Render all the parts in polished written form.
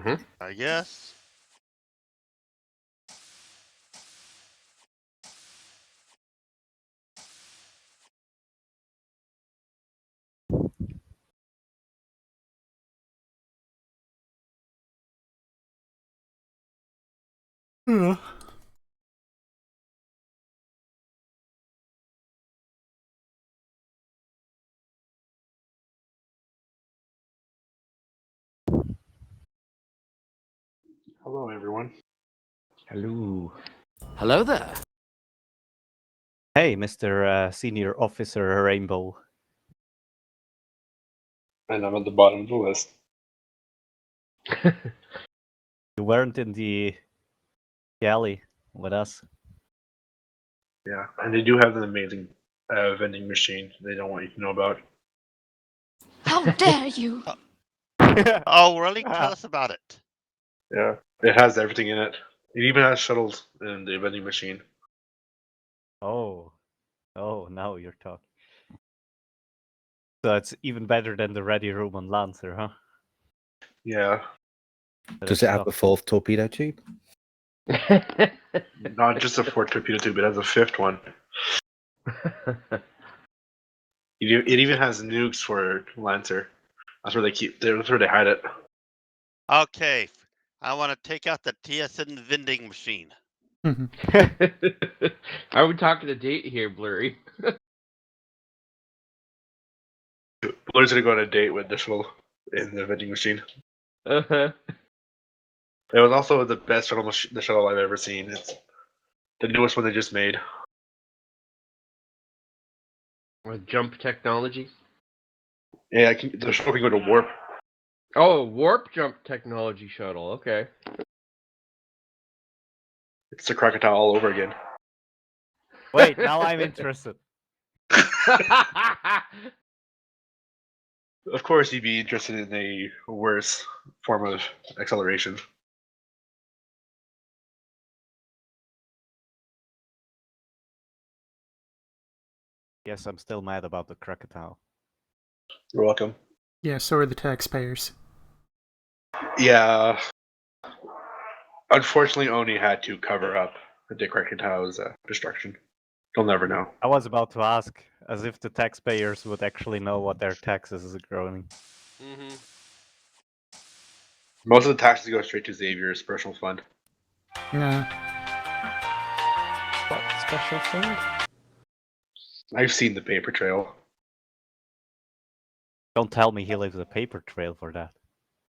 I guess. Yeah. Hello, everyone. Hello. Hello there. Hey, Mr. Senior Officer Rainbow. And I'm at the bottom of the list. You weren't in the galley with us. Yeah, and they do have an amazing vending machine they don't want you to know about. How dare you? Oh, really? Tell us about it. Yeah, it has everything in it. It even has shuttles in the vending machine. Oh, now you're talking. So it's even better than the ready room on Lancer, huh? Yeah, Does it have a fourth torpedo tube? not just a fourth torpedo tube, it has a fifth one. It even has nukes for Lancer. That's where that's where they hide it. Okay. I want to take out the TSN vending machine. Are we talking a date here, Blurry? Blur's gonna go on a date with the shuttle in the vending machine. Uh-huh. It was also the best the shuttle I've ever seen. It's the newest one they just made. With jump technology? Yeah, the shuttle can go to warp. Oh, warp jump technology shuttle. Okay. It's the Krakatoa all over again. Wait, now I'm interested. Of course, you'd be interested in a worse form of acceleration. Yes, I'm still mad about the Krakatoa. You're welcome. Yeah, so are the taxpayers. Yeah. Unfortunately, Oni had to cover up the Krakatoa's destruction. You'll never know. I was about to ask, as if the taxpayers would actually know what their taxes is growing. Mm-hmm. Most of the taxes go straight to Xavier's personal fund. Yeah. What special fund? I've seen the paper trail. Don't tell me he leaves a paper trail for that.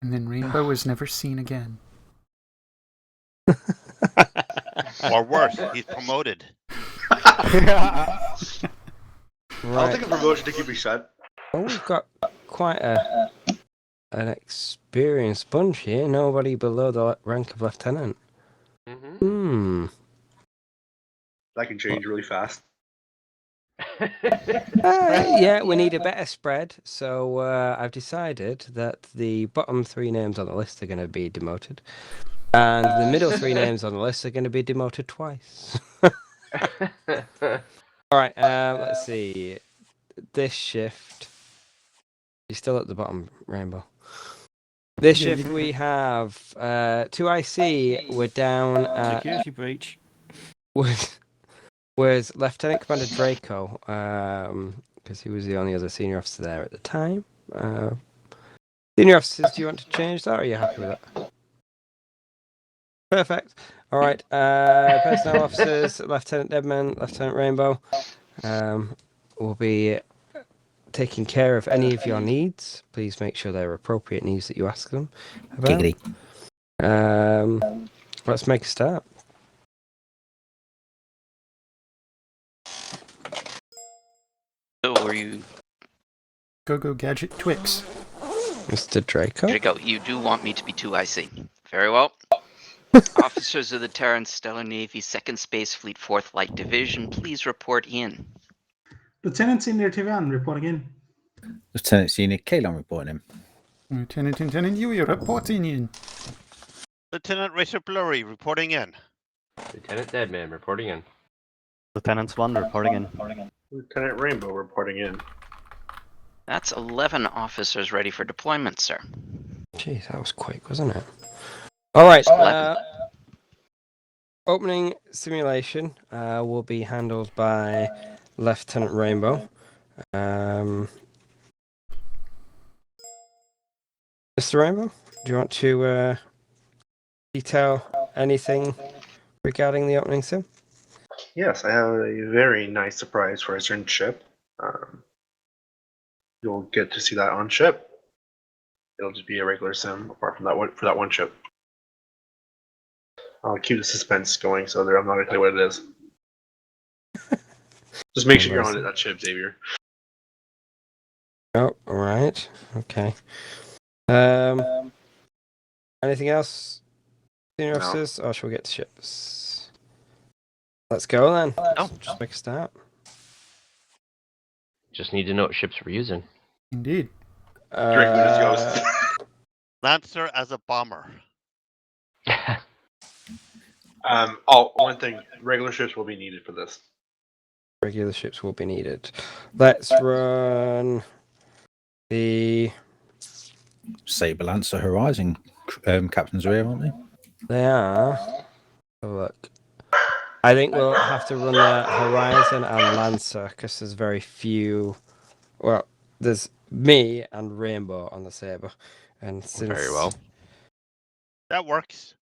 And then Rainbow was never seen again. Or worse, he's promoted. I don't Right. think a promotion to keep me shut. Well, we've got quite an experienced bunch here. Nobody below the rank of lieutenant. Mm-hmm. That can change really fast. Yeah, we need a better spread. So I've decided that the bottom three names on the list are going to be demoted, and the middle three names on the list are going to be demoted twice. All right. Let's see. This shift. You're still at the bottom, Rainbow. This shift we have 2IC. We're down at Security breach. was Lieutenant Commander Draco, because he was the only other senior officer there at the time. Senior officers, do you want to change that, or are you happy with that? Perfect. All right. Personnel officers, Lieutenant Deadman, Lieutenant Rainbow, will be taking care of any of your needs. Please make sure they're appropriate needs that you ask them about. Giggity. Let's make a start. So were you, Go Gadget Twix. Mr. Draco? Draco, you do want me to be 2IC. Very well. Officers of the Terran Stellar Navy Second Space Fleet 4th Light Division, please report in. Lieutenant Senior Tivan reporting in. Lieutenant Senior Kalon reporting in. Lieutenant Yui reporting in. Lieutenant Racer Blurry reporting in. Lieutenant Deadman reporting in. Lieutenant Swan reporting in. Lieutenant Rainbow reporting in. That's 11 officers ready for deployment, sir. Jeez, that was quick, wasn't it? All right. Left. Opening simulation will be handled by Lieutenant Rainbow. Mr. Rainbow, do you want to detail anything regarding the opening sim? Yes, I have a very nice surprise for a certain ship. You'll get to see that on ship. It'll just be a regular sim apart from that one for that one ship. I'll keep the suspense going, so I'm not gonna tell you what it is. Just make sure you're on that ship, Xavier. Oh, all right. Okay. Anything else, senior No. officers, or shall we get to ships? Let's go then. Oh. Just make a start. Just need to know what ships we're using. Indeed. Drink this ghost. Lancer as a bomber. One thing: regular ships will be needed for this. Regular ships will be needed. Let's run the. Saber Lancer Horizon captains are here, aren't they? They are. Oh, look. I think we'll have to run the Horizon and Lancer because there's very few. Well, there's me and Rainbow on the Saber, and since Very well. That works.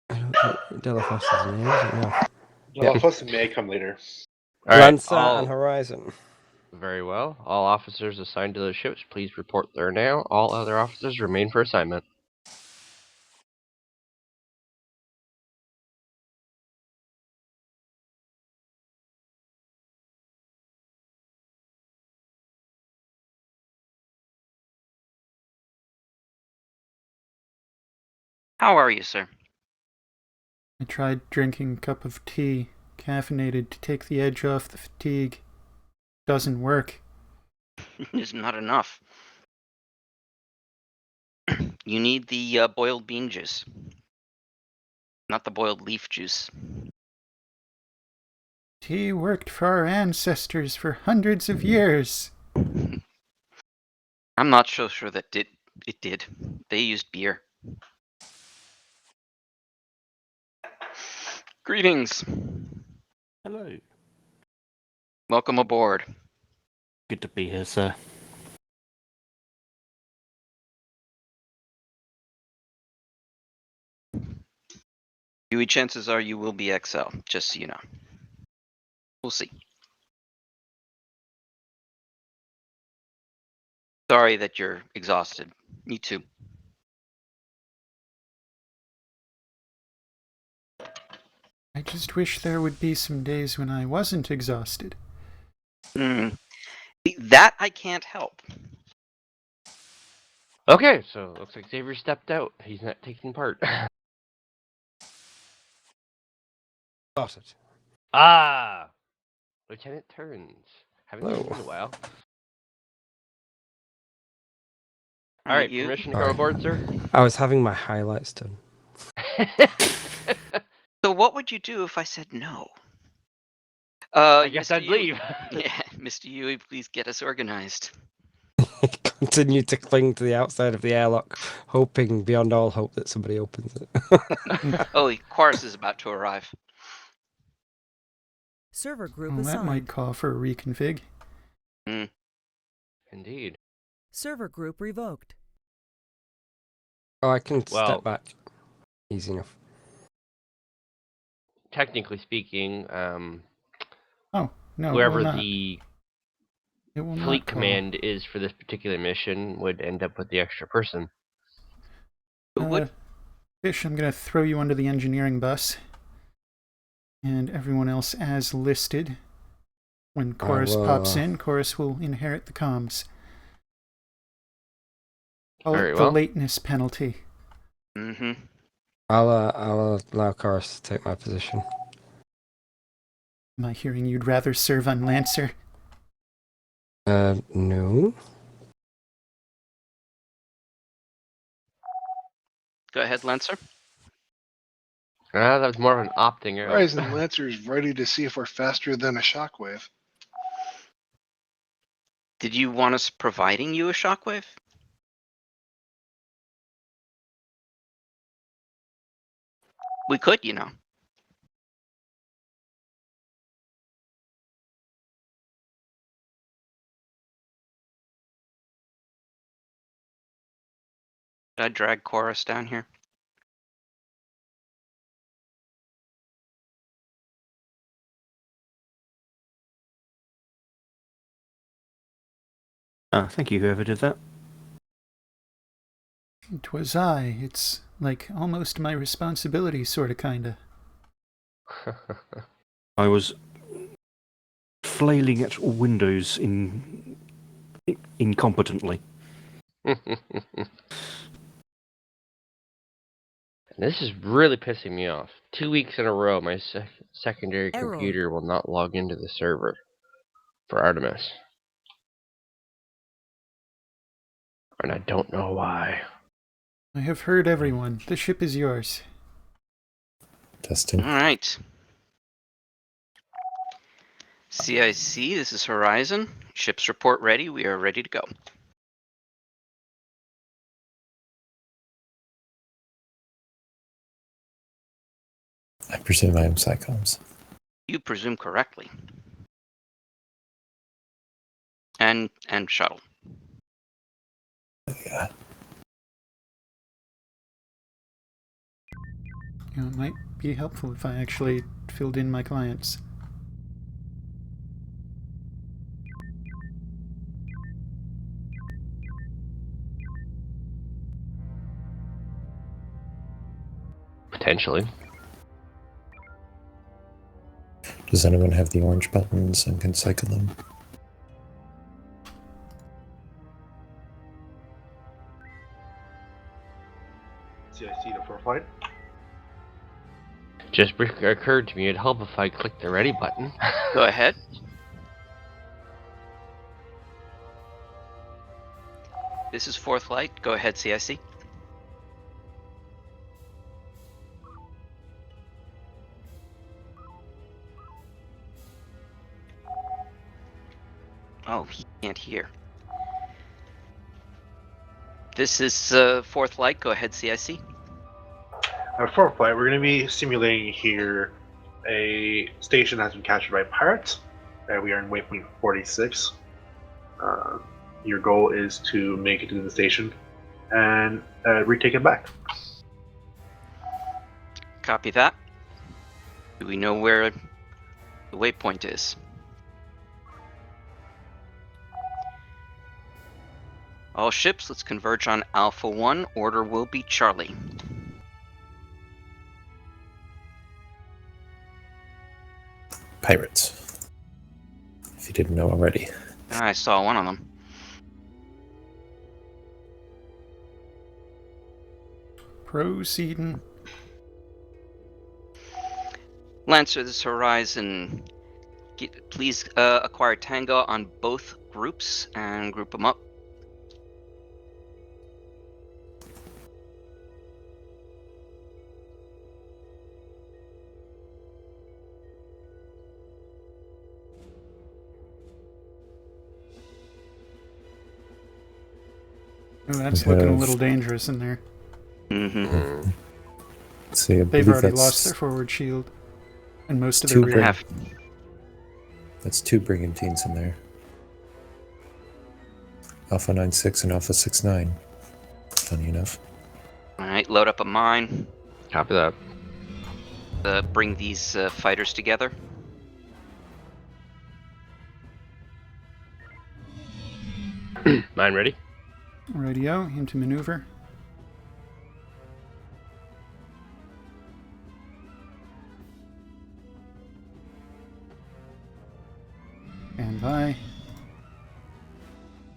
I don't think Delafos is in here, is it? No. Well, plus may come later. All right, Lancer and Horizon. Very well. All officers assigned to those ships, please report there now. All other officers remain for assignment. How are you, sir? I tried drinking a cup of tea, caffeinated, to take the edge off the fatigue. Doesn't work. It's not enough. You need the boiled bean juice, not the boiled leaf juice. Tea worked for our ancestors for hundreds of years. I'm not so sure that it did. They used beer. Greetings. Hello. Welcome aboard. Good to be here, sir. Huey, chances are you will be XL, just so you know. We'll see. Sorry that you're exhausted. Me too. I just wish there would be some days when I wasn't exhausted. That I can't help. Okay, so looks like Xavier stepped out. He's not taking part. Got it. Ah! Lieutenant Turns. Haven't seen Hello. you in a while. Alright, Alright, you. permission to go aboard, sir? I was having my highlights done. So what would you do if I said no? I guess Mr. I'd Huey- leave. Yeah, Mr. Huey, please get us organized. Continue to cling to the outside of the airlock, hoping beyond all hope that somebody opens it. Oh, Quarus is about to arrive. Server group Well, that assigned. might call for a reconfig. Indeed. Server group revoked. Oh, I can Well- step back. Easy enough. Technically speaking, Oh, no, whoever it will not. the It will fleet not call. command is for this particular mission would end up with the extra person. Who would? Fish, I'm going to throw you under the engineering bus. And everyone else as listed. When Chorus pops in, Chorus will inherit the comms. Call Very it the well. lateness penalty. Mm-hmm. I'll allow Chorus to take my position. Am I hearing you'd rather serve on Lancer? No. Go ahead, Lancer. That was more of an opting out. Horizon Lancer's ready to see if we're faster than a shockwave. Did you want us providing you a shockwave? We could, you know. Should I drag Chorus down here? Thank you, whoever did that. 'Twas I. It's like almost my responsibility, sorta kinda. I was flailing at windows incompetently. This is really pissing me off. 2 weeks in a row, my secondary Error. computer will not log into the server for Artemis. And I don't know why. I have heard everyone. The ship is yours. Testing. Alright. CIC, this is Horizon. Ship's report ready. We are ready to go. I presume I am Psychoms. You presume correctly. And shuttle. Yeah. You know, it might be helpful if I actually filled in my clients. Potentially. Does anyone have the orange buttons and can cycle them? CIC to 4 flight. Just occurred to me it'd help if I clicked the ready button. Go ahead. This is 4th Light. Go ahead, CIC. Oh, he can't hear. This is 4th Light. Go ahead, CIC. At 4th flight, we're going to be simulating here a station that's been captured by pirates. We are in waypoint 46. Your goal is to make it to the station and retake it back. Copy that. Do we know where the waypoint is? All ships, let's converge on Alpha 1. Order will be Charlie. Pirates. If you didn't know already. I saw one of them. Proceeding. Lancer, this Horizon. Please acquire Tango on both groups and group them up. Oh, that's looking a little dangerous in there. Mm-hmm. See, I They've believe already that's lost their forward shield. And most of their two rear. That's 2 brigantines in there. Alpha 96 and Alpha 69. Funny enough. Alright, load up a mine. Copy that. Bring these fighters together. Mine ready? Radio, into maneuver. And by.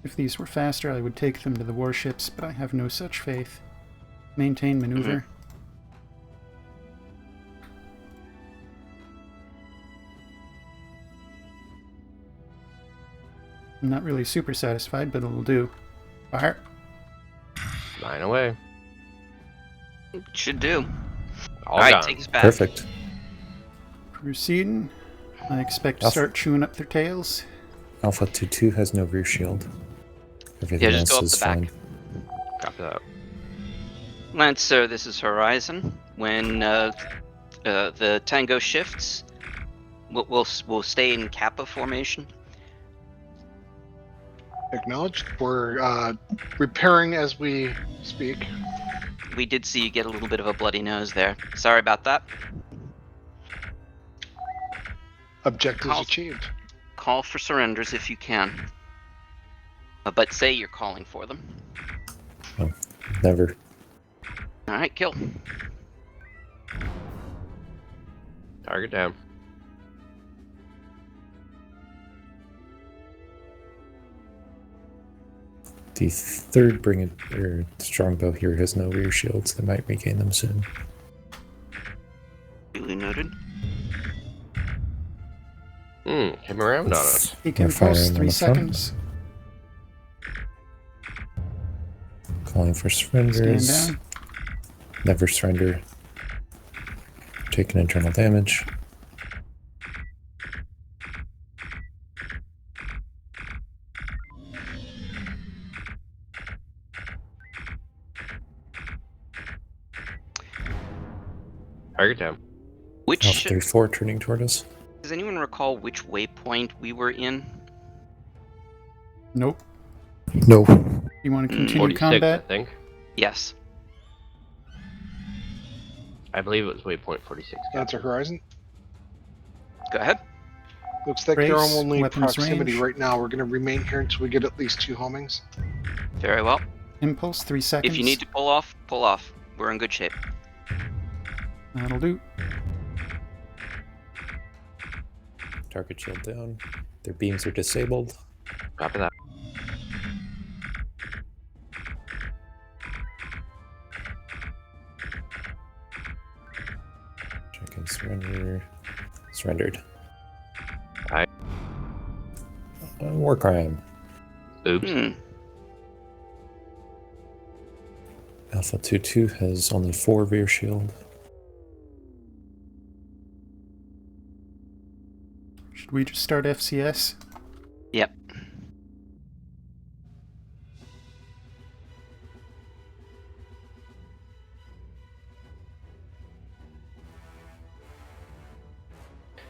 If these were faster, I would take them to the warships, but I have no such faith. Maintain maneuver. I'm not really super satisfied, but it'll do. Fire. Mine away. Should do. All Alright, gone. take us back. Perfect. Proceeding. I expect to Alpha. start chewing up their tails. Alpha 22 has no rear shield. Everything Yeah, just else go up is the back. fine. Copy that. Lancer, this is Horizon. When the tango shifts, we'll stay in Kappa formation. Acknowledged. We're repairing as we speak. We did see you get a little bit of a bloody nose there. Sorry about that. Objectives achieved. Call for surrenders if you can. But say you're calling for them. Oh, never. Alright, kill. Target down. The third strongbow here has no rear shields. They might regain them soon. Duly noted. Came around on us. He can pulse 3 seconds. Calling for surrenders. Stand down. Never surrender. Taking internal damage. Target down. Which Alpha 34 turning toward us. does anyone recall which waypoint we were in? Nope. No. You want to continue 46, combat? I think. Yes. I believe it was waypoint 46. Answer Horizon. Go ahead. Looks like Brace, they're only weapons proximity range. right now. We're going to remain here until we get at least 2 homings. Very well. Impulse 3 seconds. If you need to pull off, pull off. We're in good shape. That'll do. Target shield down. Their beams are disabled. Copy that. Check and surrender. Surrendered. Aye. War crime. Oops. Alpha 22 has only 4 rear shield. Should we just start FCS? Yep.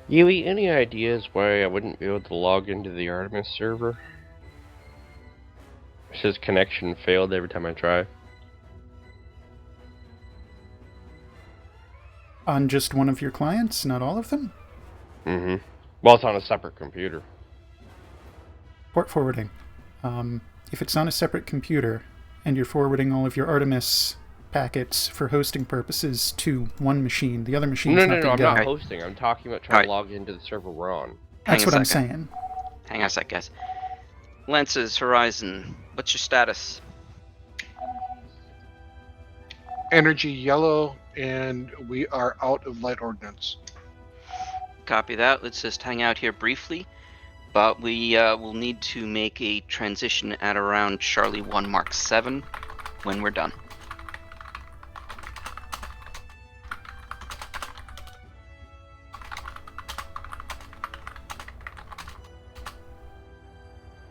Yui, any ideas why I wouldn't be able to log into the Artemis server? It says connection failed every time I try. On just one of your clients, not all of them? Mm-hmm. Well, it's on a separate computer. Port forwarding. If it's on a separate computer, and you're forwarding all of your Artemis packets for hosting purposes to one machine, the other machine's No, not I'm going to go. not hosting. I'm talking about trying to log into the server we're on. That's what I'm saying. Hang on a sec, guys. Lances, Horizon, what's your status? Energy yellow, and we are out of light ordnance. Copy that. Let's just hang out here briefly. But we will need to make a transition at around Charlie 1 Mark 7 when we're done.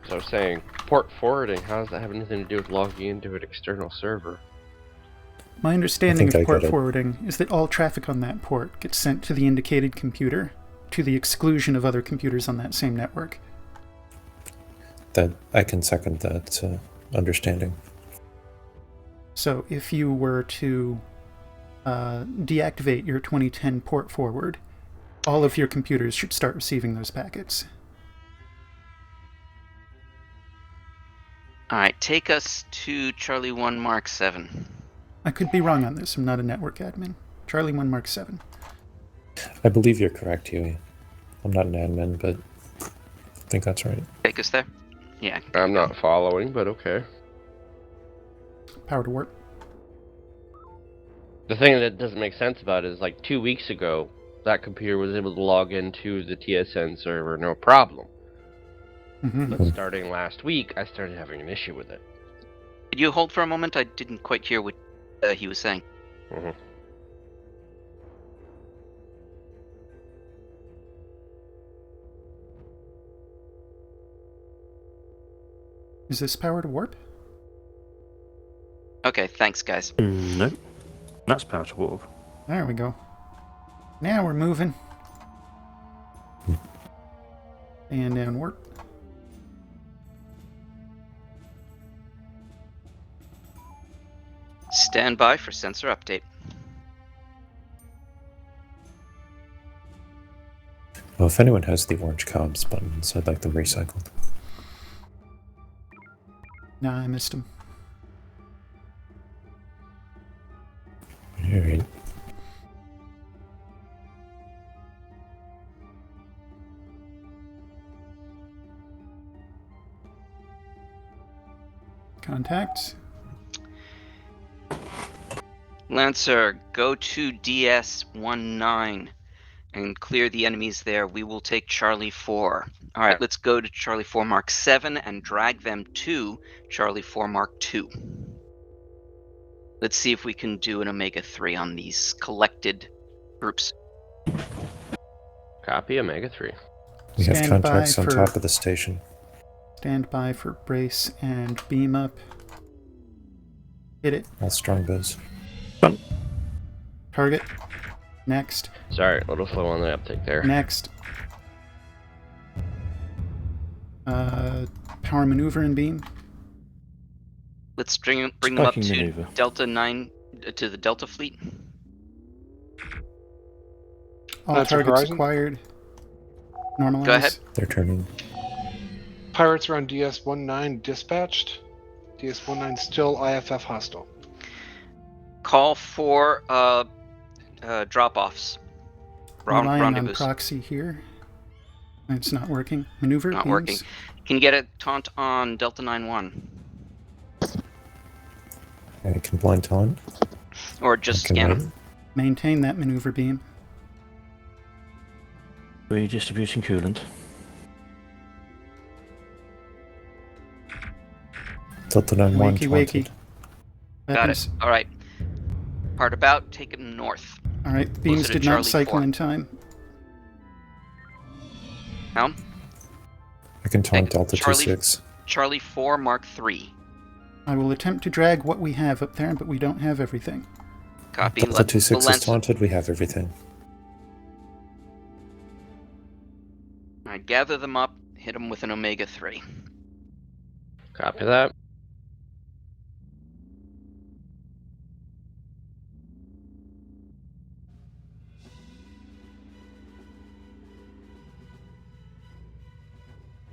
So I was saying, port forwarding, how does that have anything to do with logging into an external server? My understanding I of port get it. forwarding is that all traffic on that port gets sent to the indicated computer, to the exclusion of other computers on that same network. That I can second that understanding. So if you were to deactivate your 2010 port forward, all of your computers should start receiving those packets. Alright, take us to Charlie 1 Mark 7. I could be wrong on this. I'm not a network admin. Charlie 1 Mark 7. I believe you're correct, Huey. I'm not an admin, but I think that's right. Take us there? Yeah. I'm not following, but okay. Power to warp. The thing that doesn't make sense about it is, like, 2 weeks ago, that computer was able to log into the TSN server, no problem. Mm-hmm. But starting last week, I started having an issue with it. Could you hold for a moment? I didn't quite hear what he was saying. Mm-hmm. Is this power to warp? Okay, thanks, guys. No. That's power to warp. There we go. Now we're moving. And downward. Stand by for sensor update. Well, if anyone has the orange comms buttons, I'd like them recycled. Nah, I missed him. Alright. Contact. Lancer, go to DS-19 and clear the enemies there. We will take Charlie 4. All right, let's go to Charlie 4 Mark 7 and drag them to Charlie 4 Mark 2. Let's see if we can do an Omega 3 on these collected groups. Copy Omega 3. We have Stand contacts by on for- top of the station. Stand by for brace and beam up. Hit it. All strong bows. Target. Next. Sorry, a little slow on the uptake there. Next. Power maneuver and beam. Let's bring them up Spiking to maneuver. Delta 9, to the Delta fleet. All That's targets Horizon? acquired. Normalize. Go ahead. They're turning. Pirates are on DS-19 dispatched. DS-19 still IFF hostile. Call for drop-offs. Relying on Rendezvous. proxy here. It's not working. Maneuver. Not beams. working. Can you get a taunt on Delta 9-1? I can blind taunt. Or just I can scan wait. them? Maintain that maneuver beam. Redistributing coolant. Delta 9-1 Wakey, wakey. taunted. Got it. Weapons. All right. Part about, take them north. All right. The beams Closer to did not Charlie cycle 4. in time. Now, I can taunt Okay, Delta Charlie- 2-6. Charlie 4 Mark 3. I will attempt to drag what we have up there, but we don't have everything. Copy. Delta Let 2-6 is Lancer. taunted. We have everything. All right, gather them up. Hit them with an Omega 3. Copy that.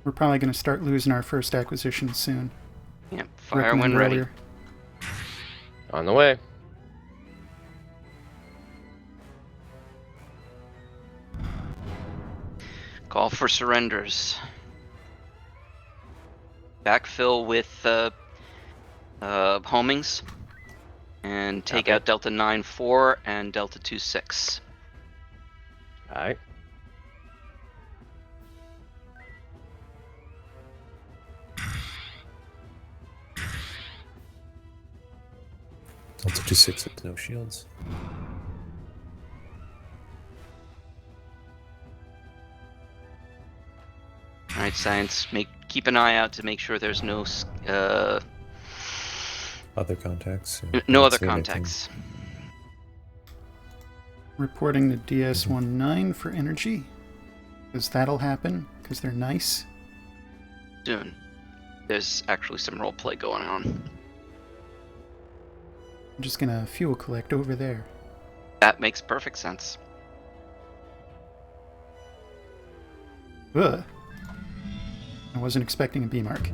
We're probably going to start losing our first acquisition soon. Yep. Fire Recommend when ready. earlier. On the way. Call for surrenders. Backfill with homings. And take Copy. out Delta 9-4 and Delta 2-6. Alright. Delta 2-6 with no shields. Alright, Science. Keep an eye out to make sure there's no Other contacts. no yeah, I don't other see anything. contacts. Reporting to DS-19 for energy. Because that'll happen. Because they're nice. Soon. There's actually some roleplay going on. I'm just going to fuel collect over there. That makes perfect sense. Ugh. I wasn't expecting a B mark.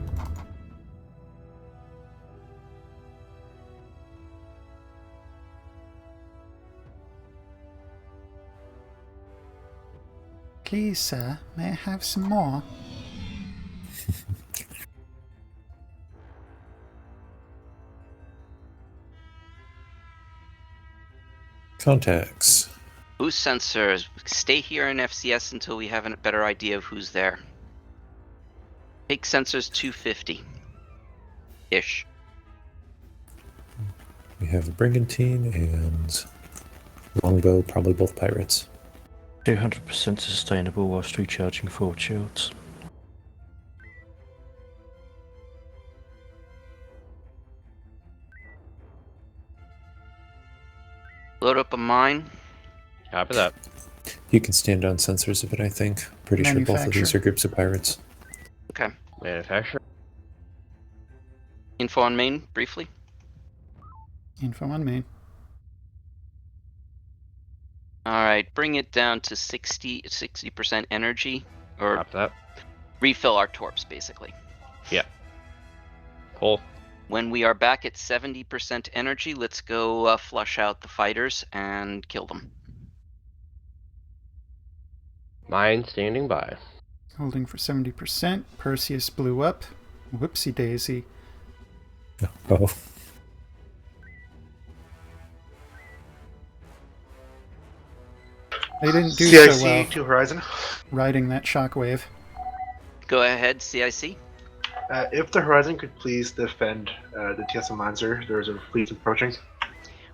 Please, sir, may I have some more? Contacts. Boost sensors. Stay here in FCS until we have a better idea of who's there. Take sensors 250-ish. We have a brigantine and longbow, probably both pirates. 200% sustainable whilst recharging forward shields. Load up a mine. Copy that. You can stand on sensors of it, I think. Pretty sure both of these Manufacture. are groups of pirates. Okay. Manufacturer. Info on main, briefly. Info on main. Alright, bring it down to 60% energy. Or Copy that. refill our torps, basically. Yeah. Cool. When we are back at 70% energy, let's go flush out the fighters and kill them. Mine standing by. Holding for 70%. Perseus blew up. Whoopsie daisy. Oh. They didn't do CIC so well to Horizon. riding that shockwave. Go ahead, CIC. If the Horizon could please defend the TSN Lancer, there's a fleet approaching.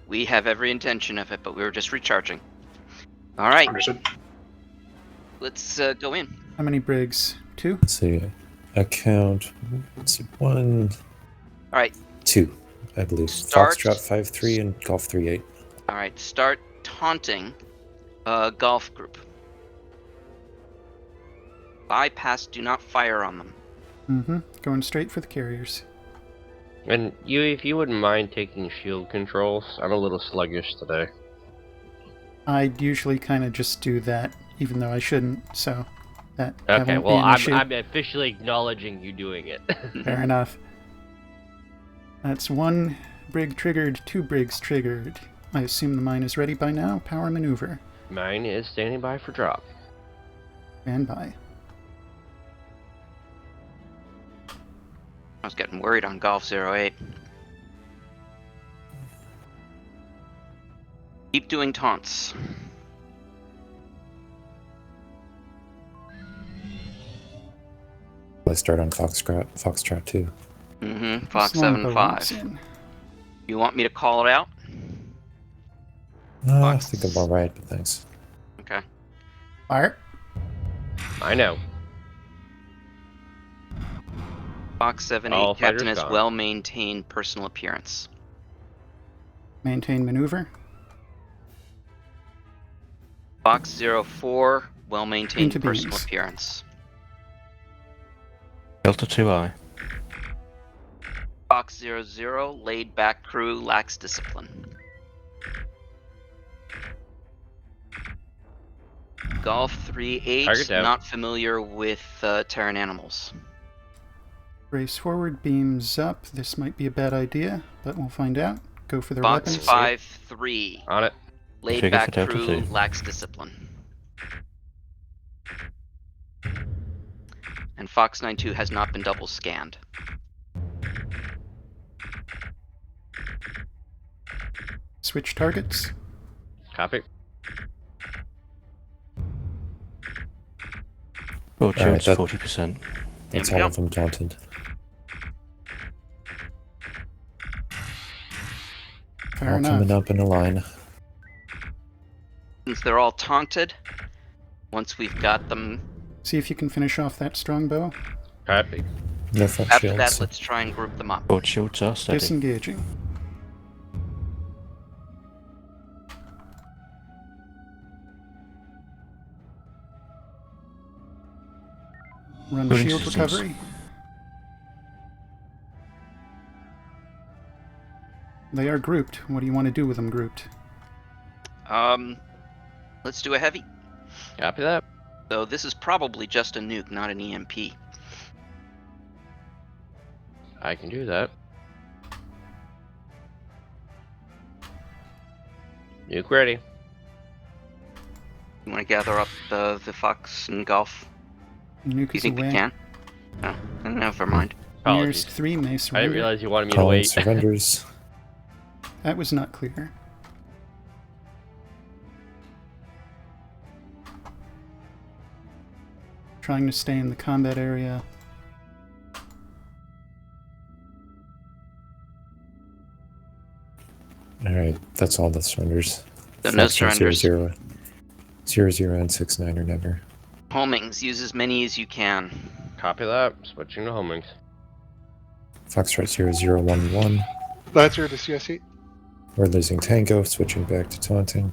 We have every intention of it, but we were just recharging. Alright, Understood. let's go in. How many brigs? 2? Let's see. Account. Let's see. 1. Alright. 2, I believe. Start. Foxtrot 5-3 and Golf 3-8. Alright, start taunting Golf Group. Bypass, do not fire on them. Mm-hmm. Going straight for the carriers. And you, if you wouldn't mind taking shield controls, I'm a little sluggish today. I'd usually kind of just do that, even though I shouldn't, so that Okay, won't well, be an issue. I'm officially acknowledging you doing it. Fair enough. That's 1 brig triggered, 2 brigs triggered. I assume the mine is ready by now. Power maneuver. Mine is standing by for drop. Stand by. I was getting worried on Golf 08. Keep doing taunts. Let's start on Foxtrot 2. Mm-hmm. Fox Longbow 7-5. moves in. You want me to call it out? I think I'm alright, but thanks. Okay. Fire. I know. Fox 7-8, All Captain fighters has gone. well-maintained personal appearance. Maintain maneuver. Fox 04, well-maintained Into personal beams. appearance. Delta 2I. Fox 00, laid-back crew, lacks discipline. Golf 38, Target down. not familiar with Terran animals. Race forward, beams up. This might be a bad idea, but we'll find out. Go for their Fox weapons. 5-3, On it. laid-back Figure for crew, Delta 2. lacks discipline. And Fox 92 has not been double scanned. Switch targets. Copy. Board Alright, shield's that- 40%. That's we all go. of them taunted. Fair All enough. coming up in a line. Since they're all taunted, once we've got them, See if you can finish off that strongbow. Copy. No Fox after shields. that, let's try and group them up. Board shields are steady. Disengaging. Run Building shield systems. recovery. They are grouped. What do you want to do with them grouped? Let's do a heavy. Copy that. So this is probably just a nuke, not an EMP. I can do that. Nuke ready. You want to gather up the Fox and Golf? Nuke You is think away. we can? No, never mind. Nearest Apologies. 3 may I surrender. didn't realize you wanted me to Colin wait. surrenders. That was not clear. Trying to stay in the combat area. Alright, that's all the surrenders. So no Foxtrot surrenders. 00. 00 and 69 or never. Homings, use as many as you can. Copy that. Switching to homings. Foxtrot 0011. Lancer to CIC. We're losing Tango, switching back to taunting.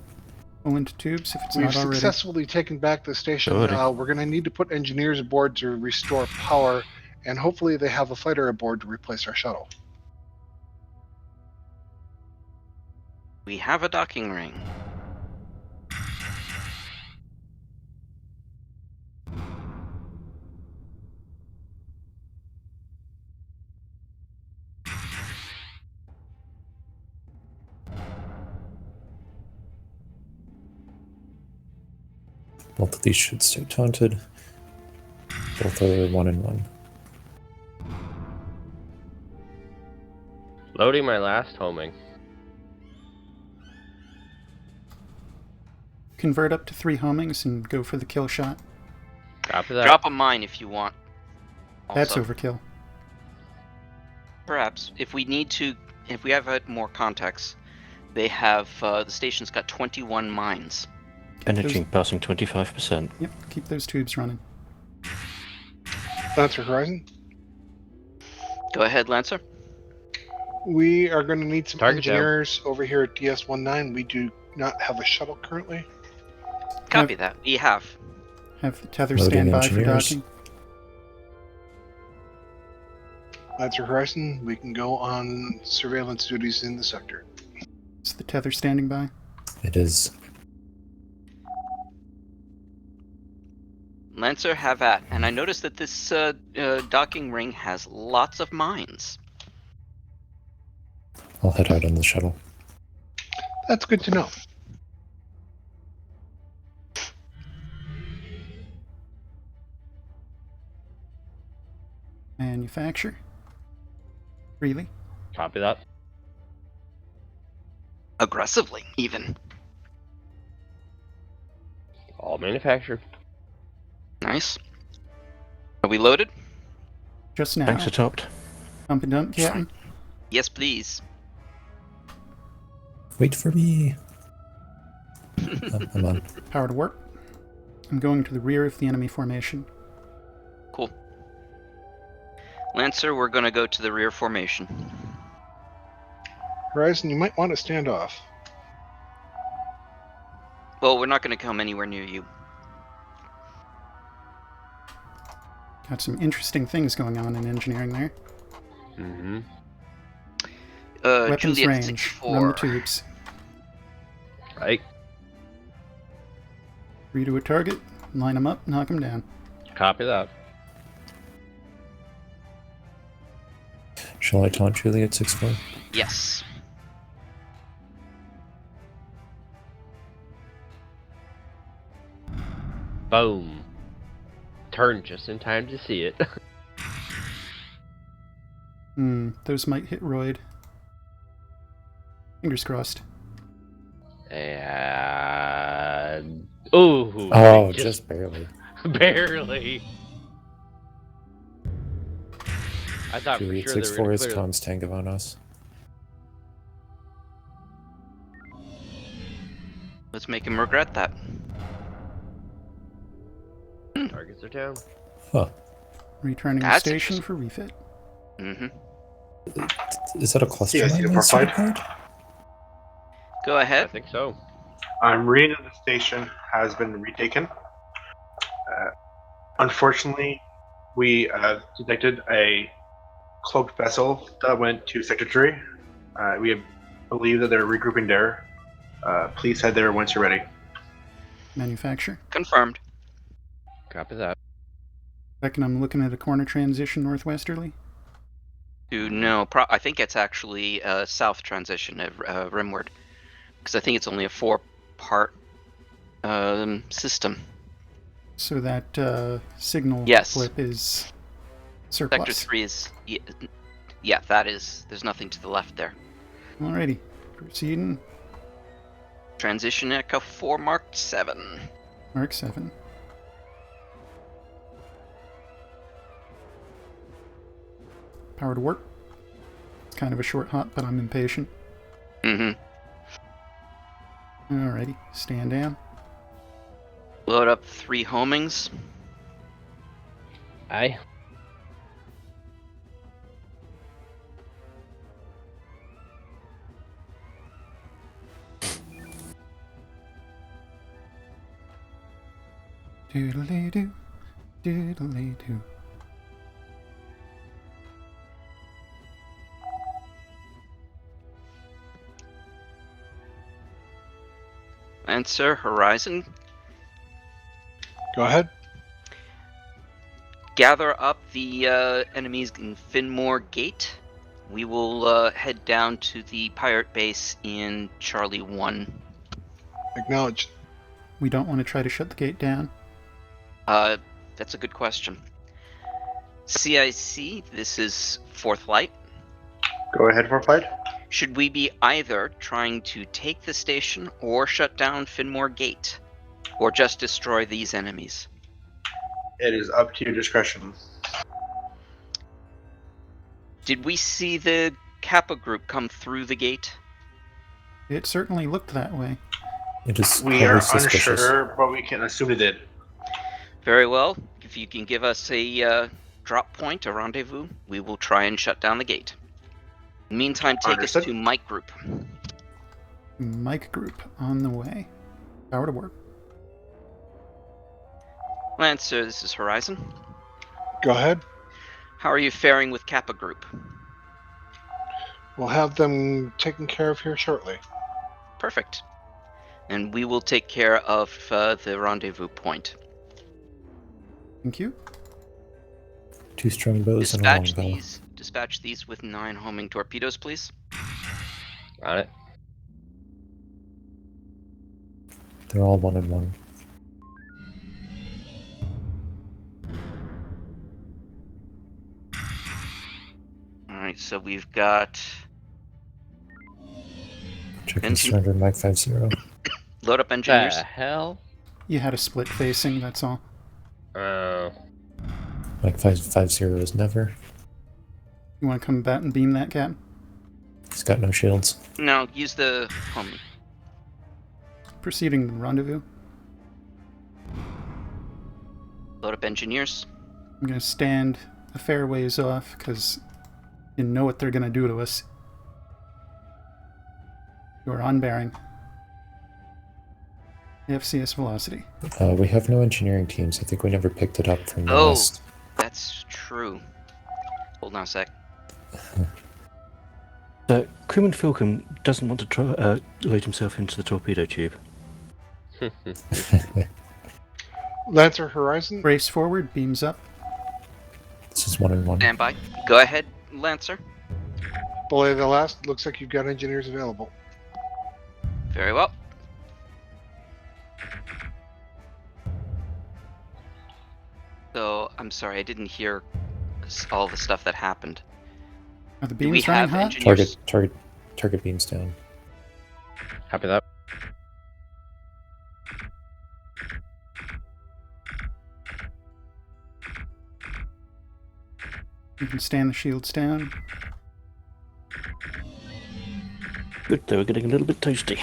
Pull into tubes if it's We've not already. successfully taken back the station. Already. We're going to need to put engineers aboard to restore power, and hopefully they have a fighter aboard to replace our shuttle. We have a docking ring. Both of these should stay taunted. Both are 1 and 1. Loading my last homing. Convert up to 3 homings and go for the kill shot. Copy that. Drop a mine if you want. That's Also, overkill. perhaps if we need to, if we have more context, they have the station's got 21 mines. Energy passing 25%. Yep, keep those tubes running. Lancer Horizon. Go ahead, Lancer. We are going to need some Target down. engineers over here at DS-19. We do not have a shuttle currently. Copy that. We have. Have the tether Loading stand by for engineers. docking. Lancer Horizon, we can go on surveillance duties in the sector. Is the tether standing by? It is. Lancer, have at. And I noticed that this docking ring has lots of mines. I'll head out on the shuttle. That's good to know. Manufacture. Freely. Copy that. Aggressively, even. All manufactured. Nice. Are we loaded? Just now. Tanks are topped. Pump and dump, Captain. Yes, please. Wait for me. I'm on. Power to work. I'm going to the rear of the enemy formation. Cool. Lancer, we're going to go to the rear formation. Horizon, you might want to stand off. Well, we're not going to come anywhere near you. Got some interesting things going on in engineering there. Mm-hmm. Weapons Juliet range. 64. Run the tubes. Right. Read to a target. Line them up. Knock them down. Copy that. Shall I taunt Juliet 6-4? Yes. Boom. Turn just in time to see it. Those might hit Royd. Fingers crossed. And... Ooh. Oh, just barely. Barely. I thought Juliet for sure 6-4 they were is going to clear comms Tango on us. Let's make him regret that. Targets are down. Huh. Returning the That's station for refit. Mm-hmm. Is that a cluster Yes, mine you're that's provided. required? Go I ahead. think so. Reading the station has been retaken. Unfortunately, we detected a cloaked vessel that went to Sector 3. We believe that they're regrouping there. Please head there once you're ready. Manufacture. Confirmed. Copy that. Reckon I'm looking at a corner transition northwesterly. No, I think it's actually south transition at rimward. Because I think it's only a 4-part system. So that signal Yes. flip is surplus. Sector 3 is... Yeah, that is... There's nothing to the left there. Alrighty. Proceeding. Transition Echo 4 Mark 7. Mark 7. Power to work. It's kind of a short hop, but I'm impatient. Mm-hmm. Alrighty. Stand down. Load up 3 homings. Aye. Doodly-doo. Doodly-doo. Lancer, Horizon, Go ahead. gather up the enemies in Finmore Gate. We will head down to the pirate base in Charlie 1. Acknowledged. We don't want to try to shut the gate down. That's a good question. CIC, this is Fourth Light. Go ahead for fight. Should we be either trying to take the station or shut down Finmore Gate? Or just destroy these enemies? It is up to your discretion. Did we see the Kappa group come through the gate? It certainly looked that way. It is We highly are suspicious. unsure, but we can assume it did. Very well. If you can give us a drop point, a rendezvous, we will try and shut down the gate. In the meantime, take Understood. us to Mike Group. Mike Group on the way. Power to work. Lancer, this is Horizon. Go ahead. How are you faring with Kappa Group? We'll have them taken care of here shortly. Perfect. And we will take care of the rendezvous point. Thank you. 2 strong bows and a long bow. Dispatch these with 9 homing torpedoes, please. Got it. They're all 1 and 1. Alright, so we've got... Checking surrender Mike 50. Load up engineers. The hell? You had a split facing, that's all. Mike 50 is never. You want to come back and beam that, Cap? He's got no shields. No, use the homing. Proceeding to rendezvous. Load up engineers. I'm going to stand a fair ways off, because you know what they're going to do to us. You are on bearing. FCS velocity. We have no engineering teams. I think we never picked it up from the Oh, west. that's true. Hold on a sec. Crewman Filcom doesn't want to load himself into the torpedo tube. Lancer, Horizon. Race forward, beams up. This is 1 and 1. Stand by. Go ahead, Lancer. Belay the last. Looks like you've got engineers available. Very well. So, I'm sorry, I didn't hear all the stuff that happened. Are the Do we beams running have hot? engineers? Target beams down. Copy that. You can stand the shields down. Good, they were getting a little bit toasty.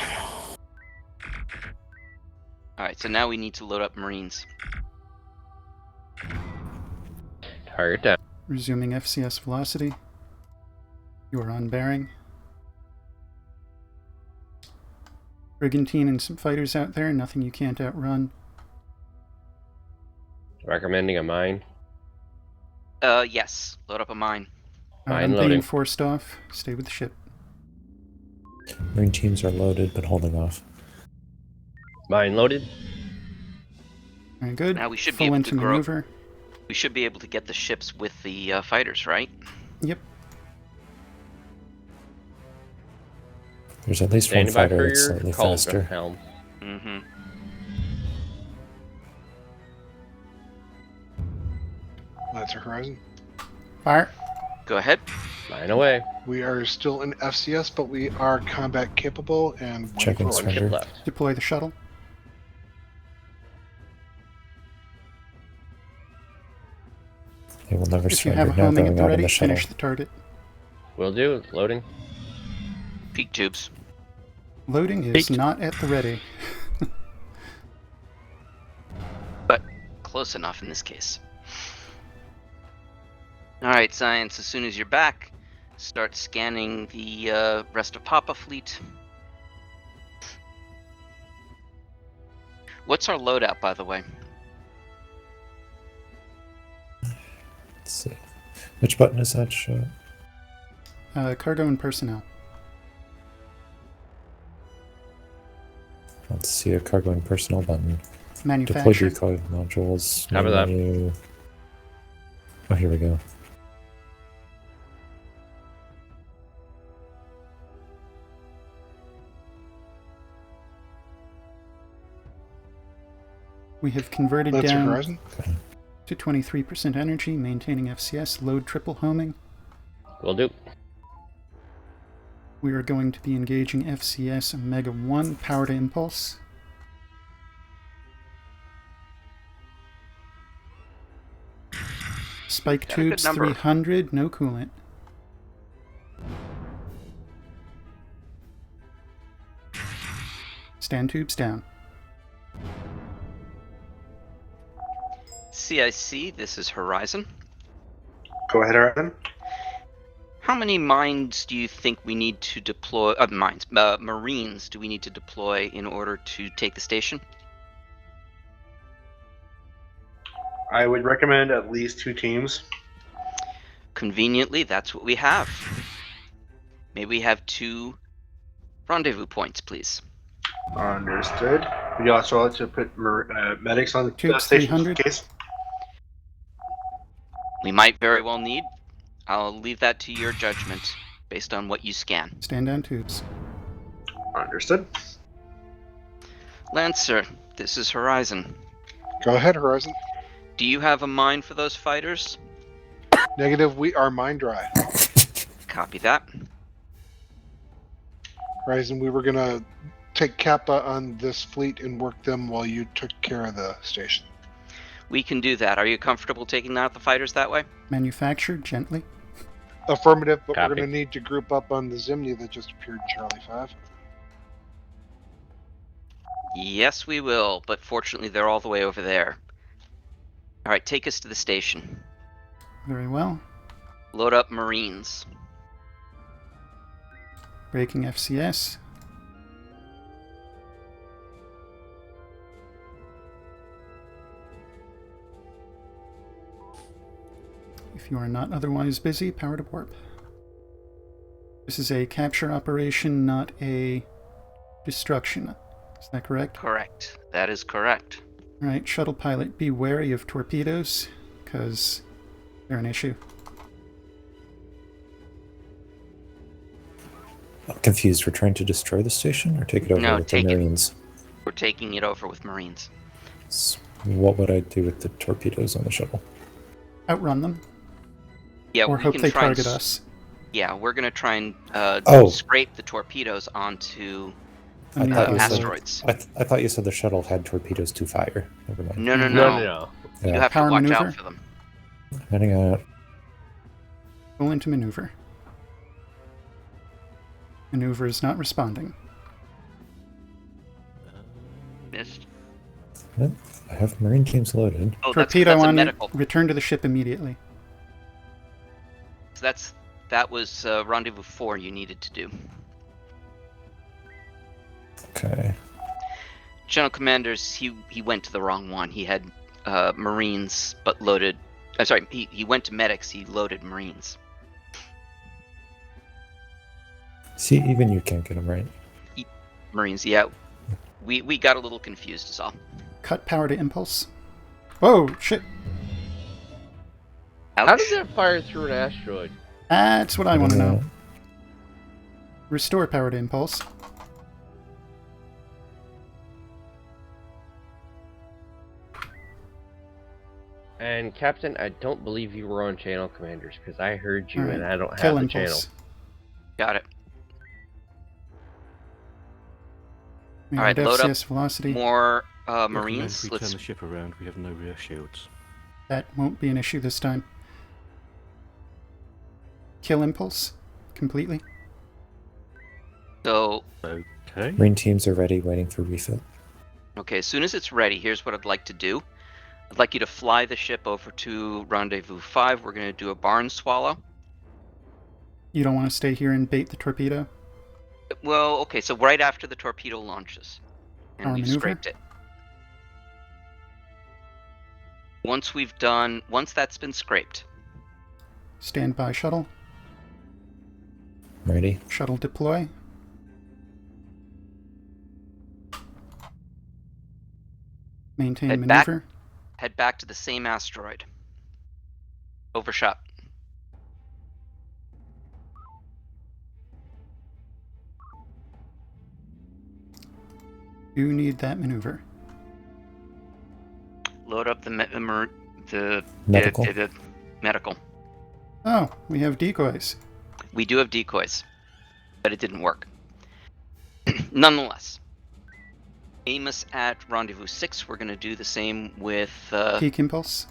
Alright, so now we need to load up Marines. Target down. Resuming FCS velocity. You are on bearing. Brigantine and some fighters out there, nothing you can't outrun. Recommending a mine. Yes. Load up a mine. Mine I'm loading. being forced off. Stay with the ship. Marine teams are loaded but holding off. Mine loaded. Very good. Now we should be Full able into to grow. maneuver. We should be able to get the ships with the fighters, right? Yep. There's at least Standing one by fighter that's courier. slightly Call faster. helm. Mm-hmm. Lancer, Horizon. Fire. Go ahead. Mine away. We are still in FCS, but we are combat capable and Checking One ship surrender. left. Deploy the shuttle. They will never If you have surrender a now homing at going the out in ready, the shuttle. finish the target. Will do. Loading. Peak tubes. Loading is Peaked. not at the ready. But close enough in this case. Alright, Science, as soon as you're back, start scanning the rest of Papa Fleet. What's our loadout, by the way? Let's see. Which button is that? Cargo and personnel. Let's see a cargo and personnel button. Deploy Manufacture. decoy modules. How about that? Menu. Oh, here we go. We have converted Lancer down Horizon. to 23% energy, maintaining FCS, load triple homing. Will do. We are going to be engaging FCS Omega 1, power to impulse. Spike Got a good tubes number. 300, no coolant. Stand tubes down. CIC, this is Horizon. Go ahead, Horizon. How many mines do you think we need to deploy? Marines do we need to deploy in order to take the station? I would recommend at least 2 teams. Conveniently, that's what we have. May we have 2 rendezvous points, please? Understood. Would you also like to put medics on the Tubes station 300. in case? We might very well need. I'll leave that to your judgment, based on what you scan. Stand down tubes. Understood. Lancer, this is Horizon. Go ahead, Horizon. Do you have a mine for those fighters? Negative, we are mine dry. Copy that. Horizon, we were gonna take Kappa on this fleet and work them while you took care of the station. We can do that. Are you comfortable taking out the fighters that way? Manufacture gently. Affirmative, but Copy. we're gonna need to group up on the Zimni that just appeared in Charlie 5. Yes, we will, but fortunately they're all the way over there. Alright, take us to the station. Very well. Load up Marines. Breaking FCS. If you are not otherwise busy, power to warp. This is a capture operation, not a destruction. Is that correct? Correct. That is correct. Alright, shuttle pilot, be wary of torpedoes, because they're an issue. I'm confused. We're trying to destroy the station or take it over No, with the take it. Marines? We're taking it over with Marines. What would I do with the torpedoes on the shuttle? Outrun them, Yeah, or we hope can they try and target us. Yeah, we're gonna try and Oh. scrape the torpedoes onto I knew that was asteroids. I thought you said the shuttle had torpedoes to fire. Never mind. No. No. You Yeah. have Power to watch maneuver? out for them. Heading out. Go into maneuver. Maneuver is not responding. Missed. Yep, I have Marine teams loaded. Oh, Torpedo that's a on you. medical. Return to the ship immediately. So that was rendezvous 4 you needed to do. Okay. General Commanders, he went to the wrong one. He had Marines, but loaded. I'm sorry, he went to medics. He loaded Marines. See, even you can't get them right. Marines, yeah. We got a little confused, is all. Cut power to impulse. Whoa, shit. How Ouch. did that fire through an asteroid? That's what I want to know. Uh, Restore power to impulse. And Captain, I don't believe you were on channel commanders because I heard you Alright, and I don't Kill have the channel. impulse. Got it. We Alright, had load up FCS velocity. More Recommend Marines. we Let's. turn the ship around. We have no rear shields. That won't be an issue this time. Kill impulse. Completely. So, Okay. Marine teams are ready, waiting for refit. okay, as soon as it's ready, here's what I'd like to do. I'd like you to fly the ship over to Rendezvous 5. We're going to do a barn swallow. You don't want to stay here and bait the torpedo? Well, okay, so right after the torpedo launches. And Power we've maneuver? scraped it. Once that's been scraped, Stand by shuttle. Ready. Shuttle deploy. Maintain Head back. maneuver. Head back to the same asteroid. Overshot. You need that maneuver. Load up the Medical. medical. Oh, we have decoys. We do have decoys, but it didn't work. Nonetheless, aim us at rendezvous 6. We're going to do the same with Peak impulse.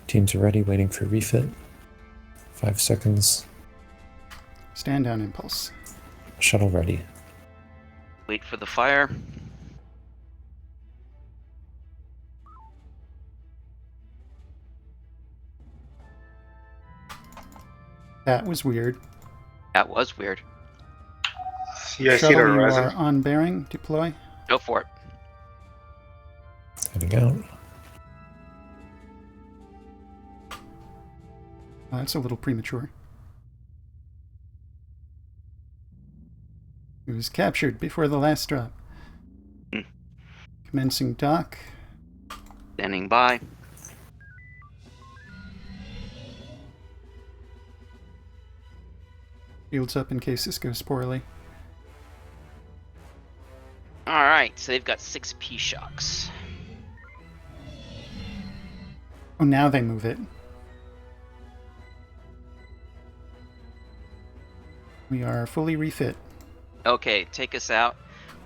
Teams are ready, waiting for refit. 5 seconds. Stand down impulse. Shuttle ready. wait for the fire. That was weird. That was weird. Yeah, I see Shuttle, the you Horizon. are on bearing. Deploy. Go for it. Heading out. Oh, that's a little premature. It was captured before the last drop. Commencing dock. Standing by. Shields up in case this goes poorly. Alright, so they've got 6 P-Shocks. Oh, now they move it. We are fully refit. Okay, take us out.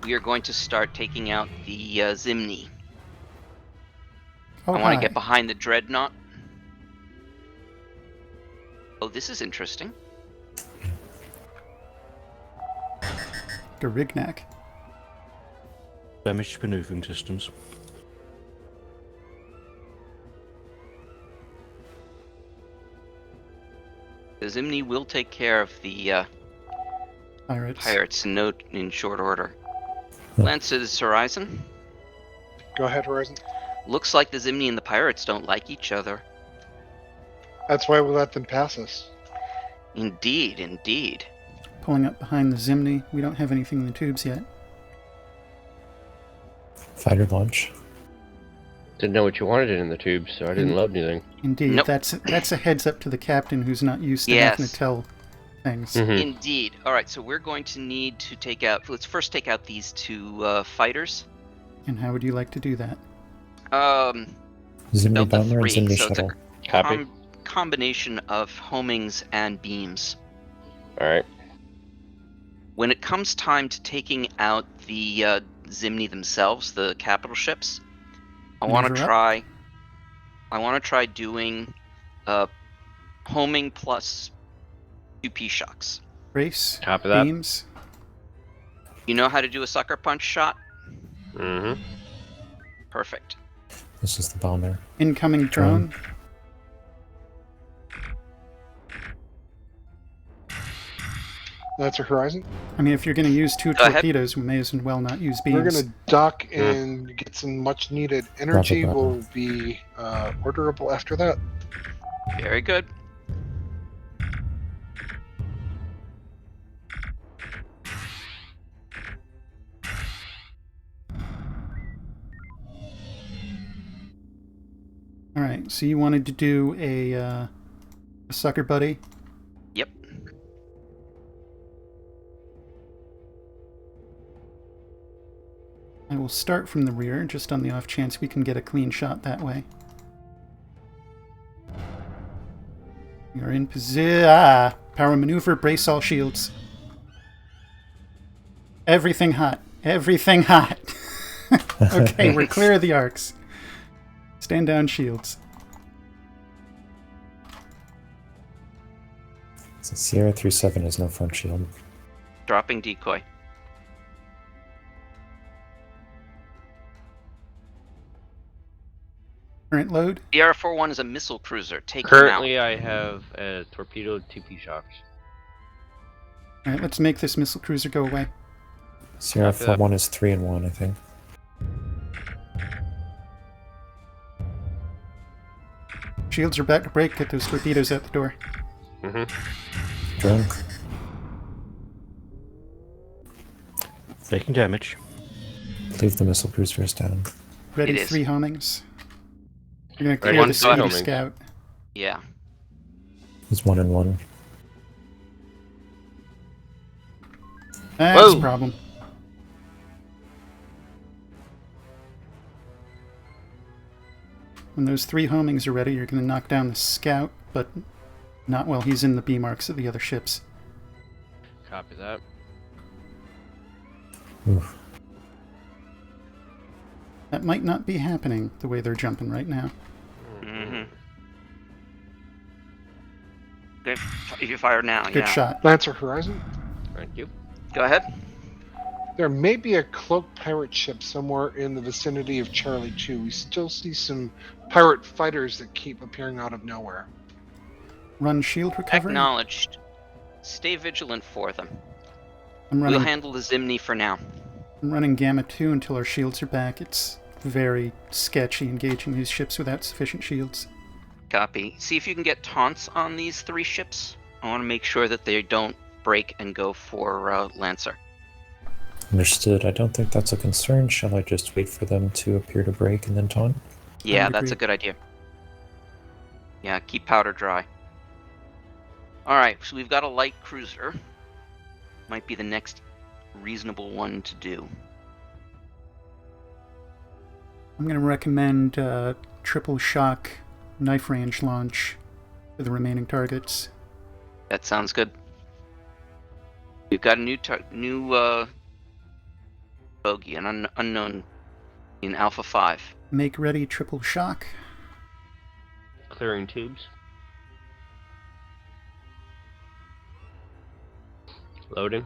We are going to start taking out the Zimni. Oh, I want hi. to get behind the Dreadnought. Oh, this is interesting. Garignac. Damaged maneuvering systems. The Zimni will take care of the pirates in short order. Lances Horizon. Go ahead, Horizon. Looks like the Zimni and the pirates don't like each other. That's why we let them pass us. Indeed, indeed. Pulling up behind the Zimni. We don't have anything in the tubes yet. Fighter launch. Didn't know what you wanted in the tubes, so I didn't load anything. Indeed, Nope. that's a heads up to the captain who's not used to having to tell things. Indeed. All right, so we're going to need to take out. Let's first take out these 2 fighters. And how would you like to do that? Zimni Delta bomber 3, and Zimni so shuttle. it's a combination of homings and beams. Alright. When it comes time to taking out the Zimni themselves, the capital ships, I want to Maneuver try doing homing plus 2 P-Shocks. Brace. Copy that. Beams. You know how to do a sucker punch shot? Mm-hmm. Perfect. This is the bomber. Incoming drone. That's a Horizon. I mean, if you're going to use 2 Go ahead. torpedoes, we may as well not use beams. We're going to dock and get some much needed energy. Bravo. Will be orderable after that. Very good. All right, so you wanted to do a sucker buddy? Yep. I will start from the rear, just on the off chance we can get a clean shot that way. We are in position. Power maneuver, brace all shields. Everything hot. Everything hot. Okay, we're clear of the arcs. Stand down, shields. So Sierra 37 has no front shield. Dropping decoy. Current load. The R41 is a missile cruiser. Take Currently, him out. I have a torpedoed 2 P-Shocks. All right, let's make this missile cruiser go away. Sierra Copy that. 41 is 3 and 1, I think. Shields are back to break. Get those torpedoes out the door. Drone. Taking damage. Leave the missile cruisers down. Ready, It is. 3 homings. You're going to Ready, clear the one speedy homing. scout. Yeah. It's 1 and 1. That's Whoa. a problem. When those 3 homings are ready, you're going to knock down the scout, but not while he's in the B marks of the other ships. Copy that. Oof. That might not be happening the way they're jumping right now. Mm-hmm. Good. If you fire now, Good yeah. shot. Lancer Horizon. Thank you. Go ahead. There may be a cloaked pirate ship somewhere in the vicinity of Charlie 2. We still see some pirate fighters that keep appearing out of nowhere. Run shield recovery. Acknowledged. Stay vigilant for them. I'm We'll running, handle the Zimni for now. I'm running Gamma 2 until our shields are back. It's very sketchy engaging these ships without sufficient shields. Copy. See if you can get taunts on these 3 ships. I want to make sure that they don't break and go for Lancer. Understood. I don't think that's a concern. Shall I just wait for them to appear to break and then taunt? Yeah, would that's a agree. good idea. Yeah, keep powder dry. Alright, so we've got a light cruiser. Might be the next reasonable one to do. I'm going to recommend triple shock knife range launch for the remaining targets. That sounds good. We've got a new bogey, an unknown in Alpha 5. Make ready triple shock. Clearing tubes. Loading.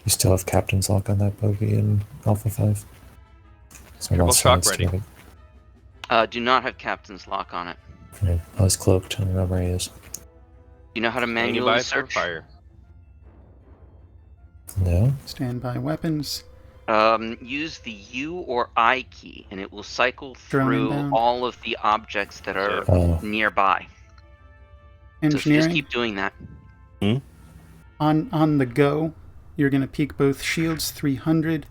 You still have captain's lock on that bogey in Alpha 5? So Triple shock ready. Do not have captain's lock on it. Right. I was cloaked. I don't know where he is. Do you know how to Standing manually by for search? fire. No? Standby weapons. Use the U or I key, and it will cycle Drone through inbound. all of the objects that are Oh. nearby. So if you just Engineering. keep doing that. On the go, you're going to peek both shields 300.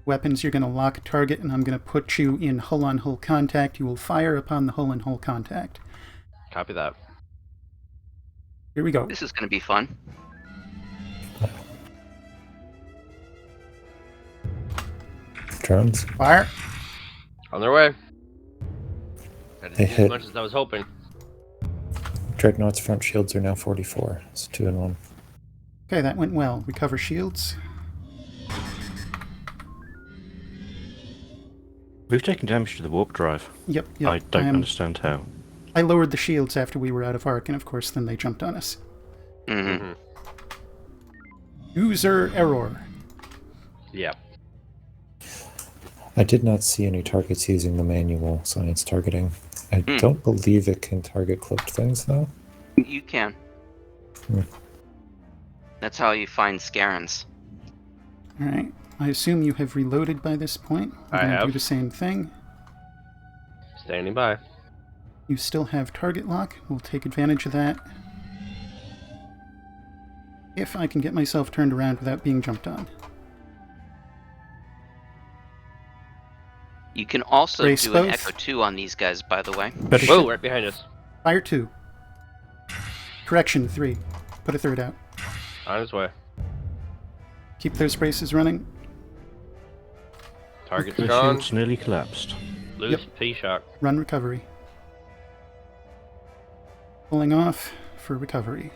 Weapons, you're going to lock target, and I'm going to put you in hull-on-hull contact. You will fire upon the hull-on-hull contact. Copy that. Here we go. This is going to be fun. Drones? Fire. On their way. That They is as hit. much as I was hoping. Dreadnought's front shields are now 44. It's 2 and 1. Okay, that went well. Recover shields. We've taken damage to the warp drive. Yep. I don't understand how. I lowered the shields after we were out of arc, and of course then they jumped on us. Mm-hmm. User error. Yeah. I did not see any targets using the manual science targeting. I don't believe it can target cloaked things, though. You can. Hmm. That's how you find Scarens. Alright. I assume you have reloaded by this point. I'm I gonna have. do the same thing. Standing by. You still have target lock. We'll take advantage of that. If I can get myself turned around without being jumped on. You can also Brace do an both. Echo 2 on these guys, by the way. Whoa, right behind us. Fire 2. Correction 3. Put a third out. On his way. Keep those braces running. Target's The gone. shields nearly collapsed. Loose P-shock. Run recovery. Pulling off for recovery.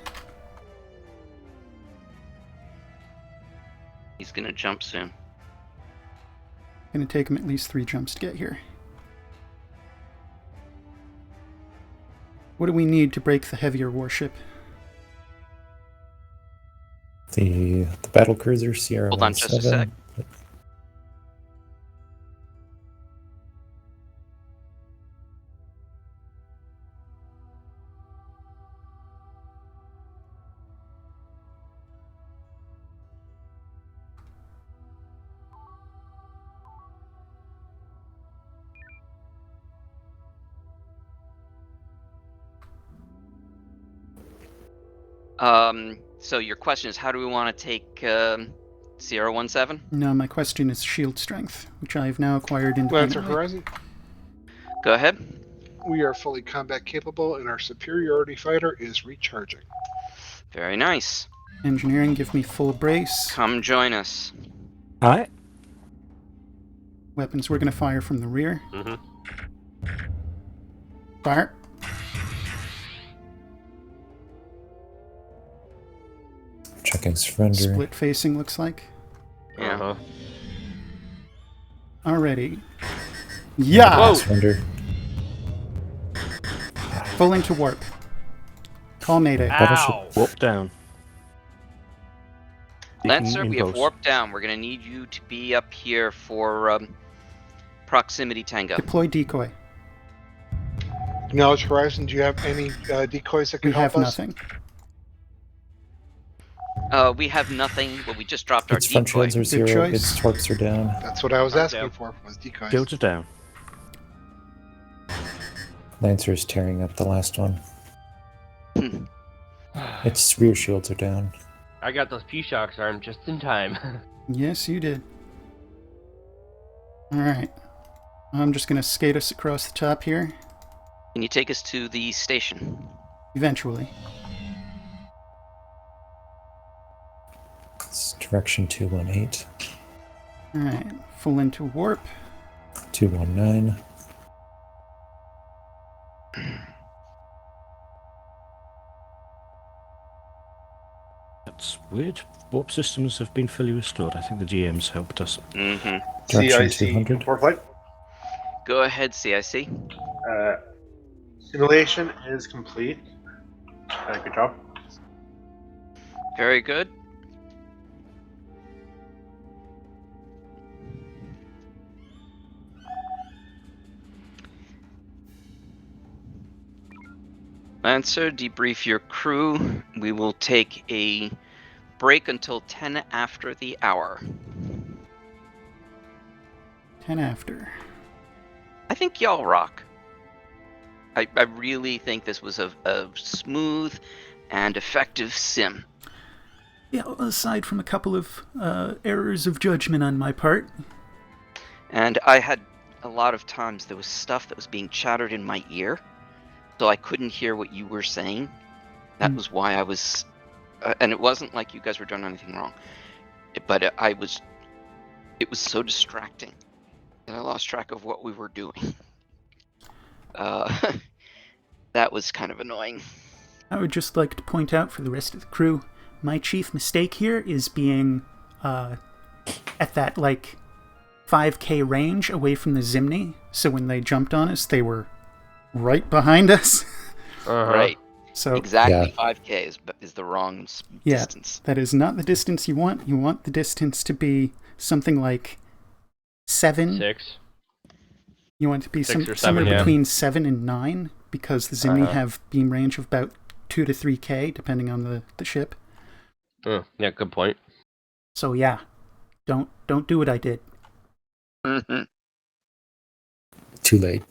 He's gonna jump soon. Gonna take him at least 3 jumps to get here. What do we need to break the heavier warship? The battle cruiser Sierra Hold on just a 17. sec. So your question is, how do we want to take Sierra 17? No, my question is shield strength, which I've now acquired Lancer independently. Horizon. Go ahead. We are fully combat capable, and our superiority fighter is recharging. Very nice. Engineering, give me full brace. Come join us. Alright. Weapons, we're going to fire from the rear. Mm-hmm. Fire. Checking surrender. Split facing, looks like. Yeah. Uh-huh. Already. Yeah! Whoa! Surrender. Full into warp. Call Mayday. Ow! Warp down. Lancer, Taking we have impulse. warped down. We're going to need you to be up here for proximity tango. Deploy decoy. Acknowledge Horizon. Do you have any decoys that can We help have us? nothing. We have nothing, but we just dropped our Its front decoy. shields are Good zero. choice. Its torques are down. That's what I was Mark asking down. for, was decoys. Shields are down. Lancer is tearing up the last one. Its rear shields are down. I got those P-Shocks armed just in time. Yes, you did. Alright. I'm just going to skate us across the top here. Can you take us to the station? Eventually. It's direction 218. Alright. Full into warp. 219. That's weird. Warp systems have been fully restored. I think the GM's helped us. Mm-hmm. Direction CIC 200. for flight. Go ahead, CIC. Simulation is complete. Good job. Very good. Lancer, debrief your crew. We will take a break until 10 after the hour. 10 after. I think y'all rock. I really think this was a smooth and effective sim. Yeah, aside from a couple of errors of judgment on my part. And I had a lot of times there was stuff that was being chattered in my ear, so I couldn't hear what you were saying. That was why I was... and it wasn't like you guys were doing anything wrong. But it was so distracting that I lost track of what we were doing. That was kind of annoying. I would just like to point out for the rest of the crew, my chief mistake here is being at that, 5K range away from the Zimni, so when they jumped on us, they were right behind us. Right. So exactly 5K is the wrong distance. That is not the distance you want. You want the distance to be something like 7. 6. You want it to be 6 or 7, somewhere yeah. between 7 and 9, because the Zimni have beam range of about 2 to 3K, depending on the ship. Yeah, good point. So yeah, don't do what I did. Mm-hmm. Too late.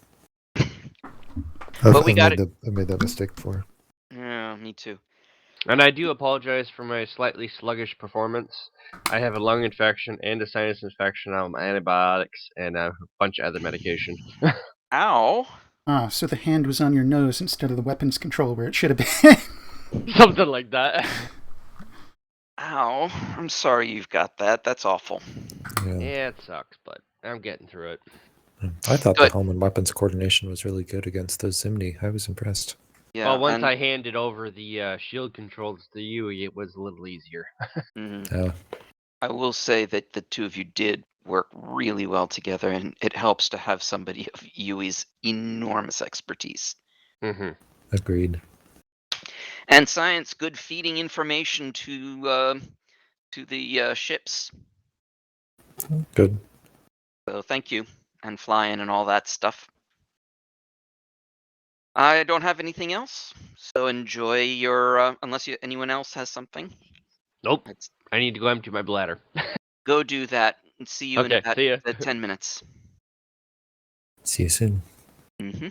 But we got it. I made that mistake before. Yeah, me too. And I do apologize for my slightly sluggish performance. I have a lung infection and a sinus infection. I'm on antibiotics and a bunch of other medication. Ow. Ah, so the hand was on your nose instead of the weapons control where it should have been. Something like that. Ow. I'm sorry you've got that. That's awful. Yeah, it sucks, but I'm getting through it. I thought Good. the helm and weapons coordination was really good against those Zimni. I was impressed. Yeah. Well, once I handed over the shield controls to you, it was a little easier. I will say that the two of you did work really well together, and it helps to have somebody of Yui's enormous expertise. Mm-hmm. Agreed. And science, good feeding information to the ships. Good. So thank you, and flying and all that stuff. I don't have anything else, so enjoy your. Unless anyone else has something. Nope. I need to go empty my bladder. Go do that. And see you in Okay, about see ya. 10 minutes. See you soon. Mm-hmm.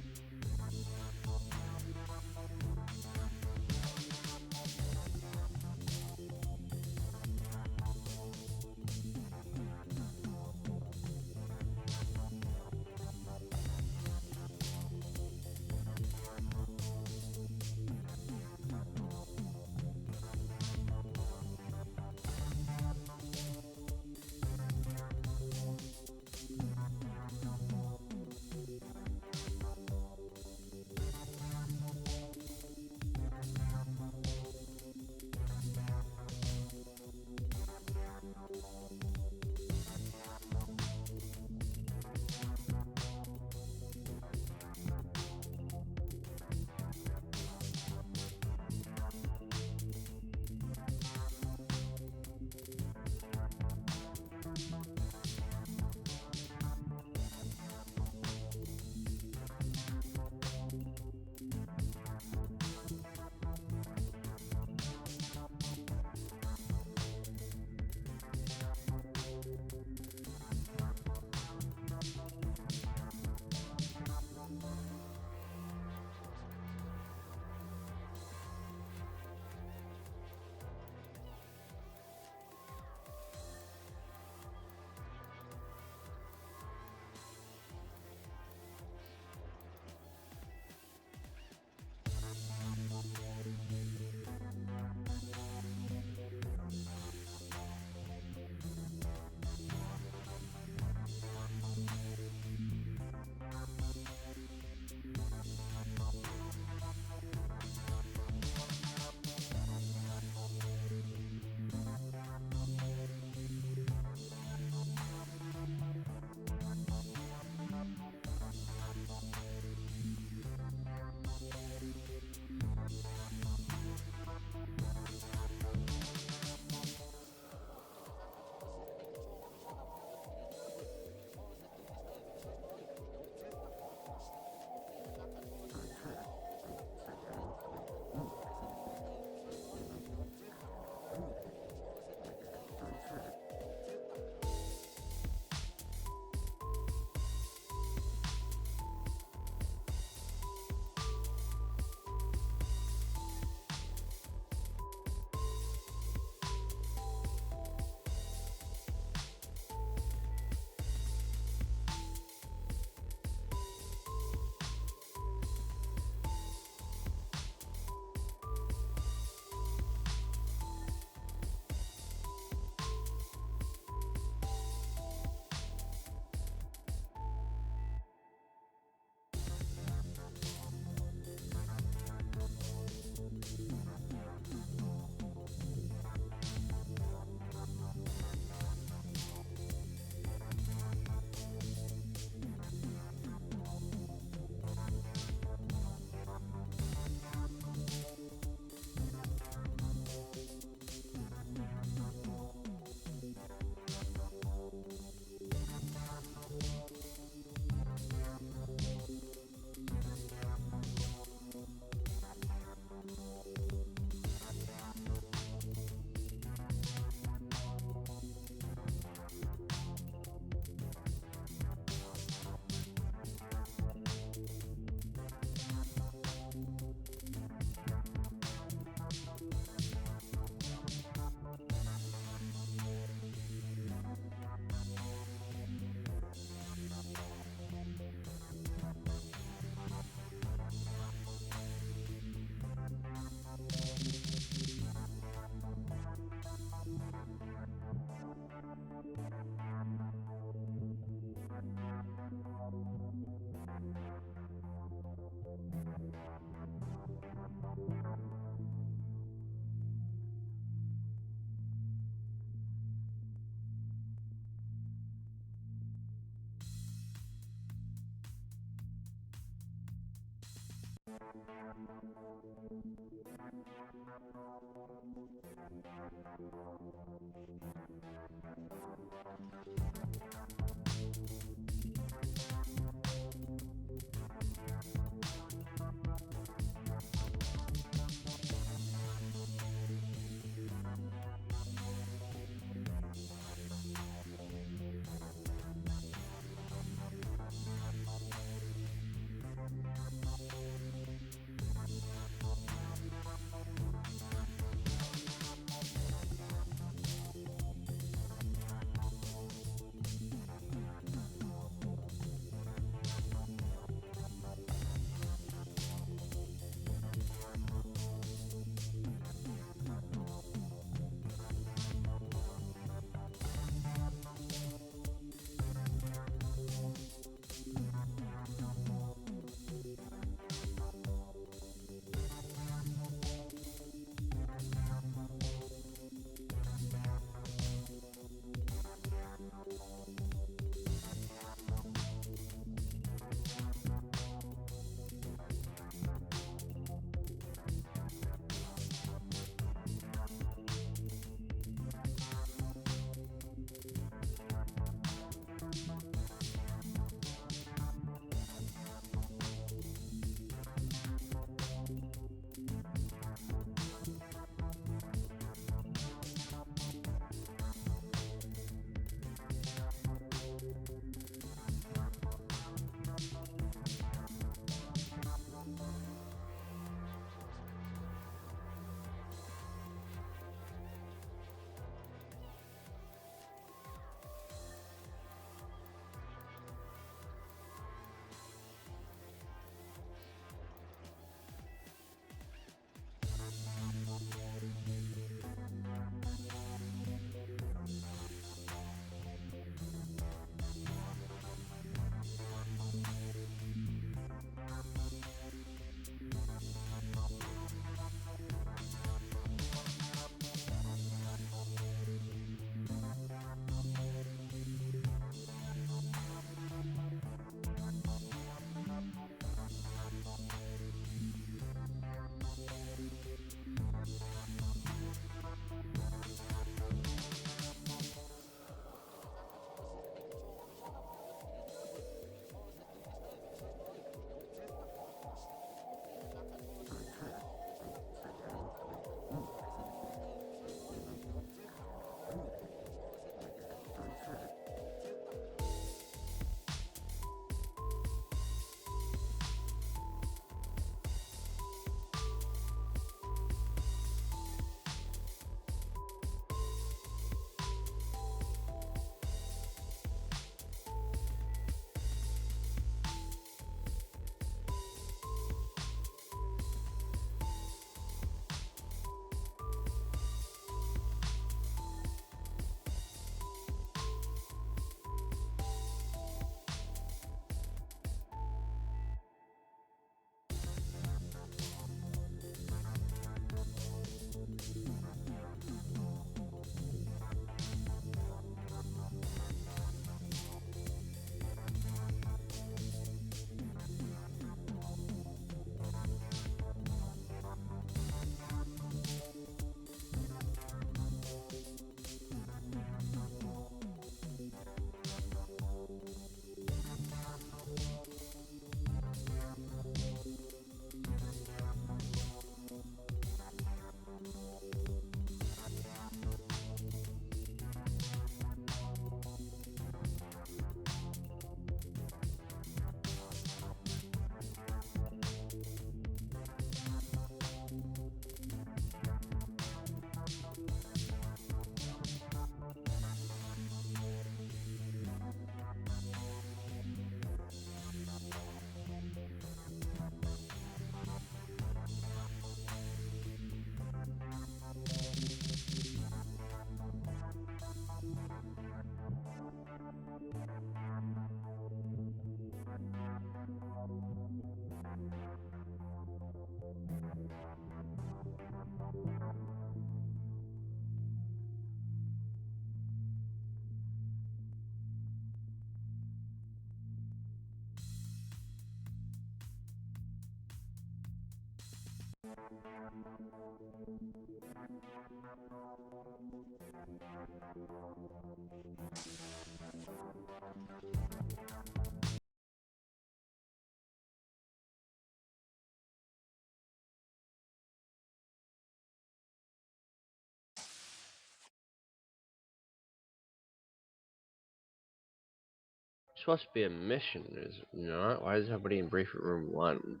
It's supposed to be a mission, is it not? Why is everybody in briefing room 1?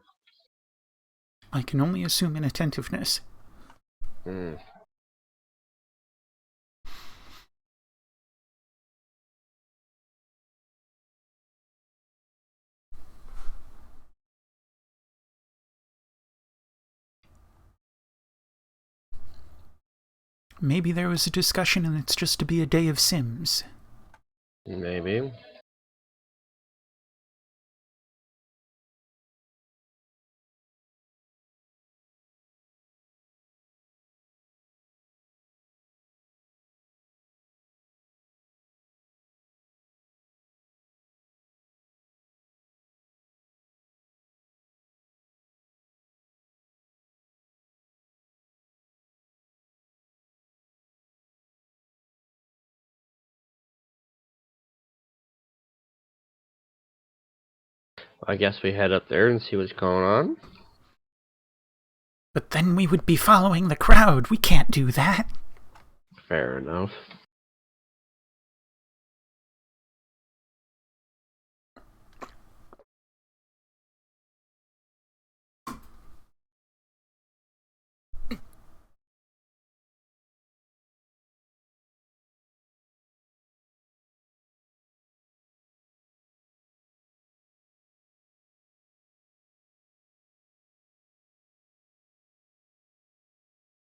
I can only assume inattentiveness. Hmm. Maybe there was a discussion and it's just to be a day of Sims. Maybe. I guess we head up there and see what's going on. But then we would be following the crowd. We can't do that. Fair enough.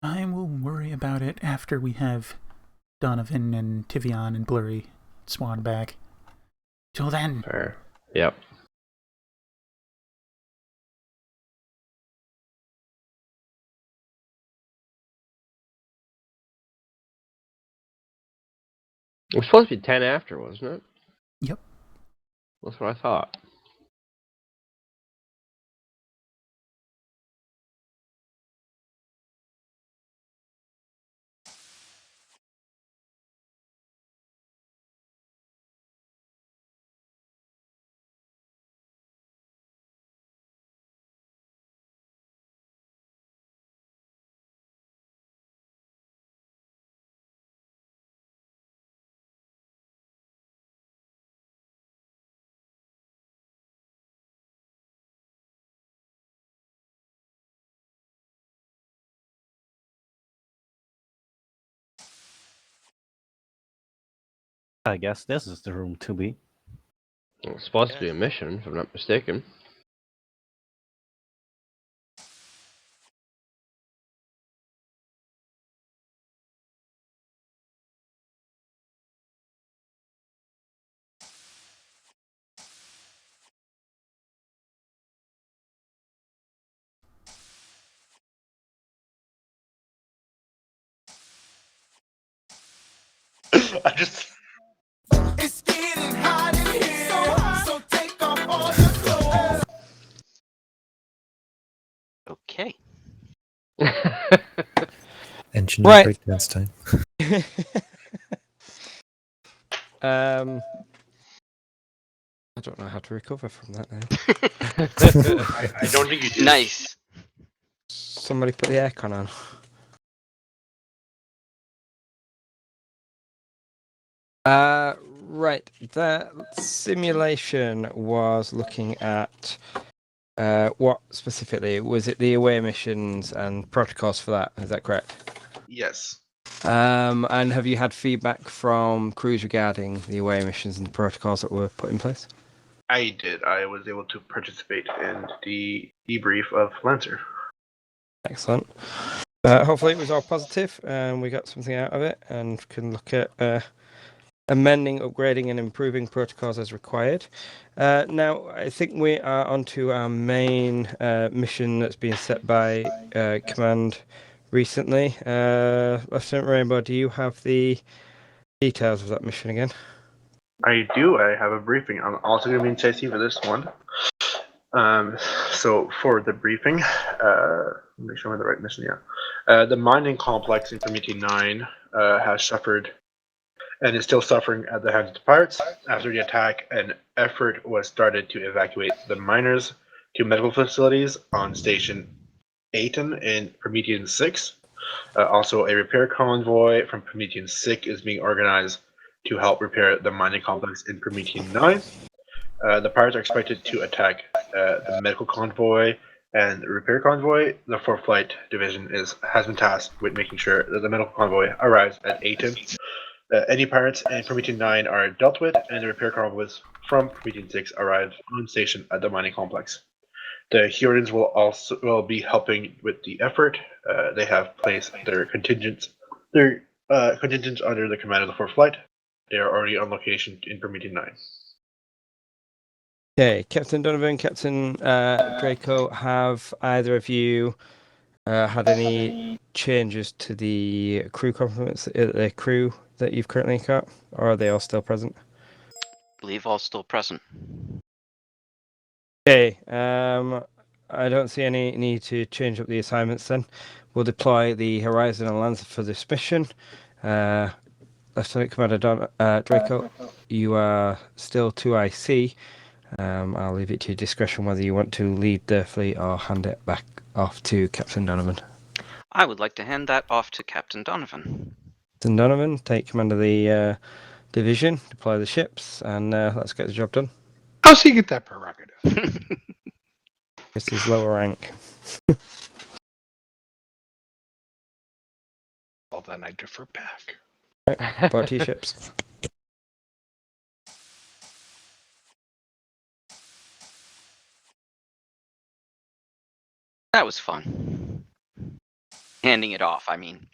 I will worry about it after we have Donovan and Tivion and Blurry Swan back. Till then. Fair. Yep. It was supposed to be 10 after, wasn't it? Yep. That's what I thought. I guess this is the room to be. It's supposed to be a mission, if I'm not mistaken. I just. It's getting hot in here, so take off all your clothes. Okay. Engineer Right. breakdance time. I don't know how to recover from that now. I don't think you do. Nice. Somebody put the aircon on. Right. The simulation was looking at what specifically? Was it the away missions and protocols for that? Is that correct? Yes. And have you had feedback from crews regarding the away missions and the protocols that were put in place? I did. I was able to participate in the debrief of Lancer. Excellent. Hopefully it was all positive and we got something out of it and can look at amending, upgrading and improving protocols as required. Now, I think we are onto our main mission that's been set by Command recently. Lieutenant Rainbow, do you have the details of that mission again? I do. I have a briefing. I'm also going to be in CIC for this one. So for the briefing, make sure I'm on the right mission. Yeah, the mining complex in Prometheus 9 has suffered and is still suffering at the hands of the pirates. After the attack, an effort was started to evacuate the miners to medical facilities on Station Aten in Prometheus 6. Also, a repair convoy from Prometheus 6 is being organized to help repair the mining complex in Prometheus 9. The pirates are expected to attack the medical convoy and the repair convoy. The 4th Flight Division has been tasked with making sure that the medical convoy arrives at Aten. Any pirates in Prometheus 9 are dealt with, and the repair convoys from Prometheus 6 arrive on station at the mining complex. The Hurons will be helping with the effort. They have placed their contingents under the command of the 4th Flight. They are already on location in Prometheus 9. Okay, Captain Donovan, Captain Draco, have either of you had any changes to the crew complements, the crew that you've currently got, or are they all still present? Believe all still present. Okay, I don't see any need to change up the assignments then. We'll deploy the Horizon and Lancer for this mission. Lieutenant Commander Draco, you are still 2IC. I'll leave it to your discretion whether you want to lead the fleet or hand it back off to Captain Donovan. I would like to hand that off to Captain Donovan. Captain Donovan, take command of the division, deploy the ships, and let's get the job done. How's he get that prerogative? It's his lower rank. Well, then I defer back. Right, 40 ships. That was fun. Handing it off, I mean.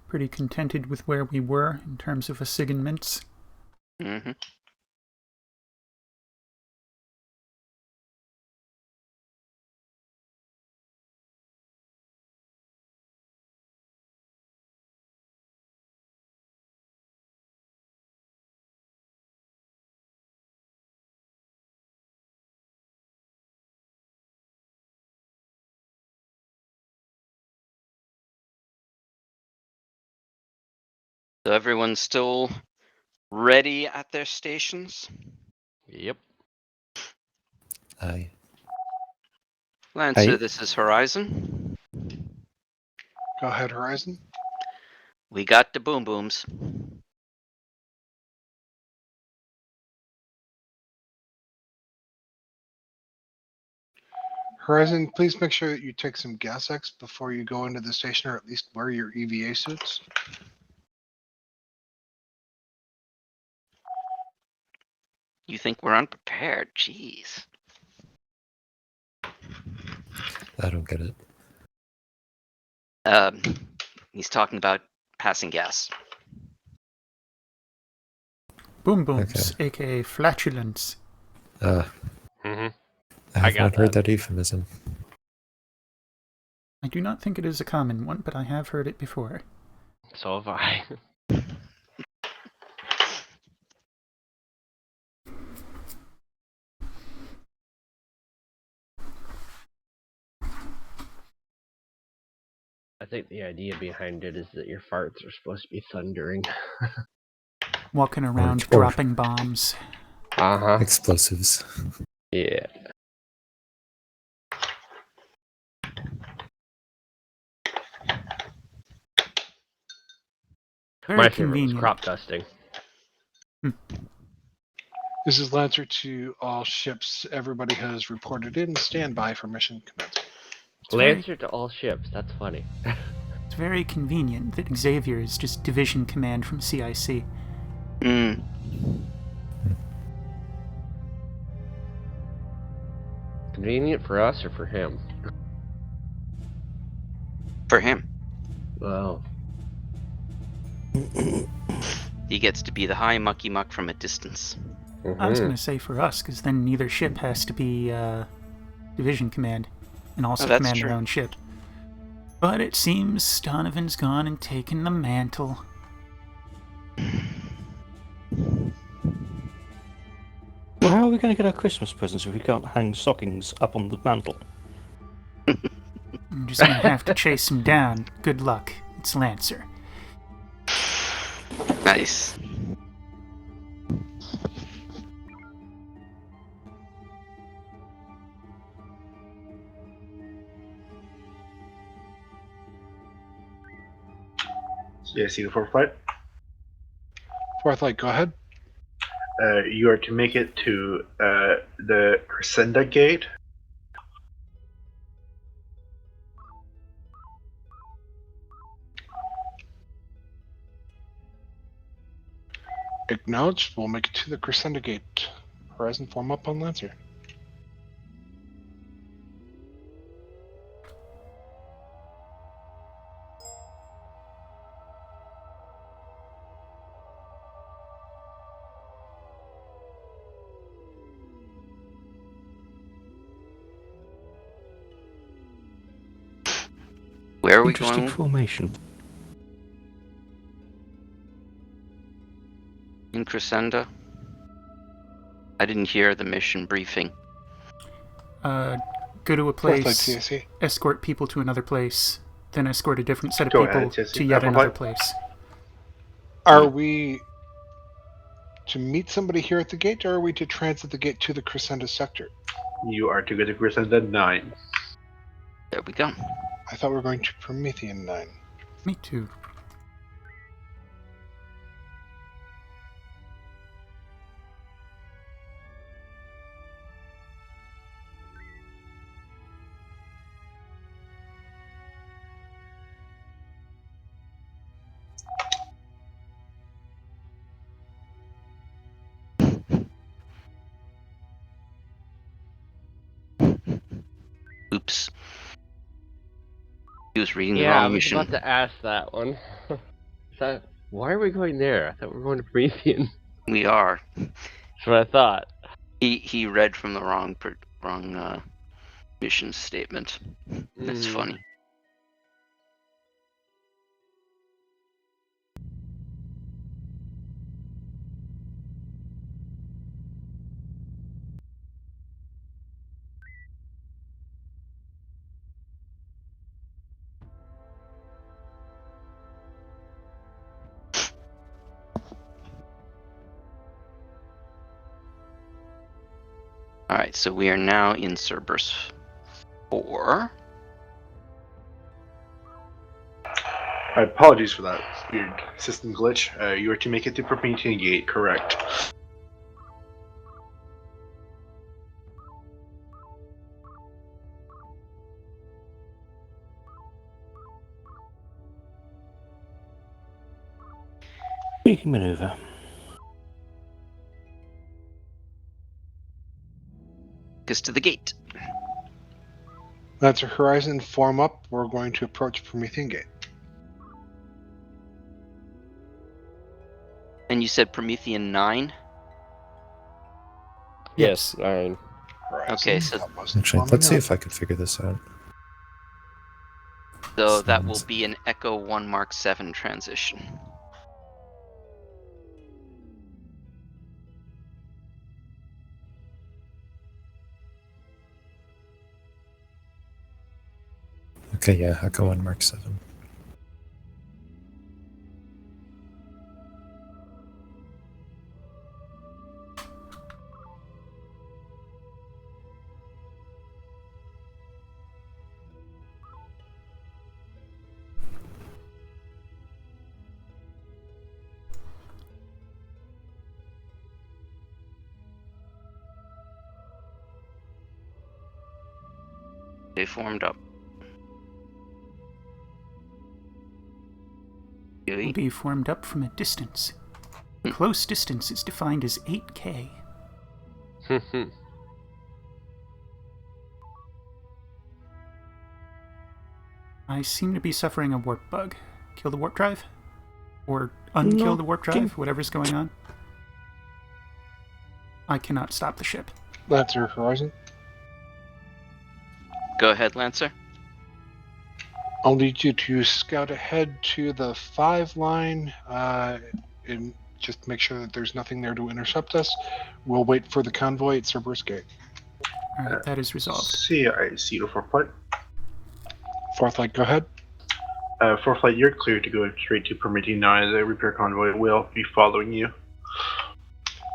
Pretty contented with where we were in terms of assignments. Mm-hmm. So everyone's still ready at their stations? Yep. Aye. Lancer, Aye. this is Horizon. Go ahead, Horizon. We got the boom booms. Horizon, please make sure that you take some gas X before you go into the station, or at least wear your EVA suits. You think we're unprepared? Jeez. I don't get it. He's talking about passing gas. Boom booms, aka flatulence. Mm-hmm. I have not heard that euphemism. I do not think it is a common one, but I have heard it before. So have I. I think the idea behind it is that your farts are supposed to be thundering. Walking around Or dropping bombs. Uh-huh. explosives. Yeah. Very My favorite was convenient. crop dusting. This is Lancer to all ships. Everybody has reported in. Stand by for mission commencement. Lancer to all ships. That's funny. It's very convenient that Xavier is just division command from CIC. Mm. Convenient for us or for him? For him. Well, He gets to be the high mucky muck from a distance. I was going to say for us, because then neither ship has to be division command and also that's command true. their own ship. But it seems Donovan's gone and taken the mantle. Well, how are we going to get our Christmas presents if we can't hang stockings up on the mantle? I'm just gonna have to chase him down. Good luck. It's Lancer. Nice. So you see the fourth flight? Fourth light, go ahead. You are to make it to the Crescenda Gate. Acknowledged. We'll make it to the Crescenda Gate. Horizon, form up on Lancer. Where are we Interesting going? formation. In Crescenda? I didn't hear the mission briefing. Go to a Fourth light, place, TSC. escort people to another place, then escort a different set of Go people ahead, TSC. to yet Apple another Light. place. Are we to meet somebody here at the gate, or are we to transit the gate to the Crescenda sector? You are to go to Crescenda 9. There we go. I thought we were going to Promethean 9. Me too. Oops. He was reading the Yeah, I wrong was mission. about to ask that one. Why are we going there? I thought we were going to Promethean. We are. That's what I thought. He read from the wrong mission statement. That's Mm. funny. Alright, so we are now in Cerberus 4. Apologies for that weird system glitch. You are to make it to Promethean Gate, correct. Speaking maneuver. Us to the gate. Lancer Horizon, form up. We're going to approach Promethean Gate. And you said Promethean 9? Yes, 9. Horizon, Okay, so- that wasn't Actually, forming let's see up. if I can figure this out. So that will Sounds- be an Echo 1 Mark 7 transition. Okay, yeah, Echo 1 Mark 7. They formed up. Will be formed up from a distance. Close distance is defined as 8K. I seem to be suffering a warp bug. Kill the warp drive? Or unkill the warp drive, whatever's going on. I cannot stop the ship. Lancer Horizon. Go ahead, Lancer. I'll need you to scout ahead to the 5 line and just make sure that there's nothing there to intercept us. We'll wait for the convoy at Cerberus Gate. Alright, that is resolved. CIC to 4th Flight. 4th Flight, go ahead. 4th Flight, you're clear to go straight to Promethean now. The repair convoy will be following you.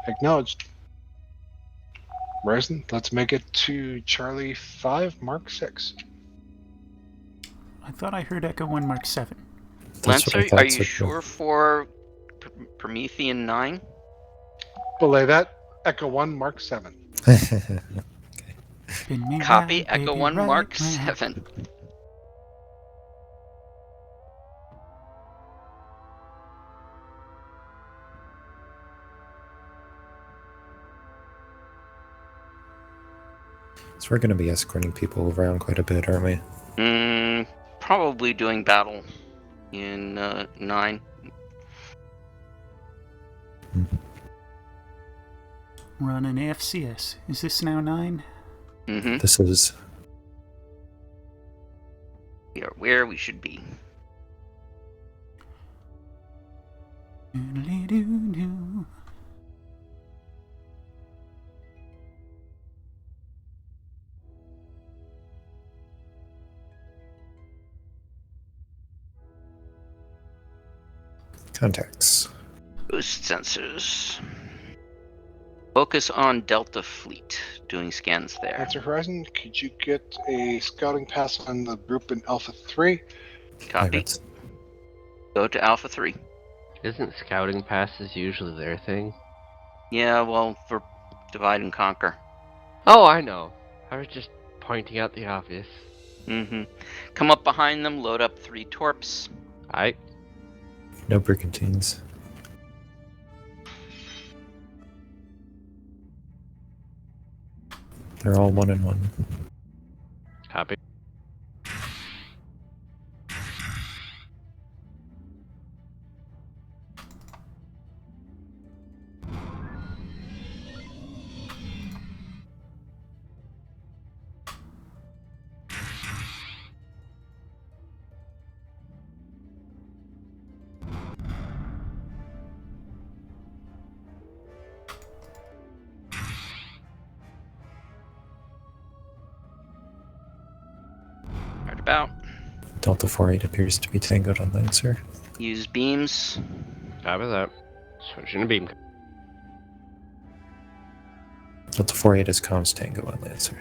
Acknowledged. Horizon, let's make it to Charlie 5, Mark 6. I thought I heard Echo 1 Mark 7. That's what I Lancer, thought are you so, too. sure for Promethean 9? Belay that. Echo 1, Mark 7. Spin me Copy. right, Echo baby, 1, right Mark round. 7. So we're going to be escorting people around quite a bit, aren't we? Probably doing battle in 9. We're on an AFCS. Is this now 9? Mm-hmm. This is... We are where we should be. Doodly-doo-doo. Contacts. Boost sensors. Focus on Delta Fleet. Doing scans there. Answer Horizon, could you get a scouting pass on the group in Alpha 3? Copy. Go to Alpha 3. Isn't scouting passes usually their thing? Yeah, well, for divide and conquer. Oh, I know. I was just pointing out the obvious. Mm-hmm. Come up behind them, load up 3 torps. Aight. No brigantines. They're all 1 and 1. Copy. Right about. Delta 48 appears to be tangoed on Lancer. Use beams. Copy that. Switching to beam. Delta 48 is comms tango on Lancer.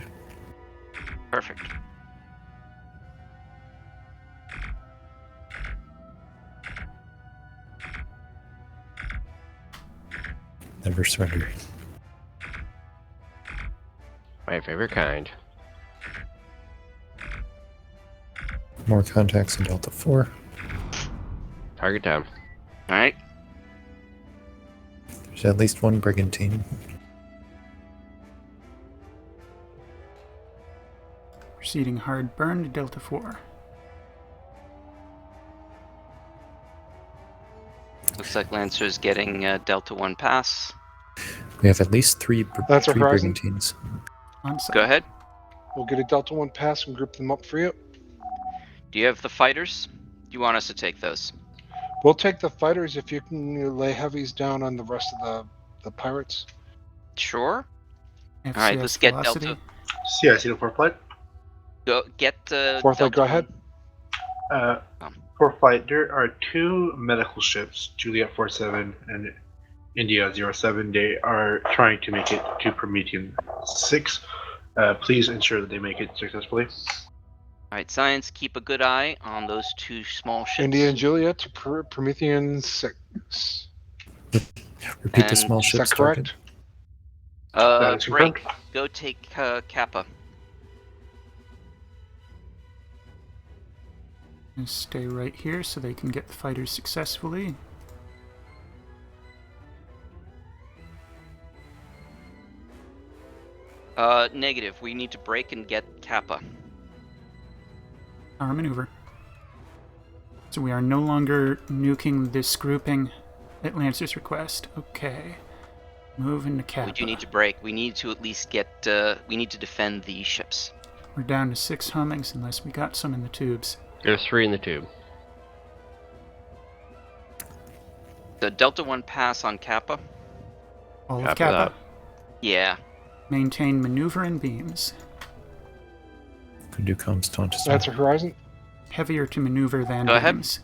Perfect. Never surrender. My favorite kind. More contacts in Delta 4. Target down. Alright. There's at least 1 brigantine. Proceeding hard burn to Delta 4. Looks like Lancer's getting Delta 1 pass. We have at least 3 Lancer Horizon. brigantines. On site. Go ahead. We'll get a Delta 1 pass and group them up for you. Do you have the fighters? Do you want us to take those? We'll take the fighters if you can lay heavies down on the rest of the pirates. Sure. FCS Alright, let's get velocity. Delta. CIC to 4th Flight. Go get 4th Delta Flight, go 1. ahead. 4th Flight, there are 2 medical ships, Juliet 47 and India 07. They are trying to make it to Promethean 6. Please ensure that they make it successfully. Alright, Science, keep a good eye on those 2 small ships. India and Juliet to Promethean 6. Repeat the And- small Is ships that correct? target. That is confirmed. Break. Go take Kappa. And stay right here so they can get the fighters successfully. Negative. We need to break and get Kappa. Power maneuver. So we are no longer nuking this grouping at Lancer's request. Okay. Move into Kappa. We do need to break. We need to at least get. We need to defend these ships. We're down to 6 hummings unless we got some in the tubes. There's 3 in the tube. The Delta 1 pass on Kappa. All of Copy Kappa. that. Yeah. Maintain maneuver and beams. Could do comms taunt as That's a Horizon. Heavier to maneuver than Go ahead. beams.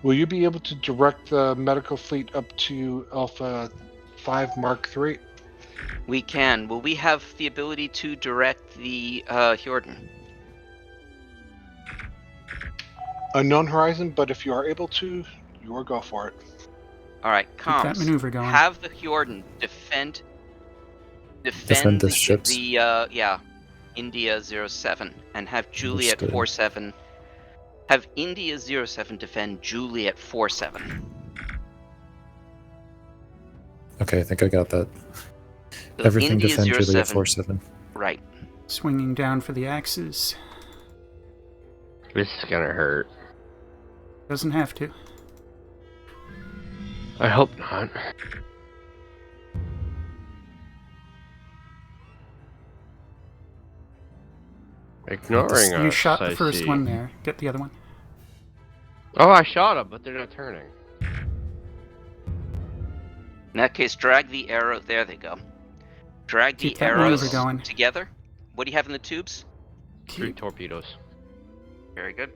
Will you be able to direct the medical fleet up to Alpha 5 Mark III? We can. Will we have the ability to direct the Hjordan? Unknown Horizon, but if you are able to, you will go for it. All right, Keep that comms. maneuver going. Have the Hjordan defend Defend the ships. India 07, and have Juliet Understood. 47. Have India 07 defend Juliet 47. Okay, I think I got that. So Everything India defend Juliet 07. 47. Right. Swinging down for the axes. This is gonna hurt. Doesn't have to. I hope not. Ignoring us. You shot the I first see. one there. Get the other one. Oh, I shot them, but they're not turning. In that case, drag the arrow. There they go. Drag Keep the that arrows maneuver going. together. What do you have in the tubes? 3 torpedoes. Very good.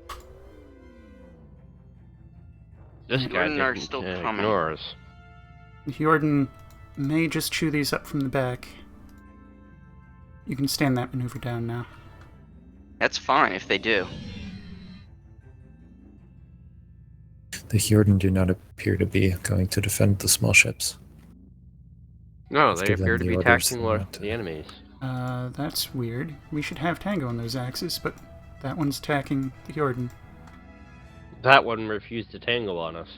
This The guy Jordan are didn't still coming. ignore us. Jordan may just chew these up from the back. You can stand that maneuver down now. That's fine if they do. The Hjordan do not appear to be going to defend the small ships. No, Let's they give them appear to the be orders attacking they want. the enemies. That's weird. We should have Tango on those axes, but that one's attacking the Jordan. That one refused to tangle on us.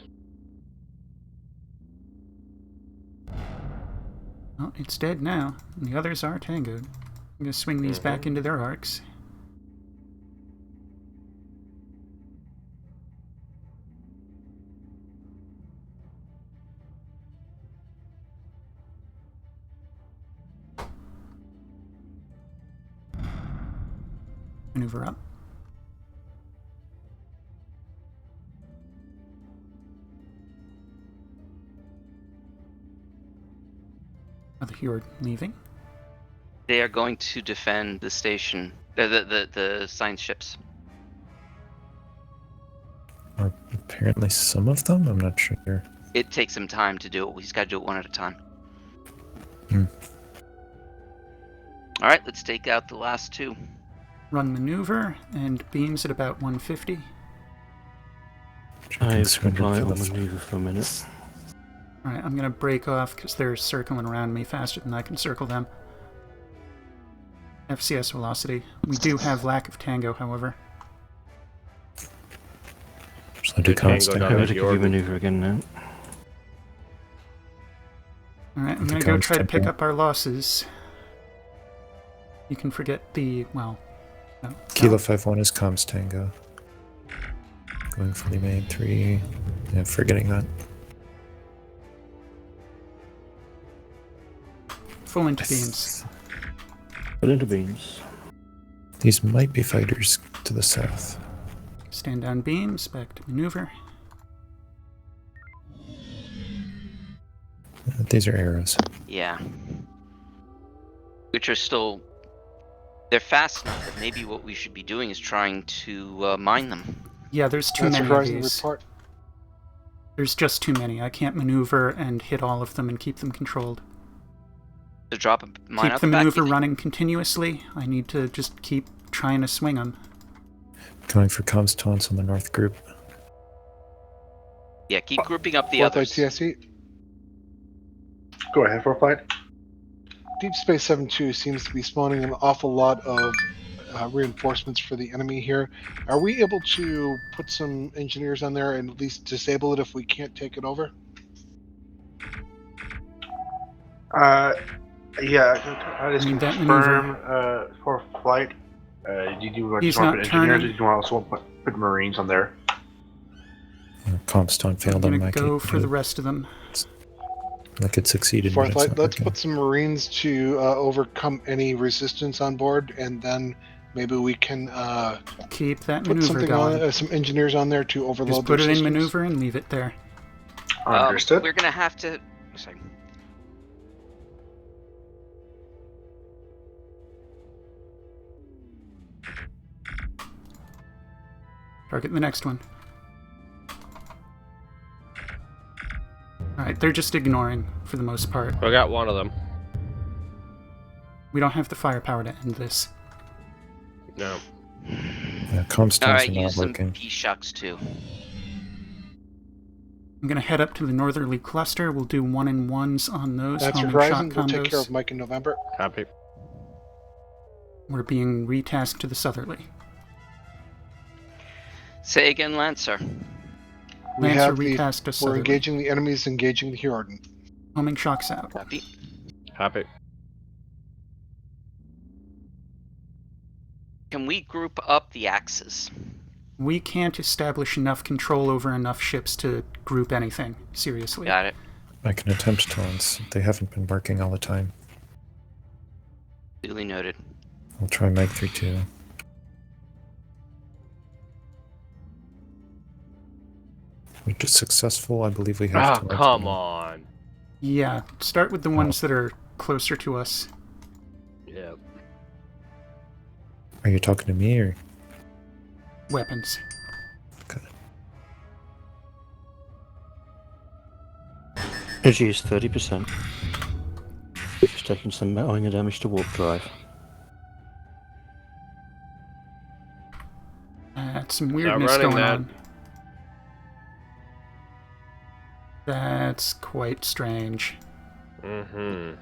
Well, it's dead now. And the others are tangoed. I'm gonna swing these back into their arcs. Maneuver up. Other Hjord leaving. They are going to defend the station, the science ships. Or apparently some of them? I'm not sure. It takes some time to do it. He's got to do it one at a time. Hmm. All right, let's take out the last 2. Run maneuver and beams at about 150. I Checking comply surrender on for the maneuver for a minute. Alright, I'm gonna break off because they're circling around me faster than I can circle them. FCS velocity. We do have lack of tango, however. So I do comms Tango tango. down. I'm going to give you maneuver again now. Alright, I'm The gonna go comms try to pick tango. up our losses. You can forget the, well... No, Kilo no. 5-1 is comms tango. Going for the main 3. Yeah, forgetting that. Full into beams. Put into beams. These might be fighters to the south. Stand down beams, back to maneuver. These are arrows. Yeah. Which are still... They're fast enough that maybe what we should be doing is trying to mine them. Yeah, there's too That's a many of Horizon these. report. There's just too many. I can't maneuver and hit all of them and keep them controlled. To drop a mine Keep out the the back, maneuver you think? running continuously. I need to just keep trying to swing them. Going for comms taunts on the north group. Yeah, keep grouping up the Fourth others. ITSE. Go ahead for a flight. Deep Space 7-2 seems to be spawning an awful lot of reinforcements for the enemy here. Are we able to put some engineers on there and at least disable it if we can't take it over? Yeah, I just Need that confirm for flight. Do you want He's to not put engineers, or turning. do you also want to put Marines on there? Comms taunt I'm failed on gonna my go kit. for the rest of them. Like it succeeded. Fourth but it's flight, not let's working. put some Marines to overcome any resistance on board, and then maybe we can Keep that put maneuver something going. on, some engineers on there to overload Just put their it in systems. maneuver and leave it there. Understood. We're gonna have to. Sorry. Target the next one. Alright, they're just ignoring for the most part. I got one of them. We don't have the firepower to end this. No. Yeah, comms All are right, not use some working. P-shocks too. I'm gonna head up to the northerly cluster. We'll do 1-in-1s on those That's homing Horizon. shot We'll take care combos. of Mike in November. Copy. We're being retasked to the southerly. Say again, Lancer. We Lancer have the. retasked to We're southerly. engaging the enemies, engaging the Hjordan. Homing shocks out. Copy. Copy. Can we group up the axes? We can't establish enough control over enough ships to group anything, seriously. Got it. I can attempt taunts. They haven't been working all the time. Duly noted. I'll try Mike 3-2. We're just successful. I believe we have Oh, to. come on. Yeah, start with the ones that are closer to us. Yeah. Are you talking to me or? Weapons. Okay. Energy is 30%. Just taking some minor damage to warp drive. That's some weirdness running going that. on. That's quite strange. Mm-hmm.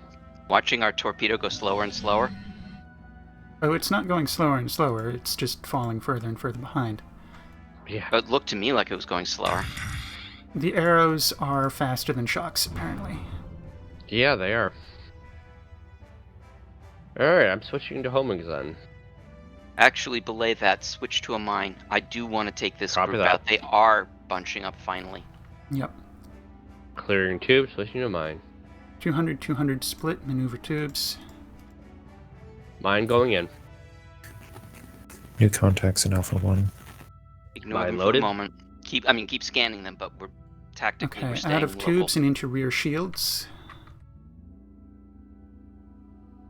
Watching our torpedo go slower and slower. Oh, it's not going slower and slower, it's just falling further and further behind. Yeah. But it looked to me like it was going slower. The arrows are faster than shocks, apparently. Yeah, they are. Alright, I'm switching to homings then. Actually, belay that. Switch to a mine. I do want to take this Copy group that. out. They are bunching up finally. Yep. Clearing tubes, switching to mine. 200 split, maneuver tubes. Mine going in. New contacts in Alpha 1. Ignore Mine them for loaded. the moment. Keep scanning them, but we're tactically Okay, we're staying out of local. tubes and into rear shields.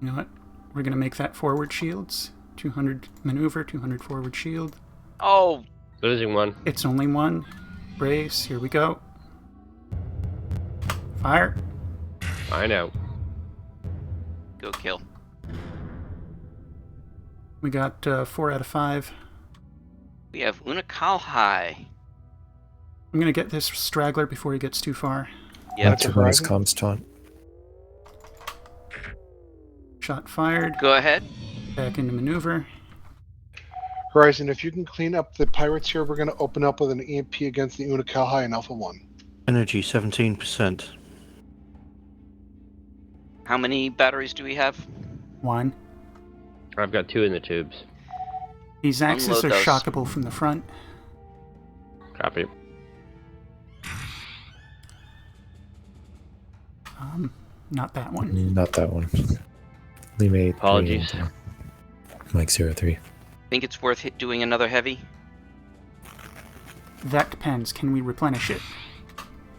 You know what? We're gonna make that forward shields. 200 maneuver, 200 forward shield. Oh, Losing one. It's only one. Brace, here we go. Fire. I know. go kill. We got 4 out of 5. We have Unakalhai. I'm gonna get this straggler before he gets too far. Yeah, That's a bonus comms taunt. Shot fired. Go ahead. Back into maneuver. Horizon, if you can clean up the pirates here, we're going to open up with an EMP against the Unakalhai in Alpha 1. Energy 17%. How many batteries do we have? 1. I've got 2 in the tubes. These axes Unload are those. shockable from the front. Copy. Not that one. Not that one. Lee made Apologies. Mike 03. Think it's worth doing another heavy? That depends. Can we replenish it?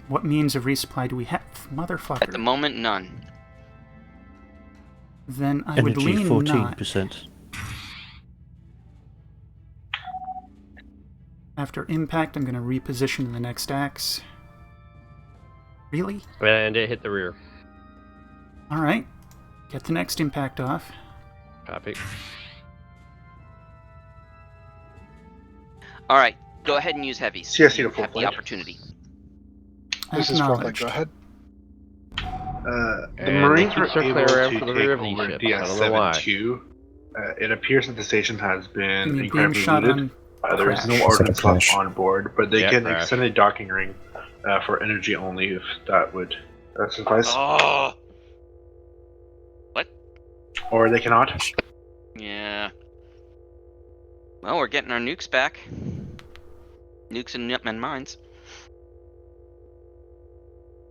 What means of resupply do we have? Motherfucker. At the moment, none. Then I would Energy lean 14%. not. After impact, I'm going to reposition the next axe. Really? And it hit the rear. Alright. Get the next impact off. Copy. All right, go ahead and use heavies. CSC to You full have the flight. opportunity. This is Frostlight. Acknowledged. Go ahead. The And Marines they were keep circling able around to for the take rear of these over ships. I don't know why. DS-72. It appears that the station has Give been me beam incredibly shot looted. on There is no crash. ordnance Crash. left on board, but they Yeah, can crash. extend a docking ring for energy only if that would suffice. Oh, Or they cannot. yeah. Well, we're getting our nukes back. Nukes and mines.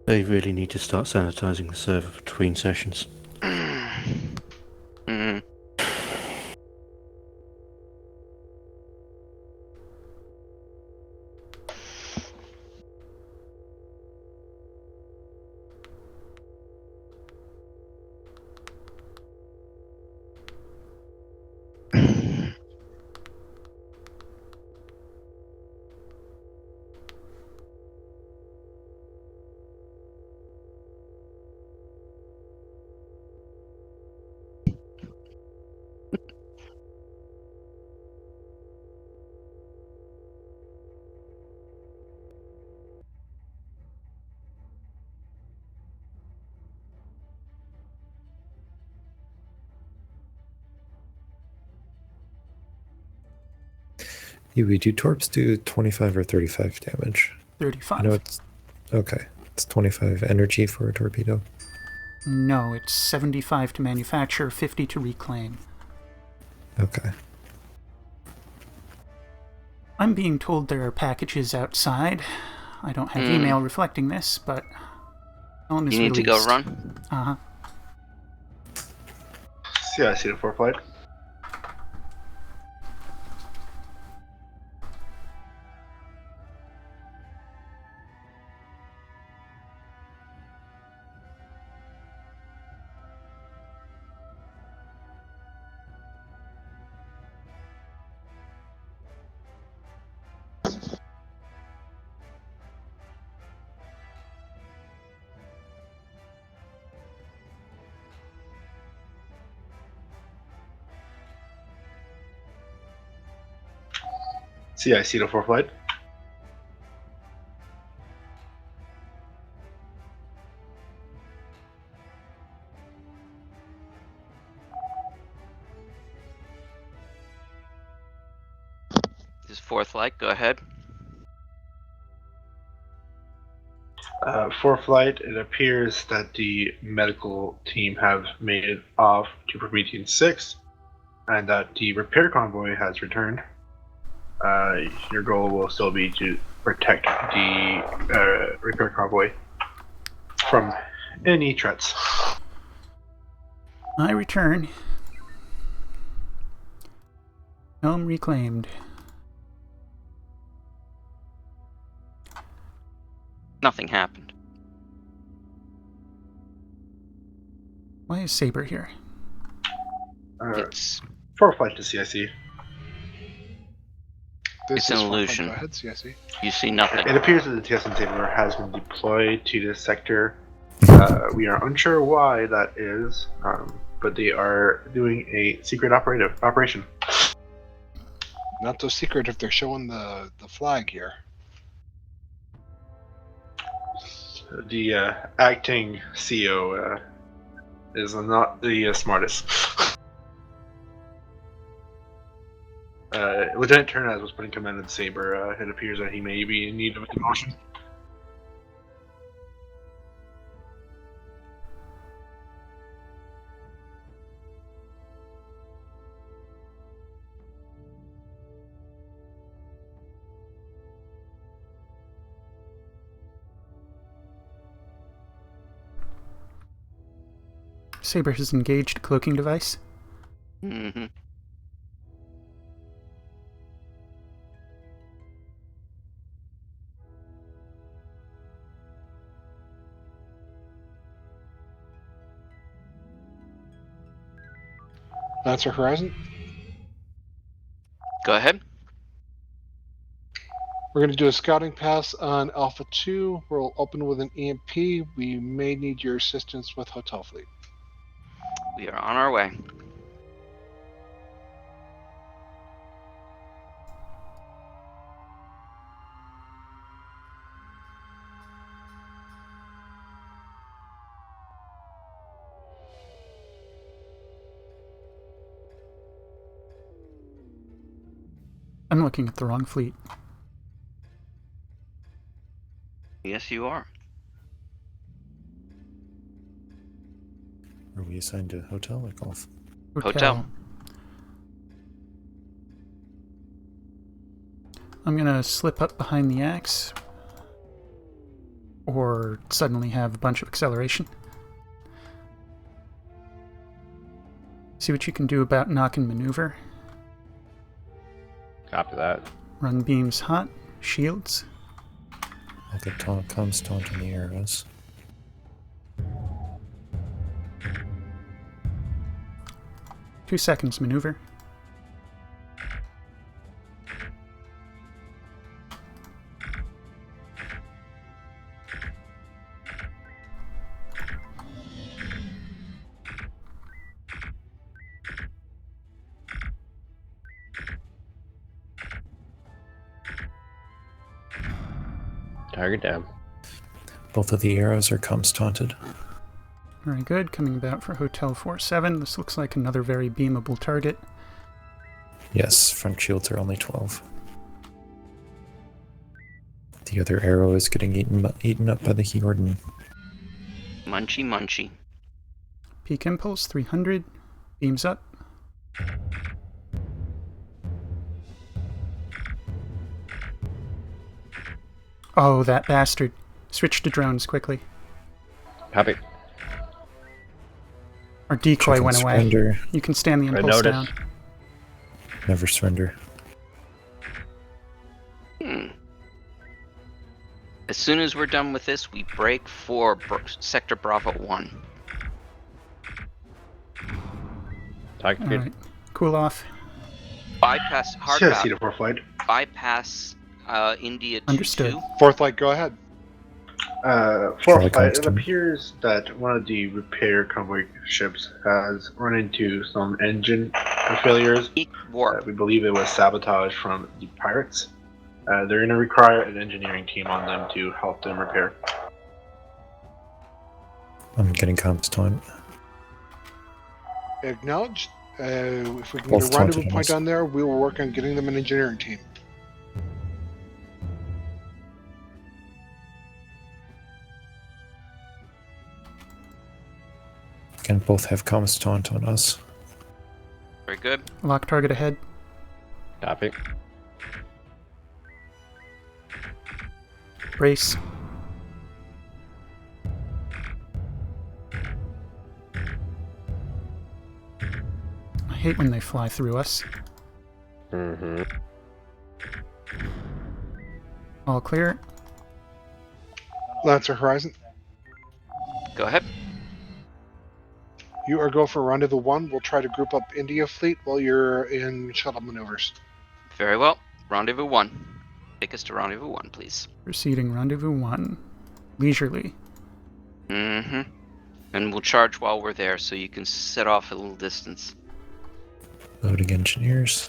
They really need to start sanitizing the server between sessions. Mm. We do torps do 25 or 35 damage? 35. No, it's okay. It's 25 energy for a torpedo. No, it's 75 to manufacture, 50 to reclaim. Okay. I'm being told there are packages outside. I don't have email reflecting this, but Helm is You need to released. go run? Uh-huh. CIC to 4 flight. CIC to 4 flight. This is 4th flight. Go ahead. 4 flight, it appears that the medical team have made it off to Promethean 6, and that the repair convoy has returned. Your goal will still be to protect the repair convoy from any threats. I return. Helm reclaimed. Nothing happened. Why is Saber here? It's 4 flight to CIC. It's an illusion. Go ahead, CIC. You see nothing. It appears that the TSN Saber has been deployed to this sector. We are unsure why that is, but they are doing a secret operation. Not so secret if they're showing the flag here. The acting CEO is not the smartest. Lieutenant Terran was put in command of the Saber. It appears that he may be in need of a demotion. Saber has engaged a cloaking device. Mm-hmm. Lancer Horizon. Go ahead. We're going to do a scouting pass on Alpha 2. We'll open with an EMP. We may need your assistance with Hotel Fleet. We are on our way. I'm looking at the wrong fleet. Yes, you are. Are we assigned to hotel or golf? Hotel. I'm gonna slip up behind the axe, or suddenly have a bunch of acceleration. See what you can do about knock and maneuver. Copy that. Run beams hot, shields. I'll get comms taunt on the arrows. Two seconds maneuver. Target down. Both of the arrows are comms taunted. Very good. Coming about for Hotel 47. This looks like another very beamable target. Yes, front shields are only 12. The other arrow is getting eaten up by the Hjordan. Munchy, munchy. Peak impulse 300. Beams up. Oh, that bastard. Switch to drones quickly. Copy. Our decoy Checking went away. surrender. You can stand the I impulse noticed. down. Never surrender. As soon as we're done with this, we break for Sector Bravo 1. Target speed. Alright. Cool off. Bypass hard CSC to 4 flight. bypass India 2-2. Understood. Fourth light, go ahead. 4 Charlie flight, it Constant. appears that one of the repair convoy ships has run into some engine failures. Warp. We believe it was sabotage from the pirates. They're going to require an engineering team on them to help them repair. I'm getting comms time. Acknowledged. If we can Both get a rendezvous taunted point us. on there, we will work on getting them an engineering team. Again, both have comms taunt on us. Very good. Lock target ahead. Copy. Brace. I hate when they fly through us. Mm-hmm. All clear. Lancer Horizon, Go ahead. you are go for rendezvous 1. We'll try to group up India fleet while you're in shuttle maneuvers. Very well. Rendezvous 1. Take us to rendezvous 1, please. Proceeding rendezvous 1. Leisurely. Mm-hmm. And we'll charge while we're there so you can set off a little distance. Loading engineers.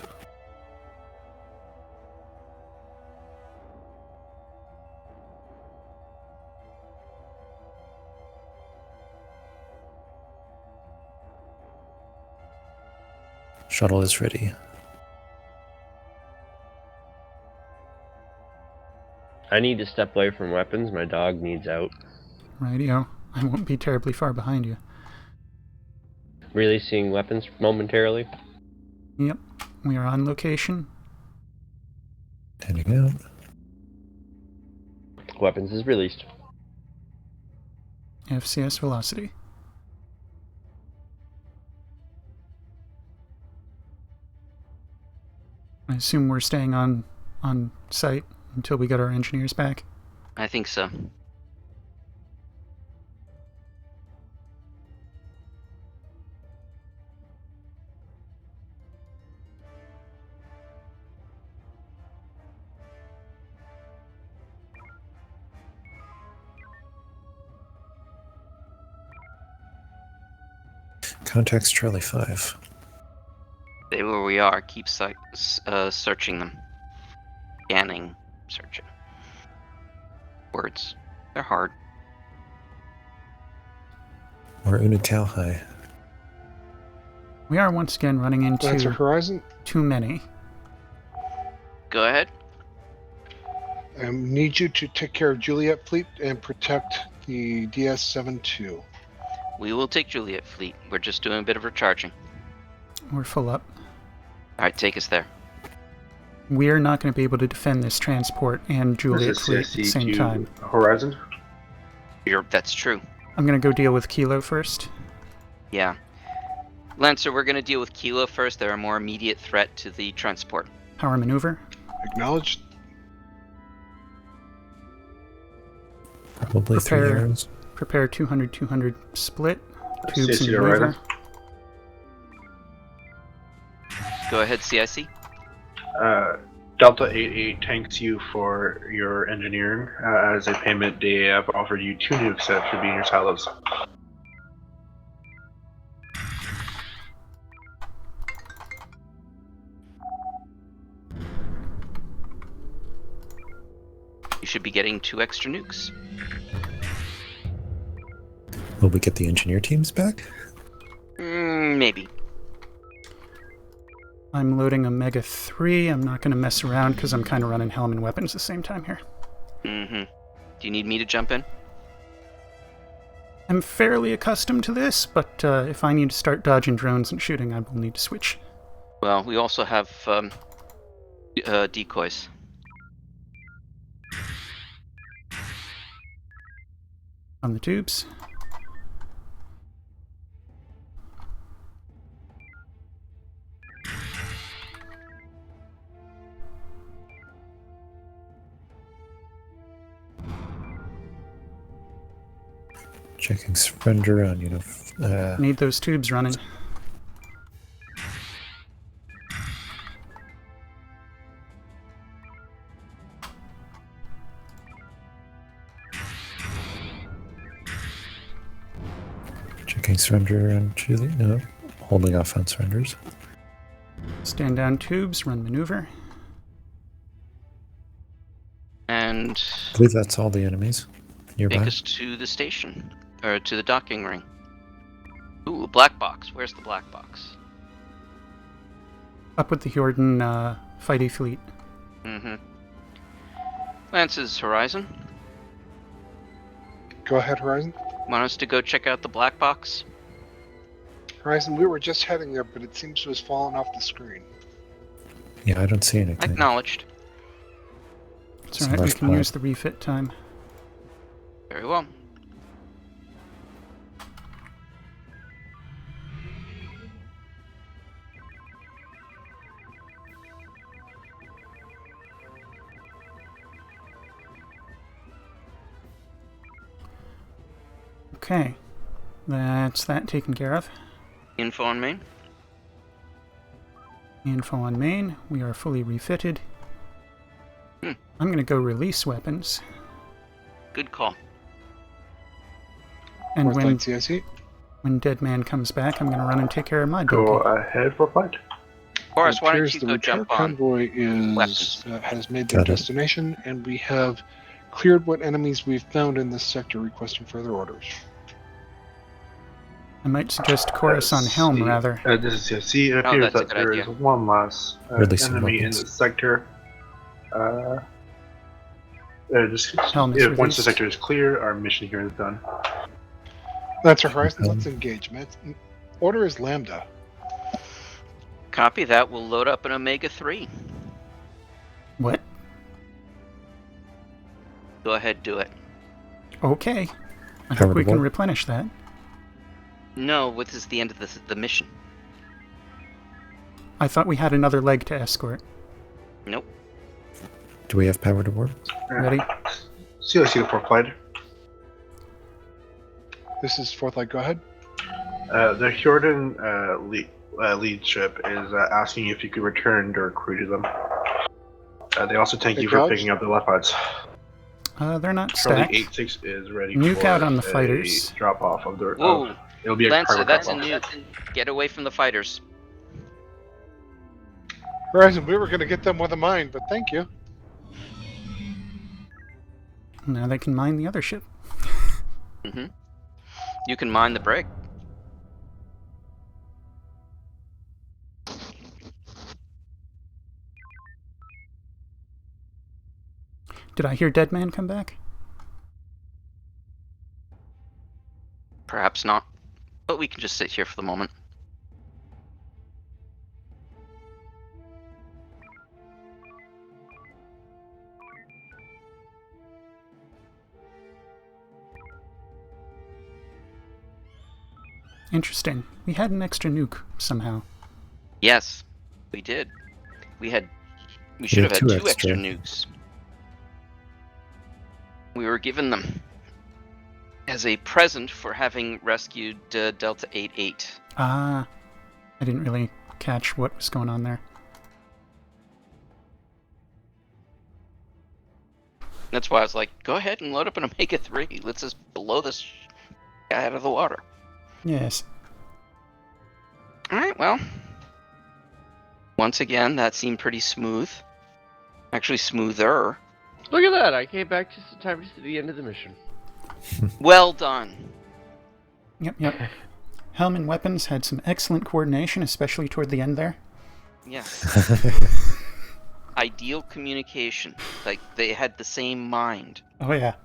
Shuttle is ready. I need to step away from weapons. My dog needs out. Rightio. I won't be terribly far behind you. Releasing weapons momentarily. Yep. We are on location. Heading out. Weapons is released. FCS velocity. I assume we're staying on site until we get our engineers back. I think so. Contacts Charlie 5. Stay where we are. Keep searching them. Scanning. Searching. Words. They're hard. Or Unital High. We are once again running Lancer into Horizon, too many. Go ahead. need you to take care of Juliet fleet and protect the DS-72. We will take Juliet fleet. We're just doing a bit of recharging. We're full up. Alright, take us there. We're not going to be able to defend this transport and Juliet This is fleet at the CSC same to time. Horizon. That's true. I'm going to go deal with Kilo first. Yeah. Lancer, we're going to deal with Kilo first. They're a more immediate threat to the transport. Power maneuver. Acknowledged. Probably 3 Prepare. arrows. Prepare 200-200 split. Tubes CSC and to maneuver. Horizon. Go ahead, CIC. Delta 88 thanks you for your engineering. As a payment, they have offered you 2 nukes that should be in your silos. You should be getting 2 extra nukes. Will we get the engineer teams back? Maybe. I'm loading Omega 3. I'm not going to mess around because I'm kind of running Helm and weapons at the same time here. Mm-hmm. Do you need me to jump in? I'm fairly accustomed to this, but if I need to start dodging drones and shooting, I will need to switch. Well, we also have decoys. On the tubes. Checking surrender on unit. Need those tubes running. Checking surrender on Chile. No, holding off on surrenders. Stand down tubes, run maneuver. And I believe that's all the enemies nearby. take us to the station. Or to the docking ring. Ooh, a black box. Where's the black box? Up with the Jordan fighty fleet. Mm-hmm. Lance's Horizon. Go ahead, Horizon. Want us to go check out the black box? Horizon, we were just heading there, but it seems to have fallen off the screen. Yeah, I don't see anything. Acknowledged. It's alright, we can use the refit time. Very well. Okay, that's that taken care of. Info on main. Info on main, we are fully refitted. Hmm. I'm going to go release weapons. Good call. And when TSE. Dead Man comes back, I'm going to run and take care of my Go bogey. ahead for fight. Horace, why don't appears you the go repair jump on? convoy weapons? has made their Got it. destination, and we have cleared what enemies we've found in this sector, requesting further orders. I might suggest chorus on helm, rather. This is TSC. It Oh, appears that's a that good there idea. is one last Release some enemy in weapons. the sector. Just Helm is if once the released. sector is clear, our mission here is done. That's our Horizon. Let's engage. Order is Lambda. Copy that. We'll load up an Omega 3. What? Go ahead, do it. Okay. I Cover hope we the can what? replenish that. No, this is the end of the mission. I thought we had another leg to escort. Nope. Do we have power to warp? Ready? COC for flight. This is Fourth Light. Go ahead. The Jordan lead ship is asking if you could return their crew to them. They also thank you for Acknowledged. picking up the left parts. They're not Charlie stacked. 86 is ready Nuke for out on the a fighters. drop off of the. Whoa. It'll be a Lancer, cargo that's a drop-off. nuke. Get away from the fighters. Horizon, we were going to get them with a mine, but thank you. Now they can mine the other ship. Mm-hmm. You can mine the brig. Did I hear Dead Man come back? Perhaps not. But we can just sit here for the moment. Interesting. We had an extra nuke somehow. Yes, we did. We should have had two extra nukes. We were given them as a present for having rescued Delta 88. Ah, I didn't really catch what was going on there. That's why I was like, go ahead and load up an Omega 3. Let's just blow this guy out of the water. Yes. Alright, well. Once again, that seemed pretty smooth. Actually, smoother. Look at that! I came back just in time to the end of the mission. Well done. Yep. Helm and weapons had some excellent coordination, especially toward the end there. Yes. ideal communication. Like they had the same mind. Oh yeah.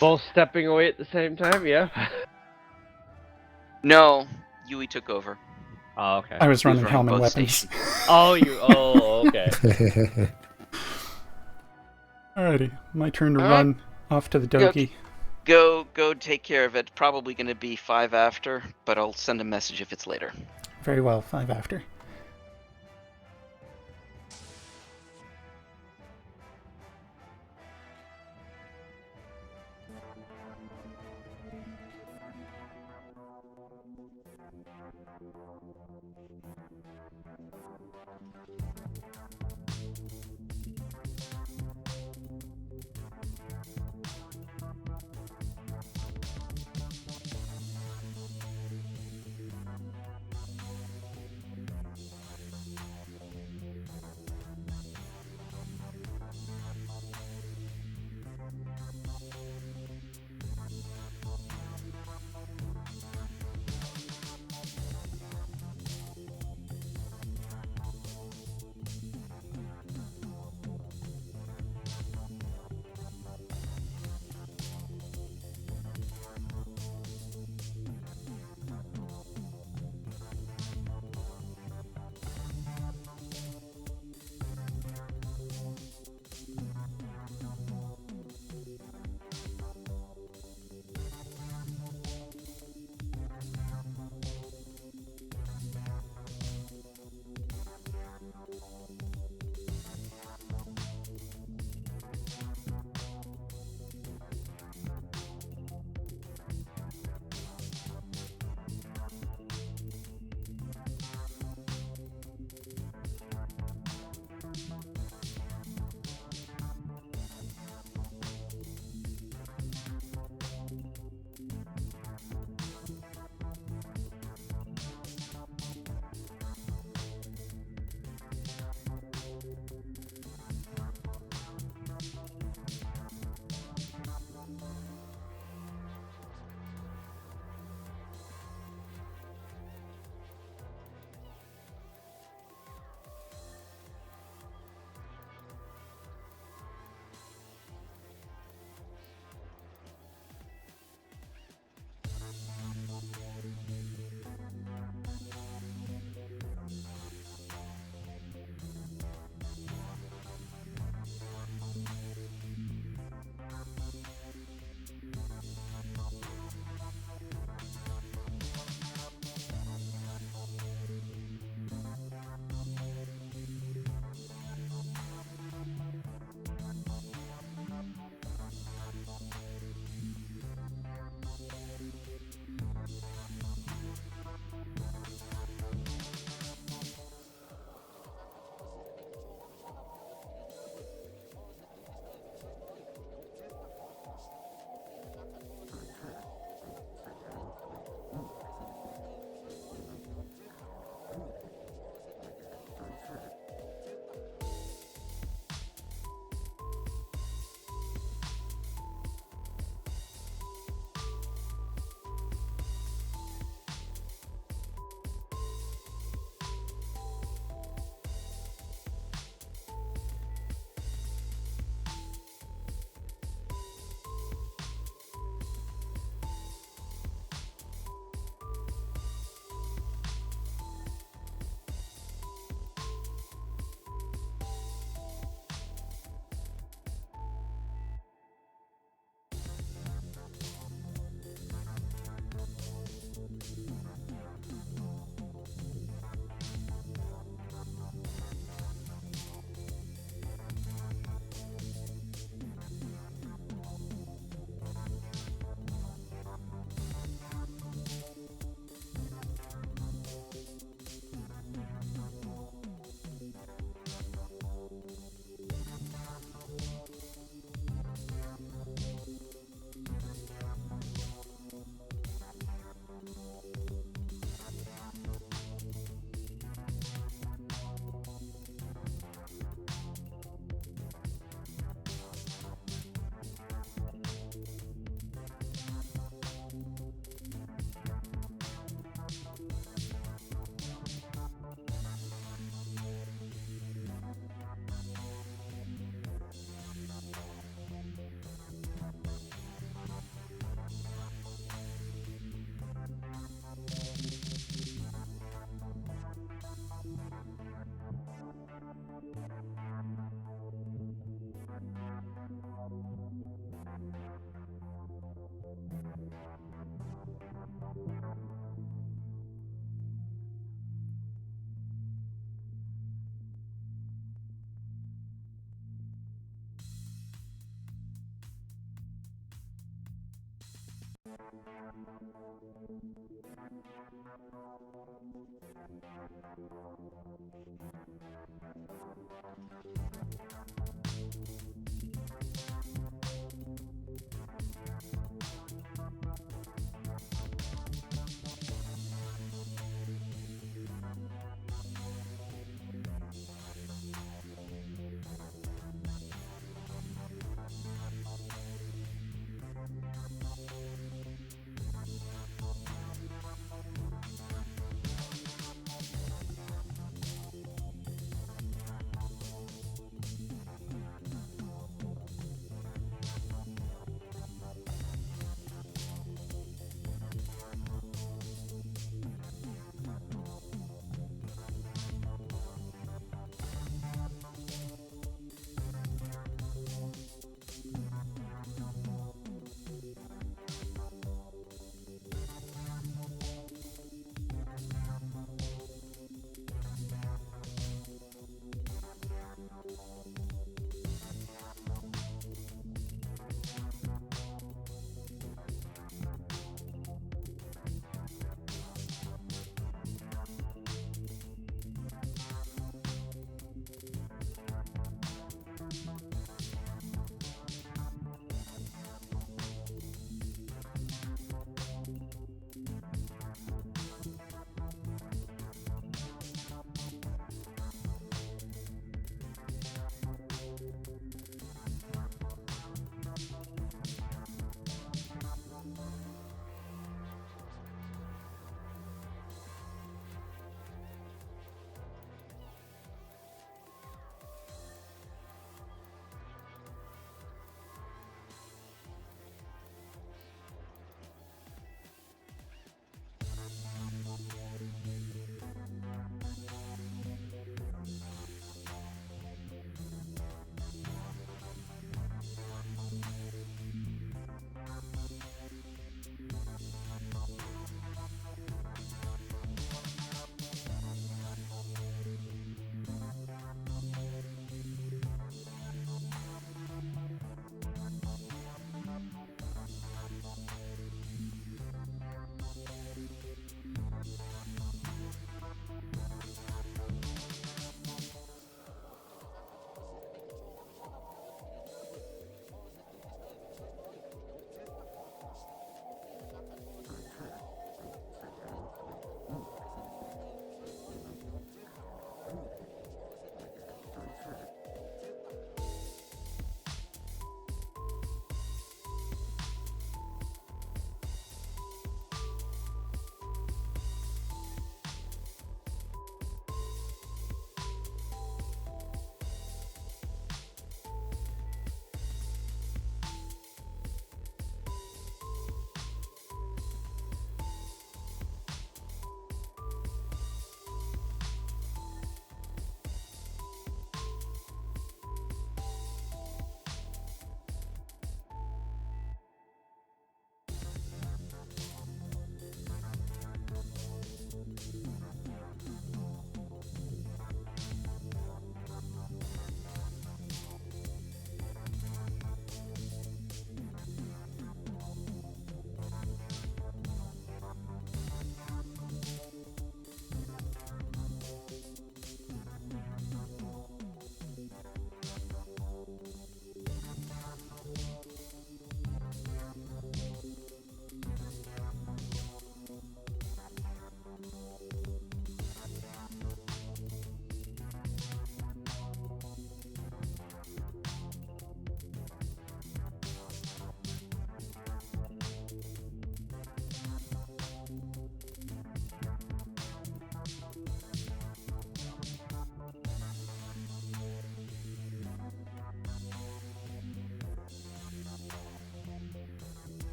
Both stepping away at the same time, yeah. No, Yui took over. Oh, okay. I was He was running running helm and both weapons. stations. Oh, okay. Alrighty, my turn to All right. run off to the Yeah, dokie. Go take care of it. Probably going to be 5 after, but I'll send a message if it's later. Very well, 5 after.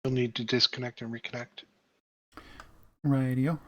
You'll need to disconnect and reconnect. Radio.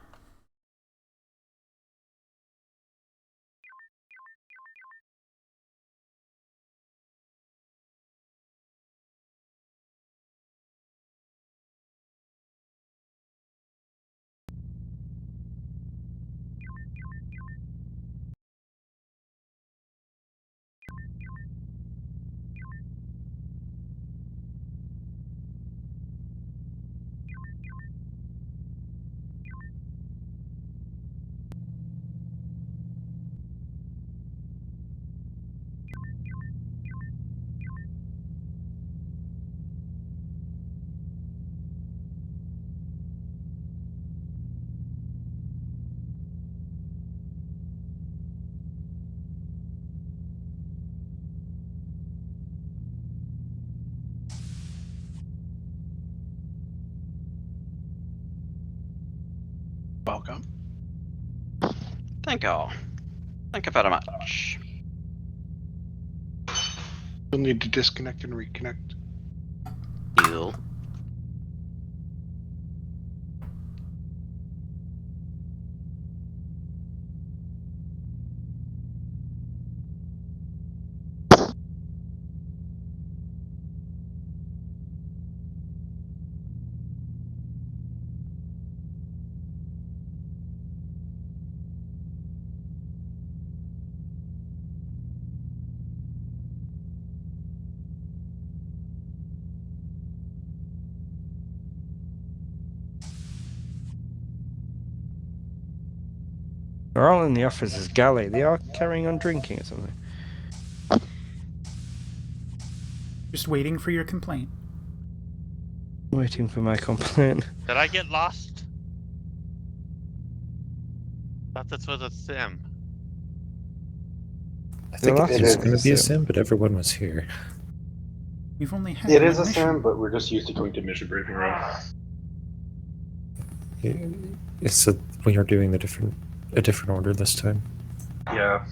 Welcome. Thank you all. Thank you very much. You'll need to disconnect and reconnect. Deal. They're all in the officer's galley. They are carrying on drinking or something. Just waiting for your complaint. Waiting for my complaint. Did I get lost? Thought this was a sim. I think last it was one going to was be a a sim. sim, but everyone was here. We've only had It one is a mission. sim, but we're just used to going to mission briefing room. It's we are doing a different order this time. Yeah.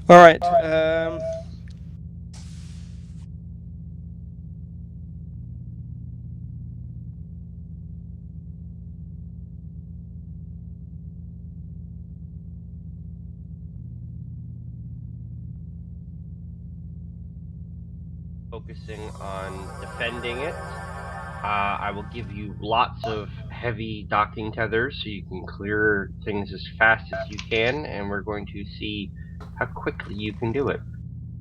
All right. Focusing on defending it. I will give you lots of heavy docking tethers so you can clear things as fast as you can, and we're going to see how quickly you can do it.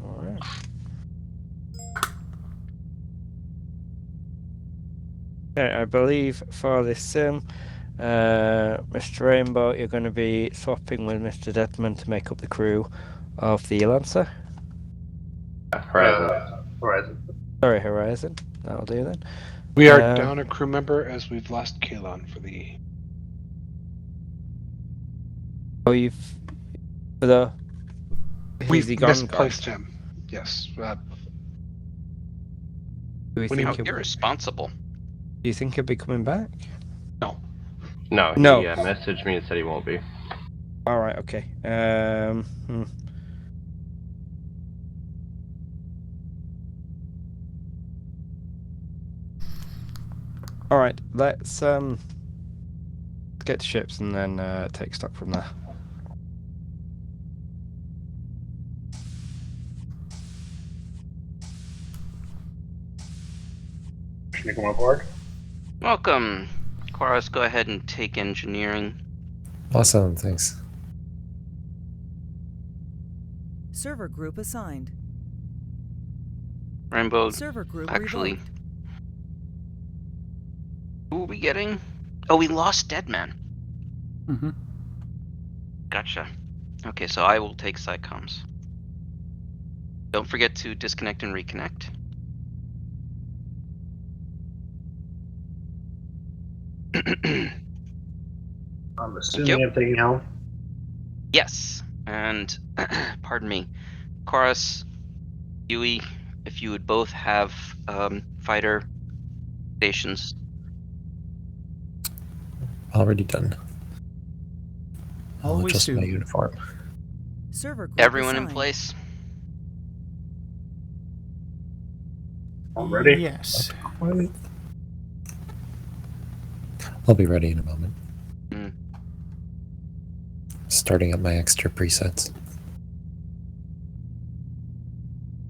All right. Okay, I believe for this sim, Mr. Rainbow, you're going to be swapping with Mr. Deadman to make up the crew of the Lancer. Horizon. Sorry, Horizon. That'll do then. We are down a crew member as we've lost Kalon for the. Oh, you've for the. We've he gone, misplaced him. Yes. Do we When he- think How irresponsible. do you think he'll be coming back? No, No. he messaged me and said he won't be. All right. Okay. All right. Let's get to ships and then take stock from there. Can you come aboard? Welcome. Quaros, go ahead and take engineering. Awesome, thanks. Server group assigned. Rainbow, Server group actually. revoked. Who are we getting? Oh, we lost Deadman. Mm-hmm. Gotcha. Okay, so I will take Psycoms. Don't forget to disconnect and reconnect. I'm assuming I'm taking helm. Yes, and pardon me, Chorus, Yui, if you would both have fighter stations. Already done. I'll Always adjust do. my uniform. Server group Everyone in assigned. place? I'm ready. Yes. What? I'll be ready in a moment. Starting up my extra presets.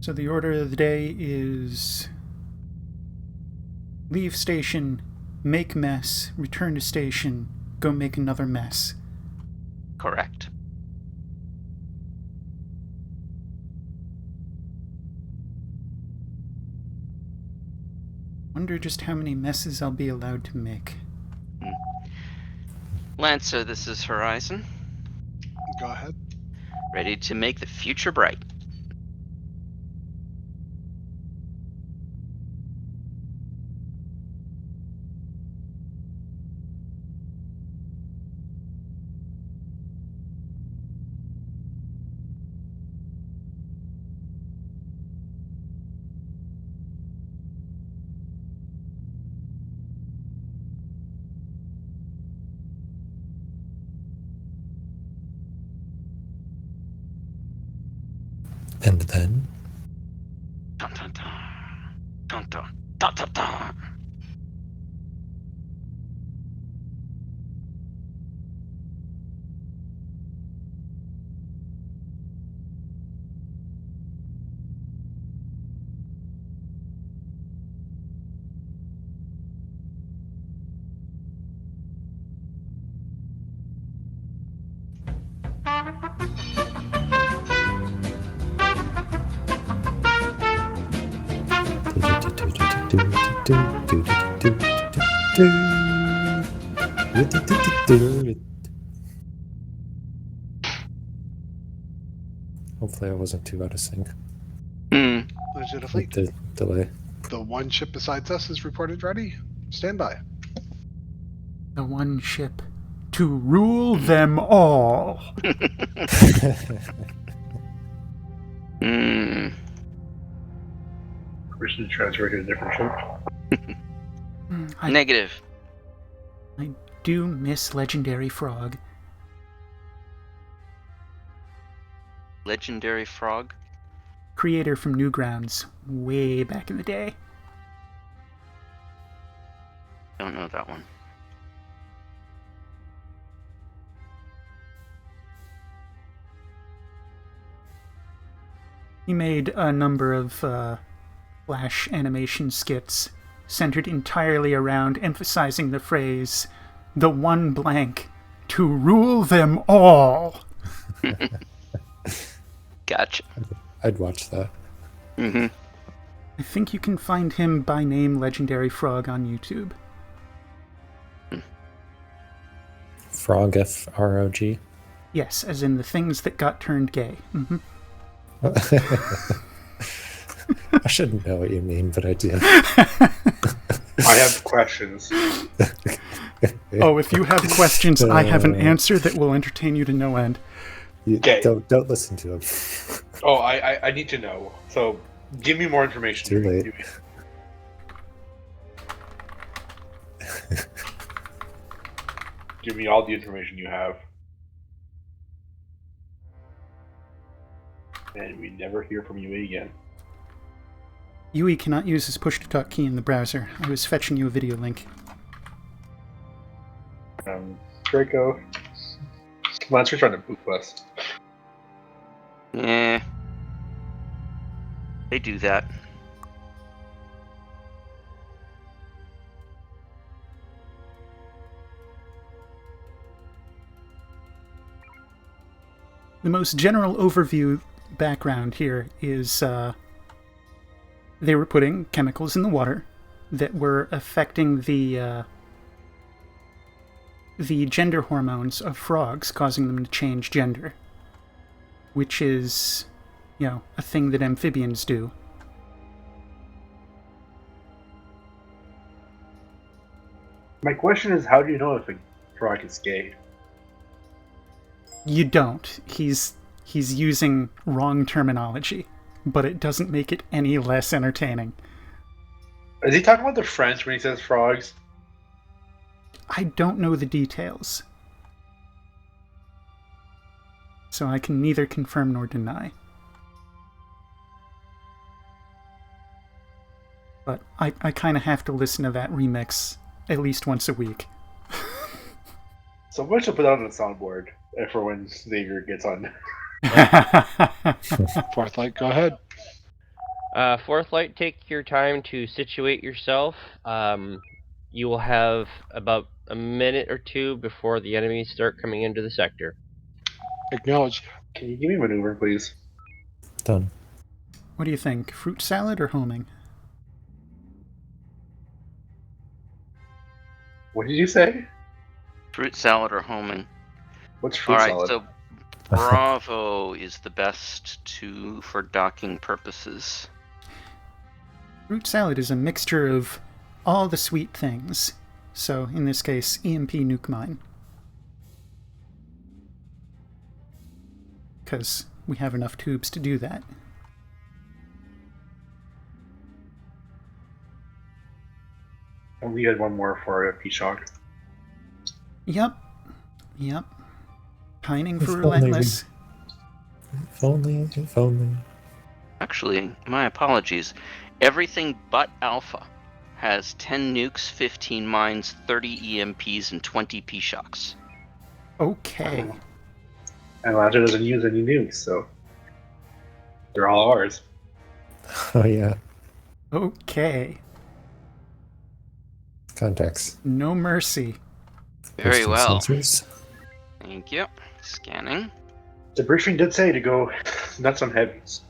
So the order of the day is leave station, make mess, return to station, go make another mess. Correct. Wonder just how many messes I'll be allowed to make. Lancer, this is Horizon. Go ahead. Ready to make the future bright. And then Dun, dun, dun. Dun, dun, dun, dun, dun. Hopefully I wasn't too out of sync Legit with fleet. the delay. The one ship besides us is reported ready. Stand by. The one ship to rule them all. Permission to transfer to a different ship. Negative. I do miss Legendary Frog. Legendary Frog? Creator from Newgrounds, way back in the day. Don't know that one. He made a number of Flash animation skits centered entirely around emphasizing the phrase, the one blank, to rule them all. Gotcha. I'd watch that. Mm-hmm. I think you can find him by name Legendary Frog on YouTube. Frog, F-R-O-G. Yes, as in the things that got turned gay. Mm-hmm. I shouldn't know what you mean, but I do. I have questions. Oh, if you have questions, I have an answer that will entertain you to no end. Okay. Don't listen to him. Oh, I need to know. So, give me more information. Too late. Give me all the information you have. And we never hear from you again. Yui cannot use his push-to-talk key in the browser. I was fetching you a video link. Draco. Monster's trying to boot us. Yeah. They do that. The most general overview background here is they were putting chemicals in the water that were affecting the gender hormones of frogs, causing them to change gender, which is, you know, a thing that amphibians do. My question is, how do you know if a frog is gay? You don't. He's using wrong terminology, but it doesn't make it any less entertaining. Is he talking about the French when he says frogs? I don't know the details, so I can neither confirm nor deny. But I kind of have to listen to that remix at least once a week. Someone should put that on the soundboard for when Xavier gets on. Fourth light, go ahead. Fourth light, take your time to situate yourself. You will have about a minute or two before the enemies start coming into the sector. Acknowledge. Can you give me maneuver, please? Done. What do you think? Fruit salad or homing? What did you say? Fruit salad or homing. What's fruit salad? Alright, so Bravo is the best for docking purposes. Fruit salad is a mixture of all the sweet things. So, in this case, EMP nuke mine. Because we have enough tubes to do that. We had one more for a P-Shock. Yep. Pining for If relentless. If only. Actually, my apologies. Everything but Alpha has 10 nukes, 15 mines, 30 EMPs, and 20 P-Shocks. Okay. And Ladder doesn't use any nukes, so they're all ours. Oh yeah. Okay. Contacts. No mercy. Very Posting well. sensors. Thank you. Scanning. The briefing did say to go nuts on heavies.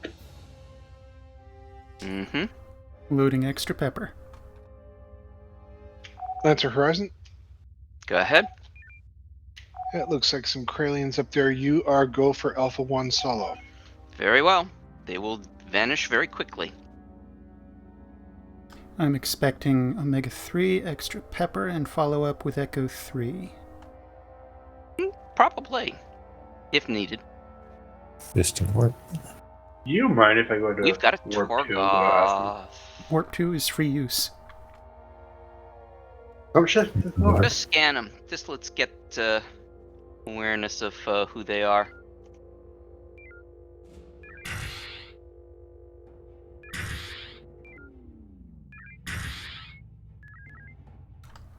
Mm-hmm. Loading extra pepper. Lancer Horizon. Go ahead. It looks like some Kralians up there. You are go for Alpha 1 solo. Very well. They will vanish very quickly. I'm expecting Omega 3, extra pepper, and follow up with Echo 3. Probably, if needed. Distant warp. Do you mind if I go to We've got a Warp 2 without asking? Warp 2 is free use. Oh shit. Just scan them. Just let's get awareness of who they are.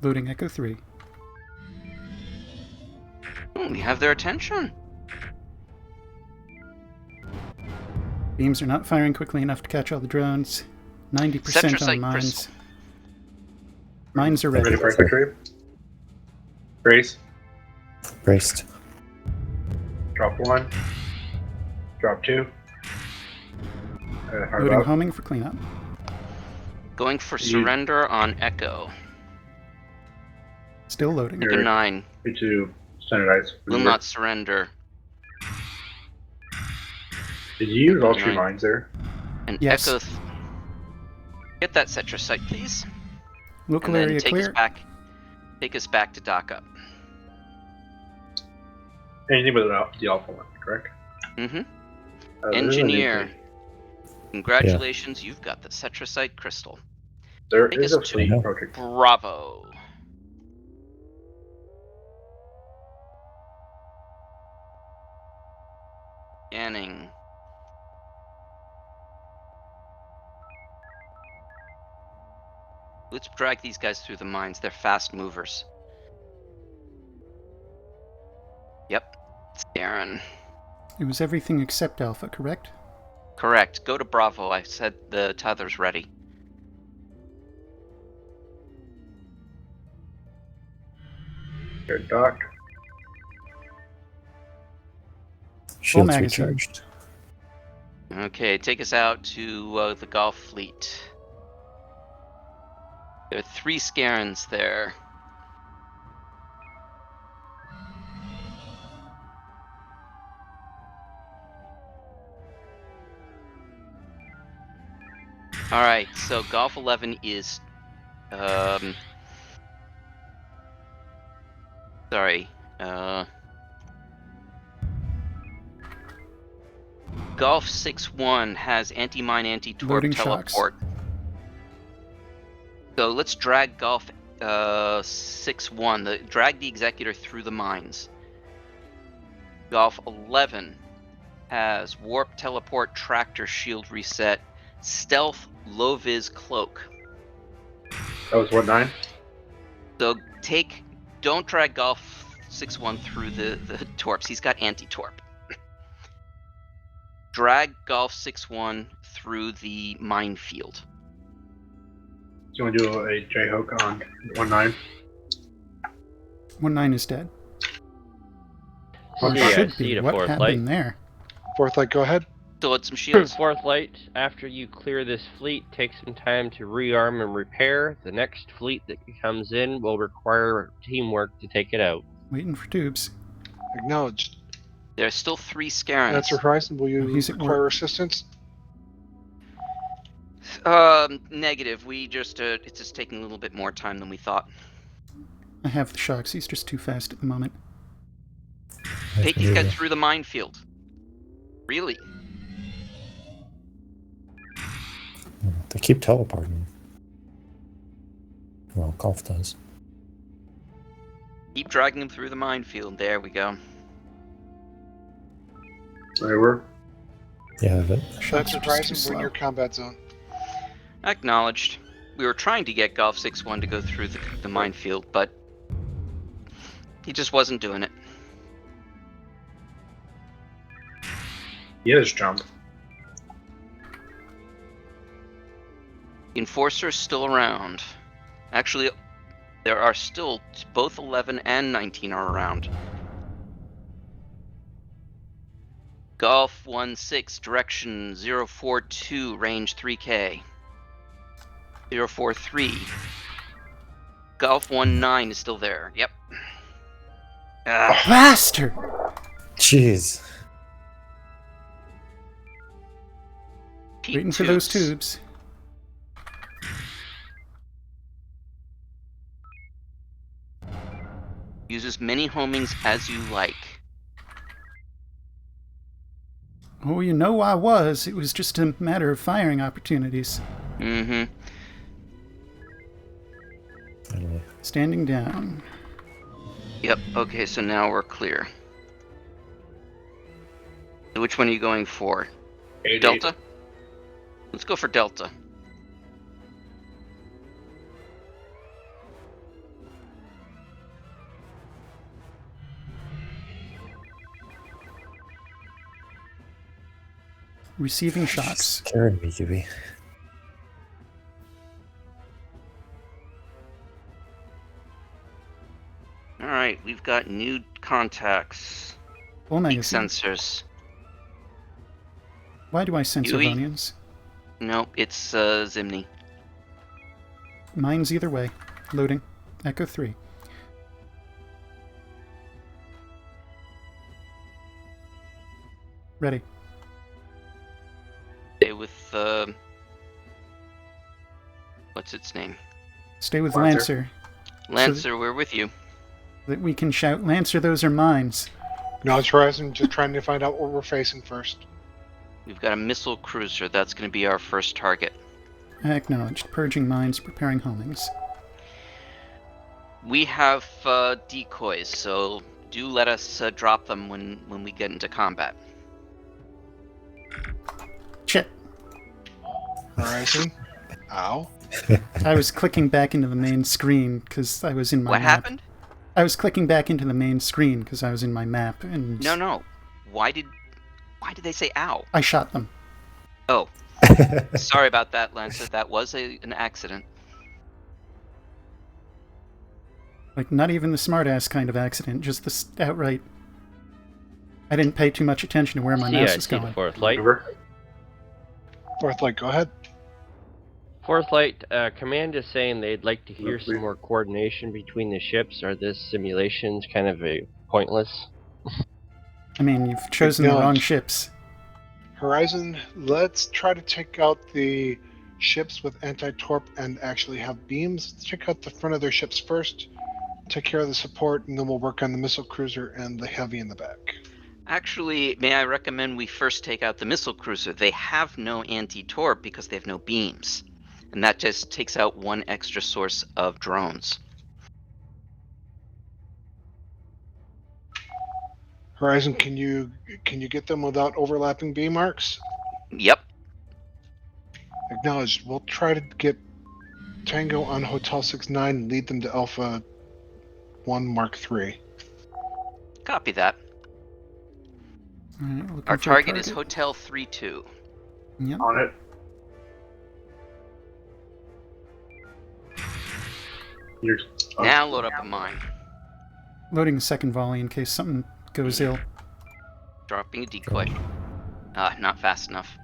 Loading Echo 3. We have their attention. Beams are not firing quickly enough to catch all the drones. 90% on Cetrosite mines. crystal. Mines are ready. Ready for a quick trade? Brace. Braced. Drop 1. Drop 2. Hard Loading up. homing for cleanup. Going for You- surrender on Echo. Still loading. Echo 9. to standardize. Will not surrender. Did you use all 3 Nine. mines there? And Yes. Echo. Get that Cetrosite, please. Local And then area take clear. us back. Take us back to dock up. Anything but the alpha one, correct? Mm-hmm. This is a new Engineer. thing. Congratulations, you've got the Cetrosite crystal. There Take is us a to fleet approaching. Bravo. Scanning. Let's drag these guys through the mines. They're fast movers. Yep. It's Terran. It was everything except Alpha, correct? Correct. Go to Bravo. I said the tether's ready. Good dock. Shields magazine. recharged. Okay, take us out to the Gulf Fleet. There are 3 Scarens there. Alright, so Golf 11 is... sorry. Golf 6-1 has anti-mine, anti-torp Loading shocks. teleport. So let's drag Golf 6-1. Drag the Executor through the mines. Golf 11 has warp, teleport, tractor, shield reset, stealth, low-vis, cloak. That was what, 9? So don't drag Golf 6-1 through the torps. He's got anti-torp. Drag Golf 6-1 through the minefield. Do you want to do a J-hook on 1-9? 1-9 is dead. Okay. Or Yeah, should see be. the What fourth happened light. there? Fourth light, go ahead. Still had some shields. Fourth light, after you clear this fleet, take some time to rearm and repair. The next fleet that comes in will require teamwork to take it out. Waiting for tubes. Acknowledged. There's still 3 Scarens. Answer Horizon, will you He's at require work. assistance? Negative. We just it's just taking a little bit more time than we thought. I have the shocks. He's just too fast at the moment. Take these guys through the minefield. Really? They keep teleporting. Well, Golf does. Keep dragging them through the minefield. There we go. There we were. Yeah, but Shocks Answer are just too Horizon, slow. we're in your combat zone. Acknowledged. We were trying to get Golf 6-1 to go through the minefield, but he just wasn't doing it. He has jump. The Enforcer's still around. Actually, there are still both 11 and 19 are around. Golf 1-6, direction 042, range 3K. 043. Golf 1-9 is still there. Yep. Bastard! jeez. Waiting for those tubes. Use as many homings as you like. Oh, you know I was. It was just a matter of firing opportunities. Mm-hmm. Standing down. Yep, okay, so now we're clear. So which one are you going for? 88. Delta? Let's go for Delta. Receiving shocks. Scaring me, Gibby. Alright, we've got new contacts. Full Peak magazine. sensors. Why do I sense Yui? Ovonians? Nope, it's Zimni. Mine's either way. Loading. Echo 3. Ready. Stay with, what's its name? Stay with Lancer. Lancer. Lancer, we're with you. That we can shout, Lancer, those are mines. Acknowledge Horizon, just trying to find out what we're facing first. We've got a missile cruiser. That's going to be our first target. Acknowledged. Purging mines, preparing homings. We have decoys, so do let us drop them when we get into combat. Shit. Horizon. Ow. I was clicking back into the main screen because I was in my What map. happened? I was clicking back into the main screen because I was in my map, and No. Why did they say ow? I shot them. Oh. Sorry about that, Lancer. That was an accident. Like, not even the smartass kind of accident, just the outright. I didn't pay too much attention to where my mouse was going. Fourth light. Fourth light, go ahead. Fourth light, command is saying they'd like to hear some more coordination between the ships. Are this simulations kind of pointless? I mean, you've chosen the wrong ships. Horizon, let's try to take out the ships with anti-torp and actually have beams. Let's check out the front of their ships first, take care of the support, and then we'll work on the missile cruiser and the heavy in the back. Actually, may I recommend we first take out the missile cruiser? They have no anti-torp because they have no beams. And that just takes out one extra source of drones. Horizon, can you get them without overlapping beam marks? Yep. Acknowledged. We'll try to get Tango on Hotel 69 and lead them to Alpha 1 Mark 3. Copy that. Alright, Our target is Hotel 32. Yep. On it. Now load up a mine. Loading a second volley in case something goes ill. Dropping a decoy. Not fast enough.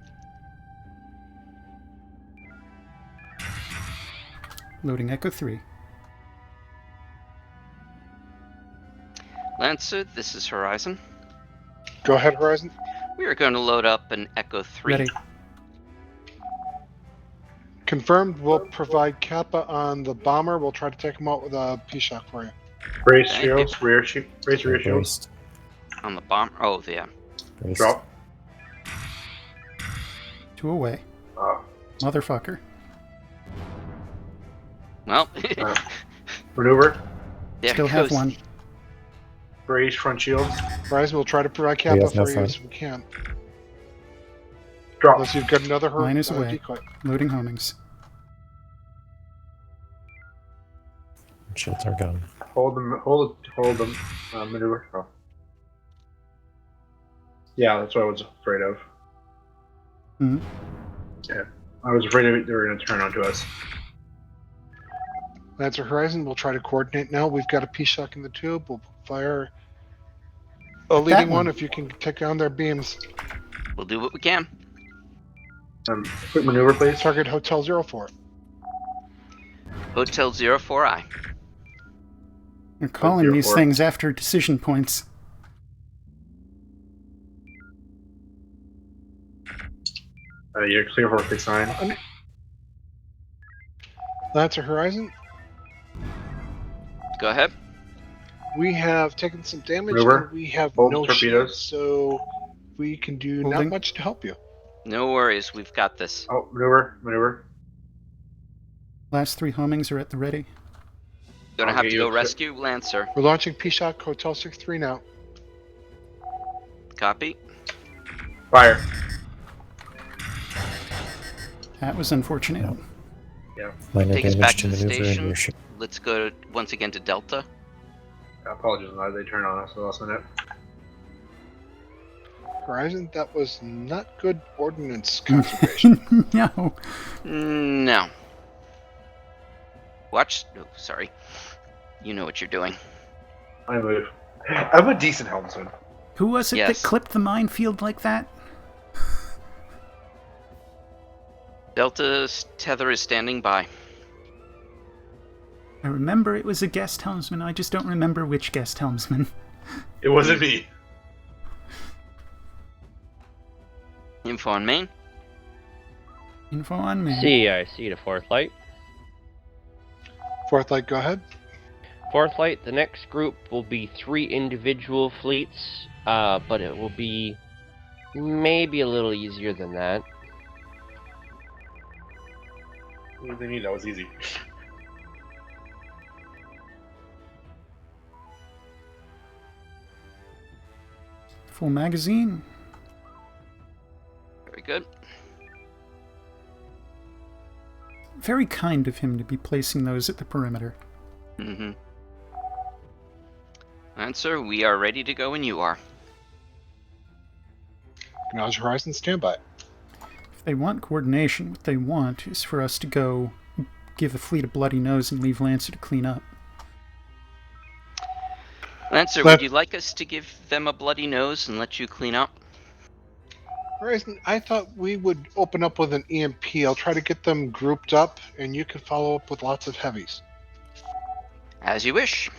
Loading Echo 3. Lancer, this is Horizon. Go ahead, Horizon. We are going to load up an Echo 3. Ready. Confirmed. We'll provide Kappa on the bomber. We'll try to take him out with a P-Shock for you. Brace Thank shields, raise rear shields. Braced. On the bomb. Oh, yeah. Braced. Drop. 2 away. Motherfucker. Well, Maneuver. there Still goes. have one. Brace front shields. Horizon, we'll try to provide Kappa have no for you front. as we can. Drop. Unless you've got another Mine is away. decoy. Loading homings. Shields are gone. Hold them. Maneuver. Oh. Yeah, that's what I was afraid of. Hmm. Yeah, I was afraid they were going to turn onto us. That's our Horizon. We'll try to coordinate now. We've got a P-Shock in the tube. We'll fire a leading one. one if you can take down their beams. We'll do what we can. Quick maneuver, please. Target Hotel 04. Hotel 04I. We're calling these 04. things after decision points. You're clear for 69. Lancer Horizon, Go ahead. we have taken some damage Maneuver. and we have Hold no torpedoes. shields, so we can do not Holding. much to help you. No worries. We've got this. Oh, maneuver. Last 3 homings are at the ready. Gonna I'll have get to you go a rescue Lancer. We're launching P-Shock Hotel 63 now. Copy. Fire. That was unfortunate. No. Yeah. Minor Take us back damage to to the maneuver and station. your ship. Let's go once again to Delta. Apologies on that. They turned on us at the last minute. Horizon, that was not good ordnance conservation. No. No. Watch. Oh, sorry. You know what you're doing. I move. I'm a decent helmsman. Who was it Yes. that clipped the minefield like that? Delta's tether is standing by. I remember it was a guest helmsman. I just don't remember which guest helmsman. It wasn't me. Info on main. Info on me. CIC to fourth light. Fourth light, go ahead. Fourth light, the next group will be 3 individual fleets, but it will be maybe a little easier than that. What do they mean? That was easy. Full magazine. Very good. Very kind of him to be placing those at the perimeter. Mm-hmm. Answer, we are ready to go when you are. Acknowledge Horizon, standby. If they want coordination, what they want is for us to go give the fleet a bloody nose and leave Lancer to clean up. Lancer, But- would you like us to give them a bloody nose and let you clean up? Horizon, I thought we would open up with an EMP. I'll try to get them grouped up, and you can follow up with lots of heavies. As you wish.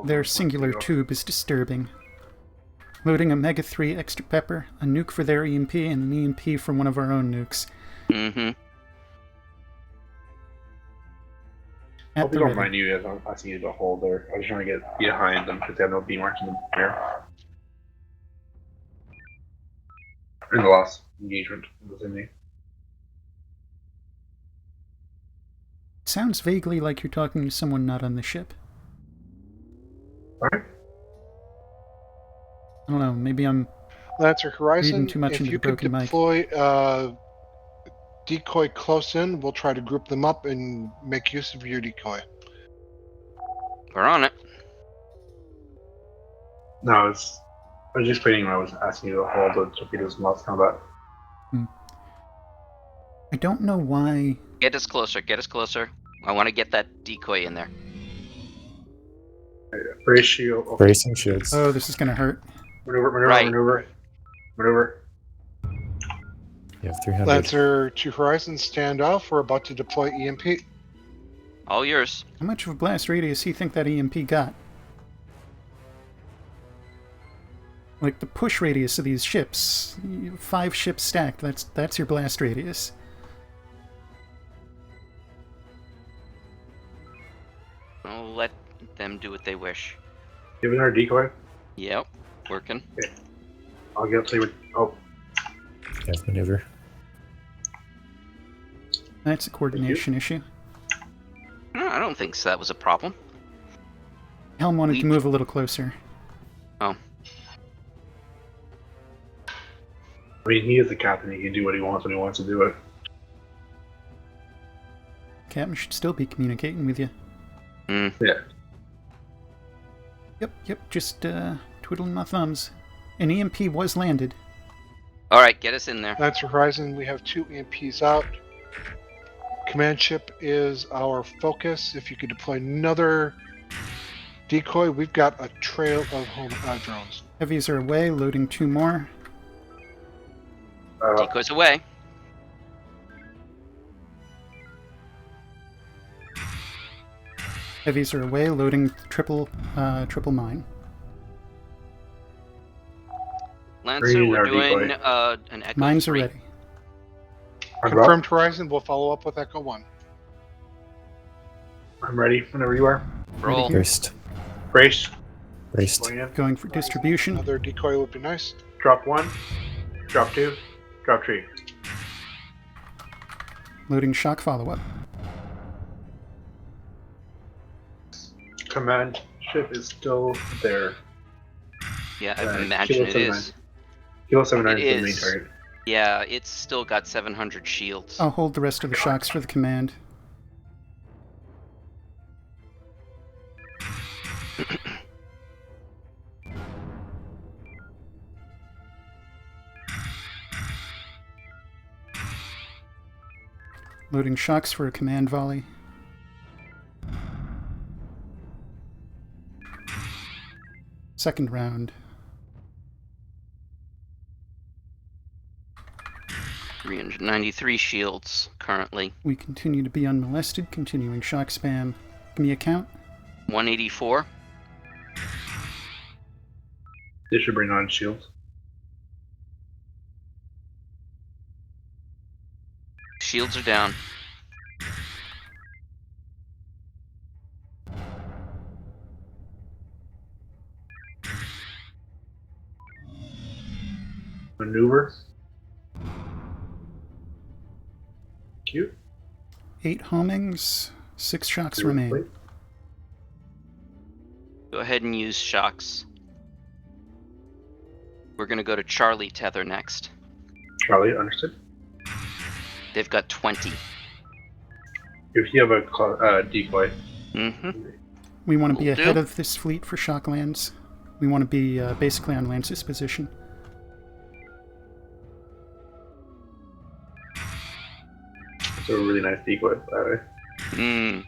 Their singular tube is disturbing. Loading a Mega 3 extra pepper, a nuke for their EMP, and an EMP for one of our own nukes. Mm-hmm. At Hope the you don't ready. mind you guys asking you to hold there. I was trying to get behind them because they have no beam marks in the air. In the last engagement was in me. Sounds vaguely like you're talking to someone not on the ship. Alright. I don't know, maybe I'm... Lancer Horizon, Reading too much if into you the could broken mic. deploy decoy close in, we'll try to group them up and make use of your decoy. We're on it. No, I was just explaining when I was asking you to hold the torpedoes in last combat. I don't know why... Get us closer. Get us closer. I want to get that decoy in there. Ratio. Oh, Bracing shields. Oh, this is gonna hurt. maneuver, Right. maneuver. You have 300. Lancer to Horizon, stand off. We're about to deploy EMP. All yours. How much of a blast radius do you think that EMP got? Like the push radius of these ships, 5 ships stacked, that's your blast radius. I'll let them do what they wish. Giving our decoy. Yep. Working. I'll get up to you with. Oh, You have maneuver. That's a coordination issue. No, I don't think so. That was a problem. Helm wanted to We- move a little closer. Oh. I mean, he is the captain. He can do what he wants when he wants to do it. Captain should still be communicating with you. Mm. Yeah. Yep, just twiddling my thumbs. An EMP was landed. All right, get us in there. Lancer Horizon, we have 2 EMPs out. Command ship is our focus. If you could deploy another decoy, we've got a trail of home drones. Heavies are away, loading 2 more. Decoys away. Heavies are away, loading triple mine. Lancer, Bring in we're our doing decoy. an Echo Mines are 3. ready. Confirmed Horizon. We'll follow up with Echo 1. I'm ready whenever you are. Roll. here. Braced. Brace. Braced. Going in. Going for distribution. Another decoy would be nice. Drop 1. Drop 2. Drop 3. Loading shock follow-up. Command ship is still there. Yeah, I imagine it is. Kilo 79 It is the main is. target. Yeah, it's still got 700 shields. I'll hold the rest of the shocks for the command. Loading shocks for a command volley. Second round. 393 shields currently. We continue to be unmolested, continuing shock spam. Give me a count. 184. They should bring on shields. Shields are down. Maneuver. Cute. 8 homings, 6 shocks remain. Go ahead and use shocks. We're going to go to Charlie Tether next. Charlie, understood. They've got 20. If you have a decoy. Mm-hmm. We want to be Will ahead do. of this fleet for shock lands. We want to be basically on Lance's position. It's a really nice decoy, by the way.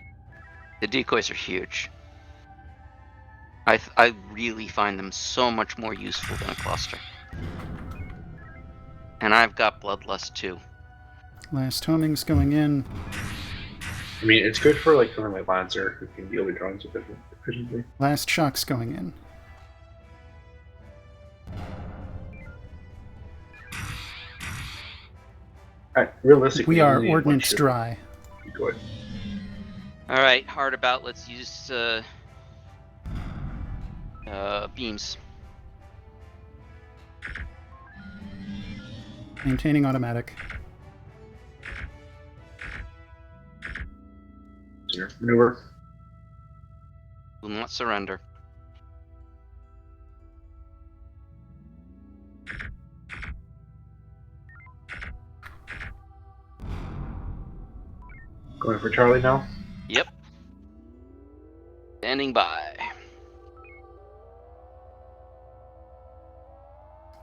The decoys are huge. I really find them so much more useful than a cluster. And I've got Bloodlust too. Last homings going in. I mean, it's good for like something like Lancer, who can deal with drones efficiently. Last shocks going in. Realistically, We are only one ordnance ship dry. decoy. Alright, hard about. Let's use beams. Maintaining automatic. Here, maneuver. Will not surrender. Going for Charlie now. Yep. Standing by.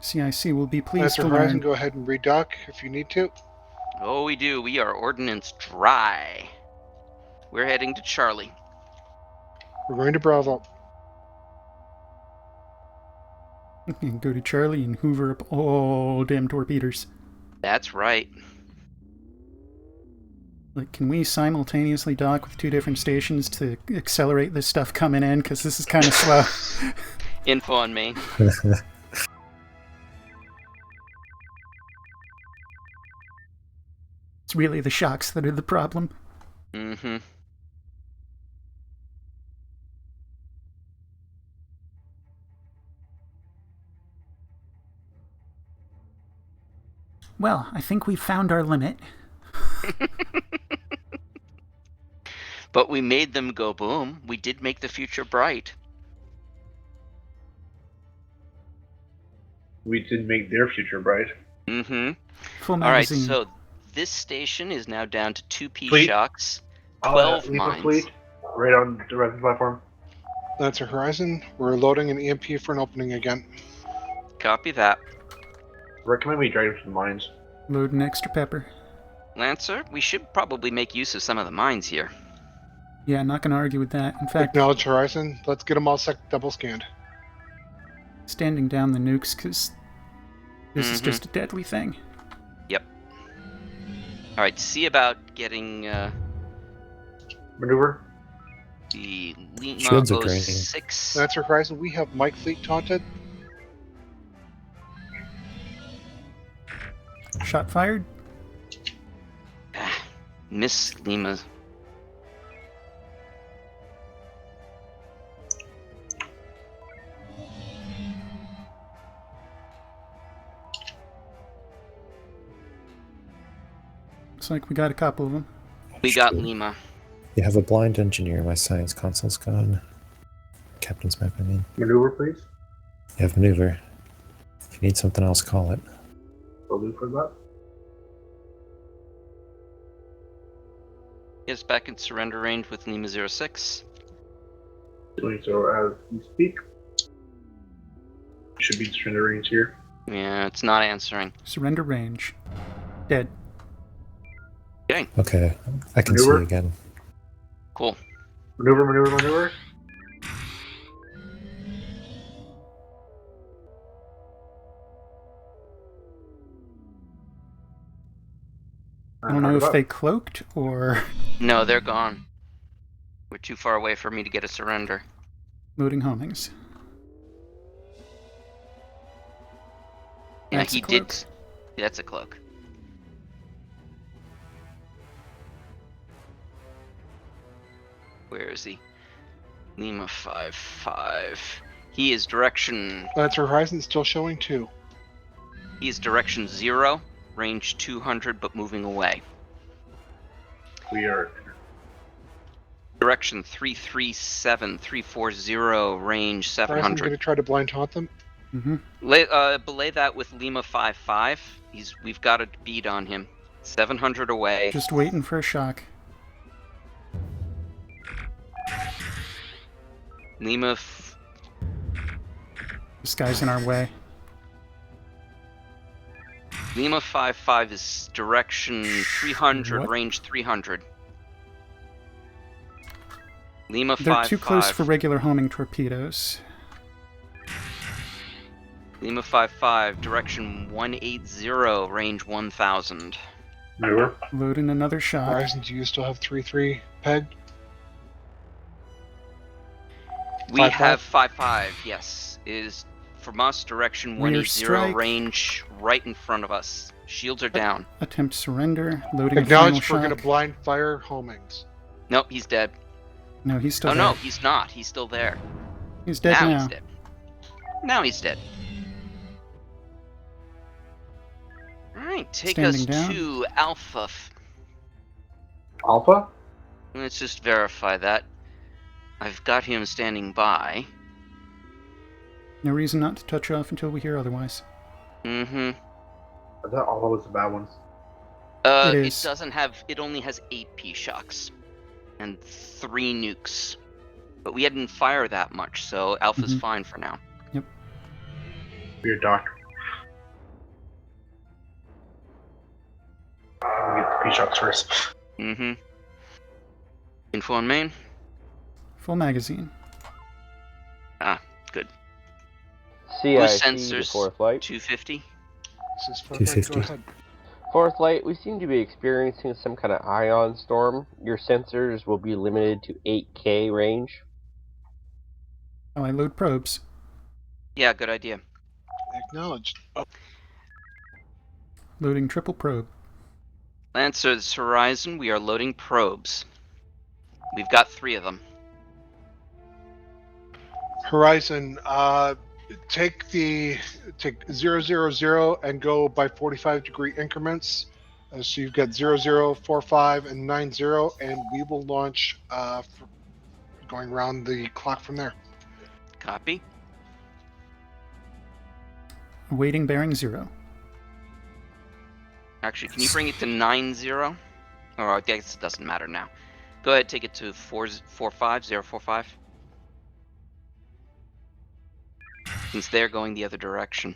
CIC will be pleased Lancer to Horizon, learn. go ahead and redock if you need to. Oh, we do. We are ordnance dry. We're heading to Charlie. We're going to Bravo. And go to Charlie and hoover up all damn torpedoes. That's right. Like, can we simultaneously dock with 2 different stations to accelerate this stuff coming in? Because this is kind of slow. Info on me. It's really the shocks that are the problem. Mm-hmm. Well, I think we've found our limit. But we made them go boom. We did make the future bright. We did make their future bright. Mm-hmm. Full Alright, magazine. so this station is now down to 2P Fleet. shocks, 12 mines. Fleet, right on the resin platform. Lancer Horizon, we're loading an EMP for an opening again. Copy that. Recommend we drive to the mines. Load an extra pepper. Lancer, we should probably make use of some of the mines here. Yeah, not going to argue with that. In fact, Acknowledge Horizon. Let's get them all double scanned. standing down the nukes, because this is just a deadly thing. Yep. Alright, see about getting Maneuver. the Lima Shields are draining. 06. Lancer Horizon, we have Mike Fleet taunted. Shot fired. Miss Lima. Looks like we got a couple of them. We got Lima. You have a blind engineer. My science console's gone. Captain's map, I mean. Maneuver, please. You have maneuver. If you need something else, call it. Will do for that. Yes, back in surrender range with Lima 06. Doing so as we speak. Should be in surrender range here. Yeah, it's not answering. Surrender range. Dead. Okay. Okay, I can Maneuver. see again. Cool. Maneuver, maneuver, maneuver. I don't know if they cloaked or No, they're gone. We're too far away for me to get a surrender. loading homings. Yeah, That's a he cloak. did. That's a cloak. Where is he? Lima 5-5. He is direction. Lancer Horizon still showing 2. He is direction 0, range 200, but moving away. We are Direction 337, 340, range Horizon going 700. to try to blind taunt them. Belay that with Lima 5-5. We've got a bead on him. 700 away. Just waiting for a shock. Lima. This guy's in our way. Lima 5-5 is direction 300, What? range 300. Lima 5-5. They're too close for regular homing torpedoes. Lima 5-5, direction 180, range 1000. maneuver. Loading another shot. Horizon, do you still have 3-3 pegged? We 5-5? have 5-5, yes. Is from us, direction Rear 180, strike. range right in front of us. Shields are down. Attempt surrender. Loading a final Acknowledge we're going shock. to blind fire homings. Nope, he's dead. No, he's still Oh there. no, he's not. He's still there. He's dead now. He's dead. Now he's dead. Alright, take us Standing down. to Alpha. Alpha? Let's just verify that. I've got him standing by. No reason not to touch off until we hear otherwise. Mm-hmm. I thought Alpha was the bad ones. It It is. doesn't have. It only has 8 P shocks and 3 nukes. But we didn't fire that much, so Alpha's Mhm. fine for now. Weird doctor. Let me get the P-shots first. Mm-hmm. Info on main. Full magazine. Ah, good. CIC Boost to sensors. fourth light. 250. This is 250. Go ahead. Fourth light, we seem to be experiencing some kind of ion storm. Your sensors will be limited to 8K range. Oh, I load probes. Yeah, good idea. Acknowledged. Oh, Loading triple probe. Lancer's Horizon, we are loading probes. We've got 3 of them. Horizon, take 000 and go by 45-degree increments. So you've got 00, 45, and 90, and we will launch going around the clock from there. Copy. Awaiting bearing 0. Actually, can you bring it to 90? Or I guess it doesn't matter now. Go ahead, take it to 045. Since they're going the other direction.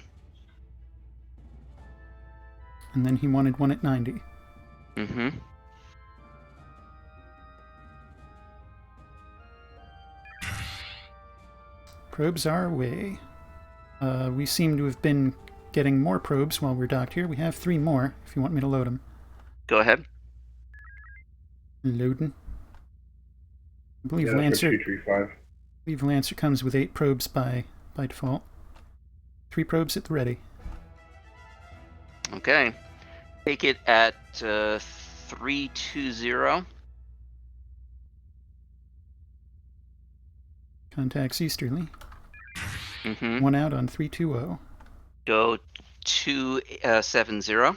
And then he wanted one at 90. Mm-hmm. Probes are away. We seem to have been getting more probes while we're docked here. We have 3 more, if you want me to load them. Go ahead. Loading. I believe Yeah, that's Lancer. 235. I believe Lancer comes with 8 probes by default. 3 probes at the ready. Okay. Take it at 320. Contacts easterly. Mm-hmm. One out on 320. Go 270.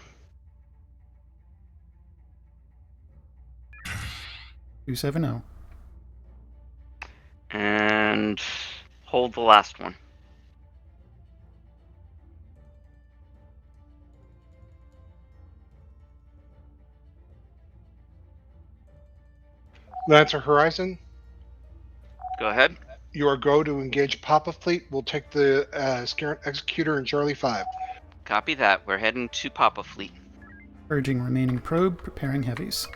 270. And hold the last one. Lancer Horizon, Go ahead. your go to engage Papa Fleet. We'll take the Scarant Executor and Charlie 5. Copy that. We're heading to Papa Fleet. Purging remaining probe, preparing heavies.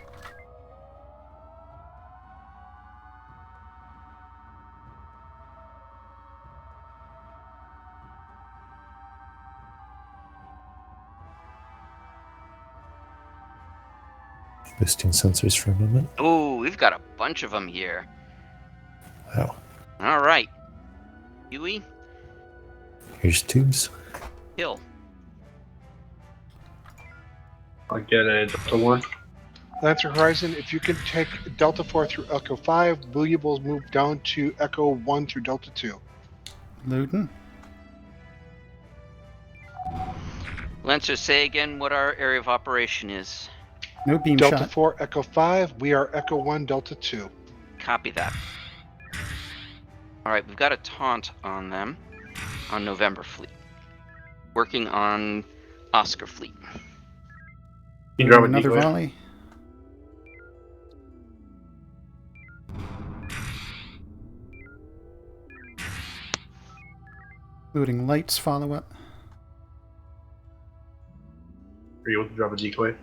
Boosting sensors for a moment. Oh, we've got a bunch of them here. Wow. All right. Huey, Here's tubes. Hill. I'll get a Delta 1. Lancer Horizon, if you can take Delta 4 through Echo 5, Booyah will move down to Echo 1 through Delta 2. Loading. Lancer, say again what our area of operation is. No beam Delta shot. 4, Echo 5, we are Echo 1, Delta 2. Copy that. Alright, we've got a taunt on them on November Fleet. Working on Oscar Fleet. You drop a Another decoy. volley. Loading lights, follow up. Are you able to drop a decoy?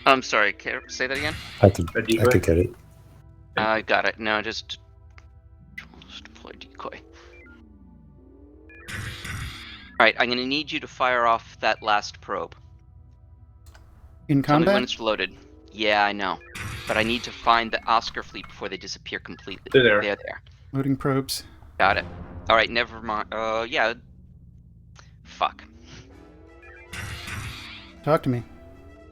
I'm sorry, say that again? I could A decoy? get it. I got it. No, just deploy decoy. Alright, I'm going to need you to fire off that last probe. In Tell me when combat? it's loaded. Yeah, I know. But I need to find the Oscar Fleet before they disappear completely. They're there. They're there. Loading probes. Got it. Alright, never mind. Yeah. Fuck. Talk to me.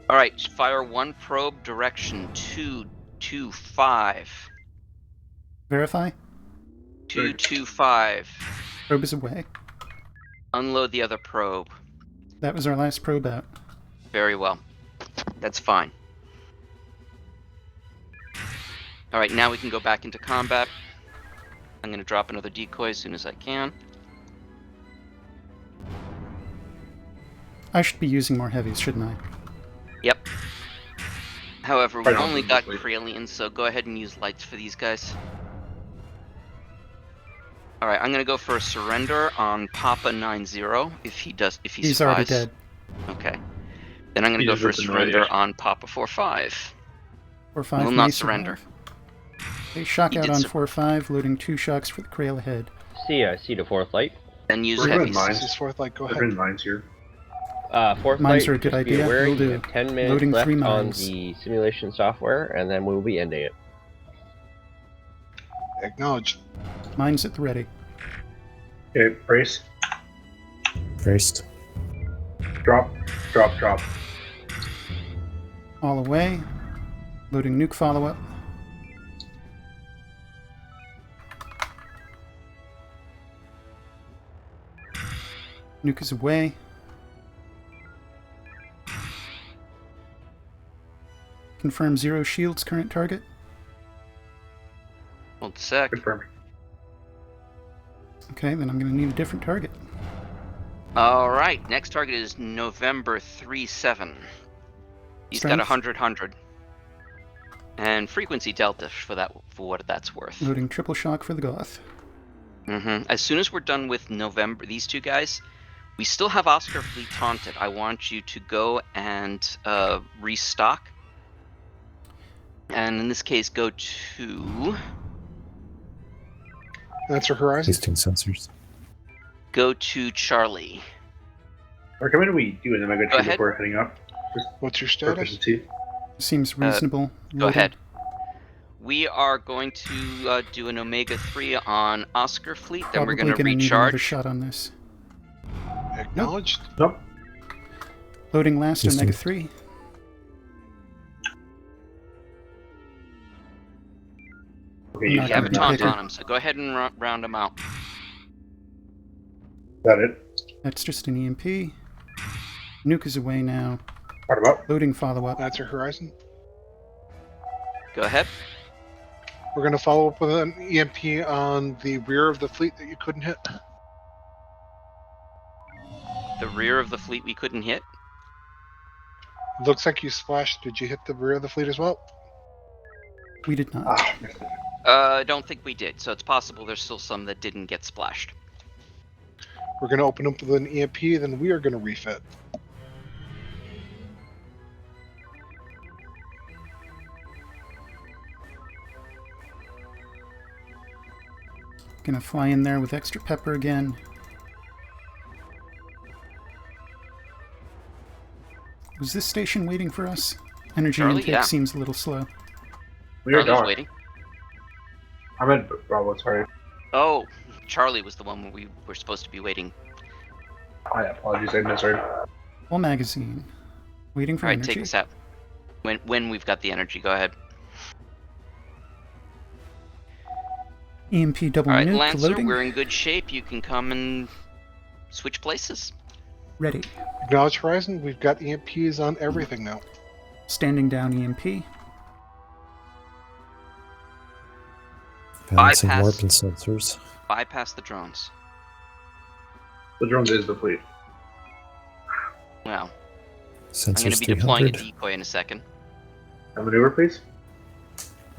Alright, fire one probe, direction 225. Verify. 225. Probe is away. Unload the other probe. That was our last probe out. Very well. That's fine. Alright, now we can go back into combat. I'm going to drop another decoy as soon as I can. I should be using more heavies, shouldn't I? Yep. However, Right we've on, only got please. Kralians, so go ahead and use lights for these guys. Alright, I'm gonna go for a surrender on Papa 90 if he He's already survives. dead. Okay. Then I'm gonna He go just for a ripped the surrender noise. on Papa 45. 4-5 Will may not surrender. surrender. Okay, shock He out did on sur- 4-5, loading 2 shocks for the Krail ahead. I see the fourth light. Then use We're doing heavies. mines. This is fourth light, go I've ahead. been mines here. Fourth Mines light, are a good just be idea. aware Will you do. have 10 minutes Loading left 3 on mines. the simulation software, and then we'll be ending it. Acknowledged. Mine's at the ready. Okay, brace. Braced. Drop. Drop, drop. All away. Loading nuke follow-up. Nuke is away. Confirm 0 shields current target. Hold a sec. Confirming. Okay, then I'm going to need a different target. Alright, next target is November 37. He's got Strength. 100. And frequency delta for what that's worth. Loading triple shock for the Goth. As soon as we're done with November, these two guys, we still have Oscar Fleet taunted. I want you to go and restock. And in this case, go to Lancer Horizon. Boosting sensors. Charlie. I recommend we do an Omega Go 2 ahead. before heading up. Just What's your for status? efficiency. Seems reasonable. Go Loading. ahead. We are going to do an Omega 3 on Oscar Fleet. Then Probably we're going to gonna need another recharge. shot on this. Acknowledged. Nope. Loading last Yes, Omega sir. 3. Okay, I'm you not You have a gonna taunt pick on her. him, so go ahead and round him out. Got it. That's just an EMP. Nuke is away now. Part about. Loading follow-up. Lancer Horizon. Go ahead. We're going to follow up with an EMP on the rear of the fleet that you couldn't hit. The rear of the fleet we couldn't hit. Looks like you splashed. Did you hit the rear of the fleet as well? We did not. Ah, missed it. I don't think we did, so it's possible there's still some that didn't get splashed. We're going to open up with an EMP, then we are going to refit. Gonna fly in there with extra pepper again. Was this station waiting for us? Energy Charlie, intake yeah. seems a little slow. We are Charlie's gone. waiting. I meant Bravo, sorry. Oh, Charlie was the one where we were supposed to be waiting. I apologize, I misheard. Full magazine. Waiting for All right, energy. take us out. When we've got the energy, go ahead. EMP double All right, nuke Lancer, loading. we're in good shape. You can come and switch places. Ready. Acknowledge Horizon. We've got EMPs on everything now. Standing down EMP. Balancing Bypass. warp and sensors. Bypass the drones. The drones is the fleet. Well, I'm going Sensors to be deploying a 300. decoy in a second. A maneuver, please.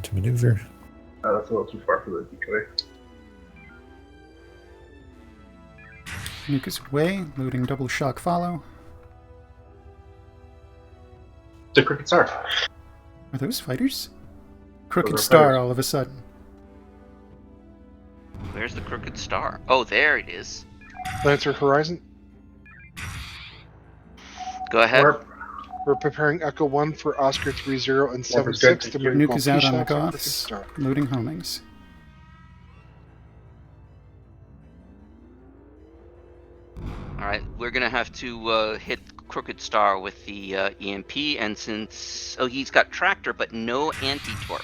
To maneuver. That's a little too far for the decoy. Nuke is away. Loading double shock follow. It's a Crooked Star. Are those fighters? Crooked Those are Star fighters. all of a sudden. Where's the Crooked Star? Oh, there it is. Lancer Horizon. Go ahead. Warp. We're preparing Echo 1 for Oscar 30 and Warp is 76 good, to thank you. bring Nuke is out on the P-Shots and Crooked Goths. Star. Loading homings. Alright, we're gonna have to hit Crooked Star with the EMP, and since... Oh, he's got Tractor, but no anti-torp.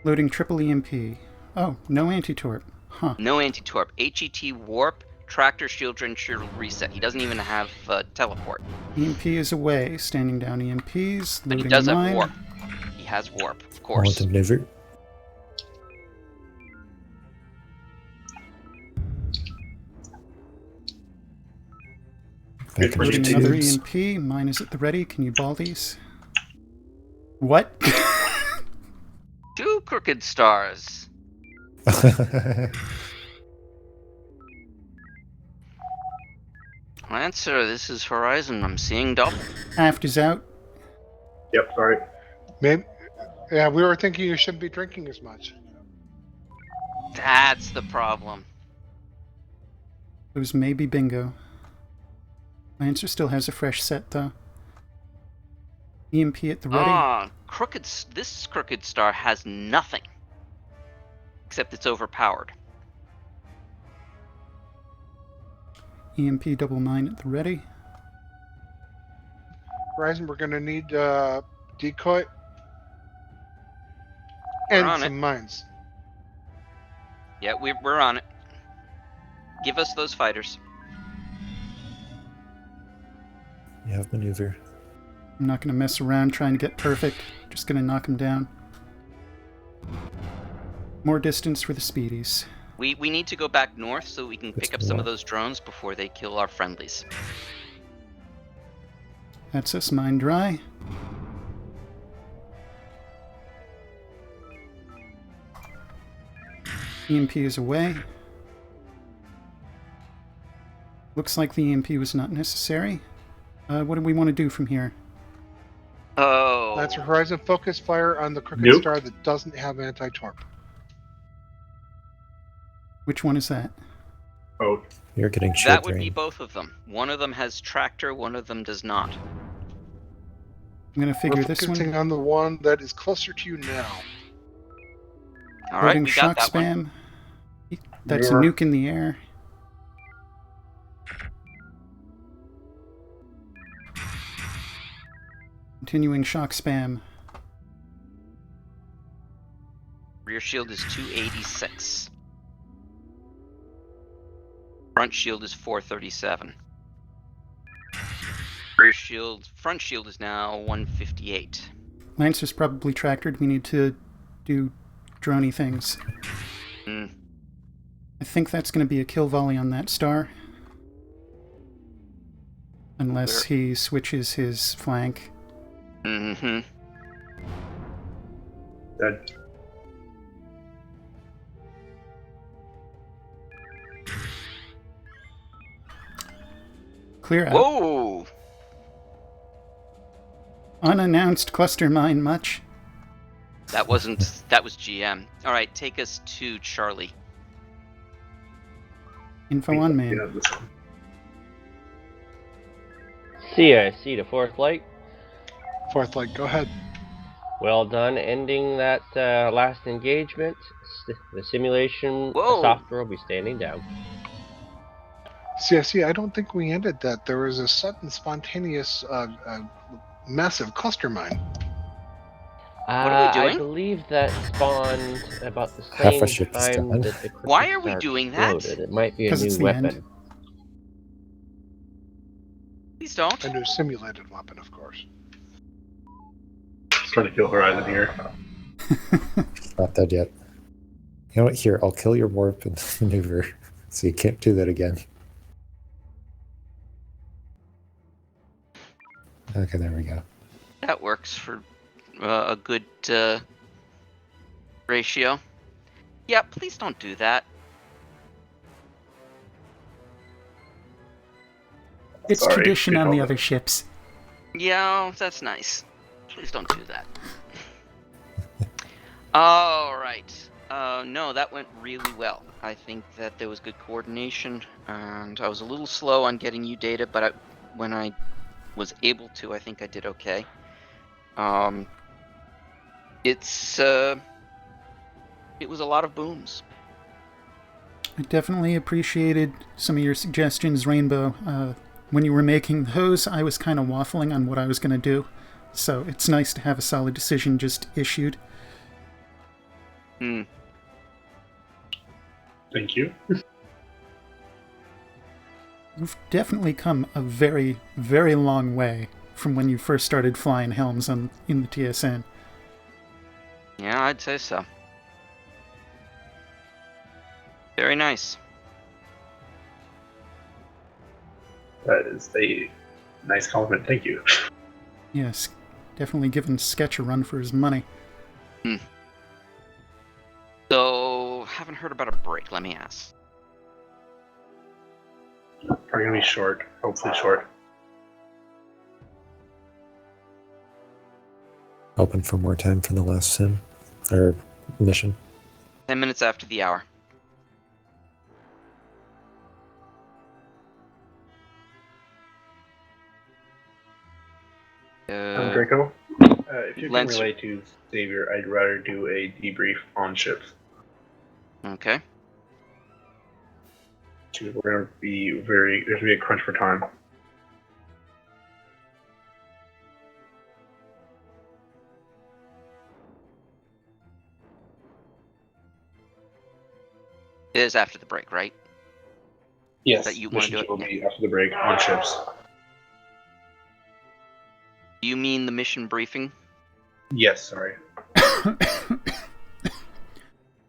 Loading triple EMP. Oh, no anti-torp. Huh. No anti-torp. HET Warp, Tractor, Shield Drencher, Reset. He doesn't even have Teleport. EMP is away. Standing down EMPs. But he Loading does a have mine. Warp. He has Warp, of On course. to maneuver. Back Loading Loading into another tubes. EMP. Mine is at the ready. Can you ball these? What? 2 Crooked Stars. Lancer, this is Horizon. I'm seeing double. Aft is out. Yep, sorry. Maybe, yeah, we were thinking you shouldn't be drinking as much. That's the problem. It was maybe bingo. Lancer still has a fresh set, though. EMP at the ready. This Crooked Star has nothing. Except it's overpowered. EMP double mine at the ready. Horizon, we're going to need decoy We're and on some it. mines. Yeah, we're on it. Give us those fighters. You have maneuver. I'm not going to mess around trying to get perfect. Just going to knock him down. More distance for the speedies. We need to go back north so we can pick up some of warp. those drones before they kill our friendlies. That's us mine dry. EMP is away. Looks like the EMP was not necessary. What do we want to do from here? Oh. Lancer Horizon, focus fire on the Crooked Nope. Star that doesn't have anti-torp. Which one is that? Oh, You're getting shield That would be drain. both of them. One of them has Tractor, one of them does not. I'm going to figure We're this focusing one. on the one that is closer to you now. Alright, Loading we shock got that one. spam. That's a Maneuver. nuke in the air. Continuing shock spam. Rear shield is 286. Front shield is 437. Rear shield, front shield is now 158. Lancer's probably tractored. We need to do droney things. I think that's going to be a kill volley on that star. Unless he switches his flank. Dead. Clear out. Whoa! Unannounced cluster mine much. That wasn't. That was GM. All right, take us to Charlie. Info on main. Yeah, this one. CIC to fourth light. Fourth light, go ahead. Well done ending that last engagement. The simulation Whoa. software will be standing down. CIC, I don't think we ended that. There was a sudden, spontaneous, massive cluster mine. What are we doing? I believe that spawned about the Half same a ship is time done. that the Why cryptic are we star doing that? exploded. It might be a 'Cause it's new the end. weapon. Please don't. A new simulated weapon, of course. Trying to kill Horizon here. Not dead yet. You know what? Here, I'll kill your warp and maneuver, so you can't do that again. Okay, there we go. That works for a good ratio. Yeah, please don't do that. It's Sorry, tradition good on the call. other ships. Yeah, that's nice. Please don't do that. All right. No, that went really well. I think that there was good coordination, and I was a little slow on getting you data, but when I was able to, I think I did okay. It was a lot of booms. I definitely appreciated some of your suggestions, Rainbow. When you were making those, I was kind of waffling on what I was going to do, so it's nice to have a solid decision just issued. Thank you. You've definitely come a very, very long way from when you first started flying helms in the TSN. Yeah, I'd say so. Very nice. That is a nice compliment. Thank you. Yes, definitely giving Sketch a run for his money. So, haven't heard about a break, let me ask. Probably gonna be short. Hopefully short. Hoping for more time for the last sim or mission. 10 minutes after the hour. Draco, if you can Lancer. relay to Xavier, I'd rather do a debrief on ships. Okay. We're gonna be there's gonna be a crunch for time. It is after the break, right? Yes, That you want to missions do it? will be after the break on ships. Do you mean the mission briefing? Yes, sorry.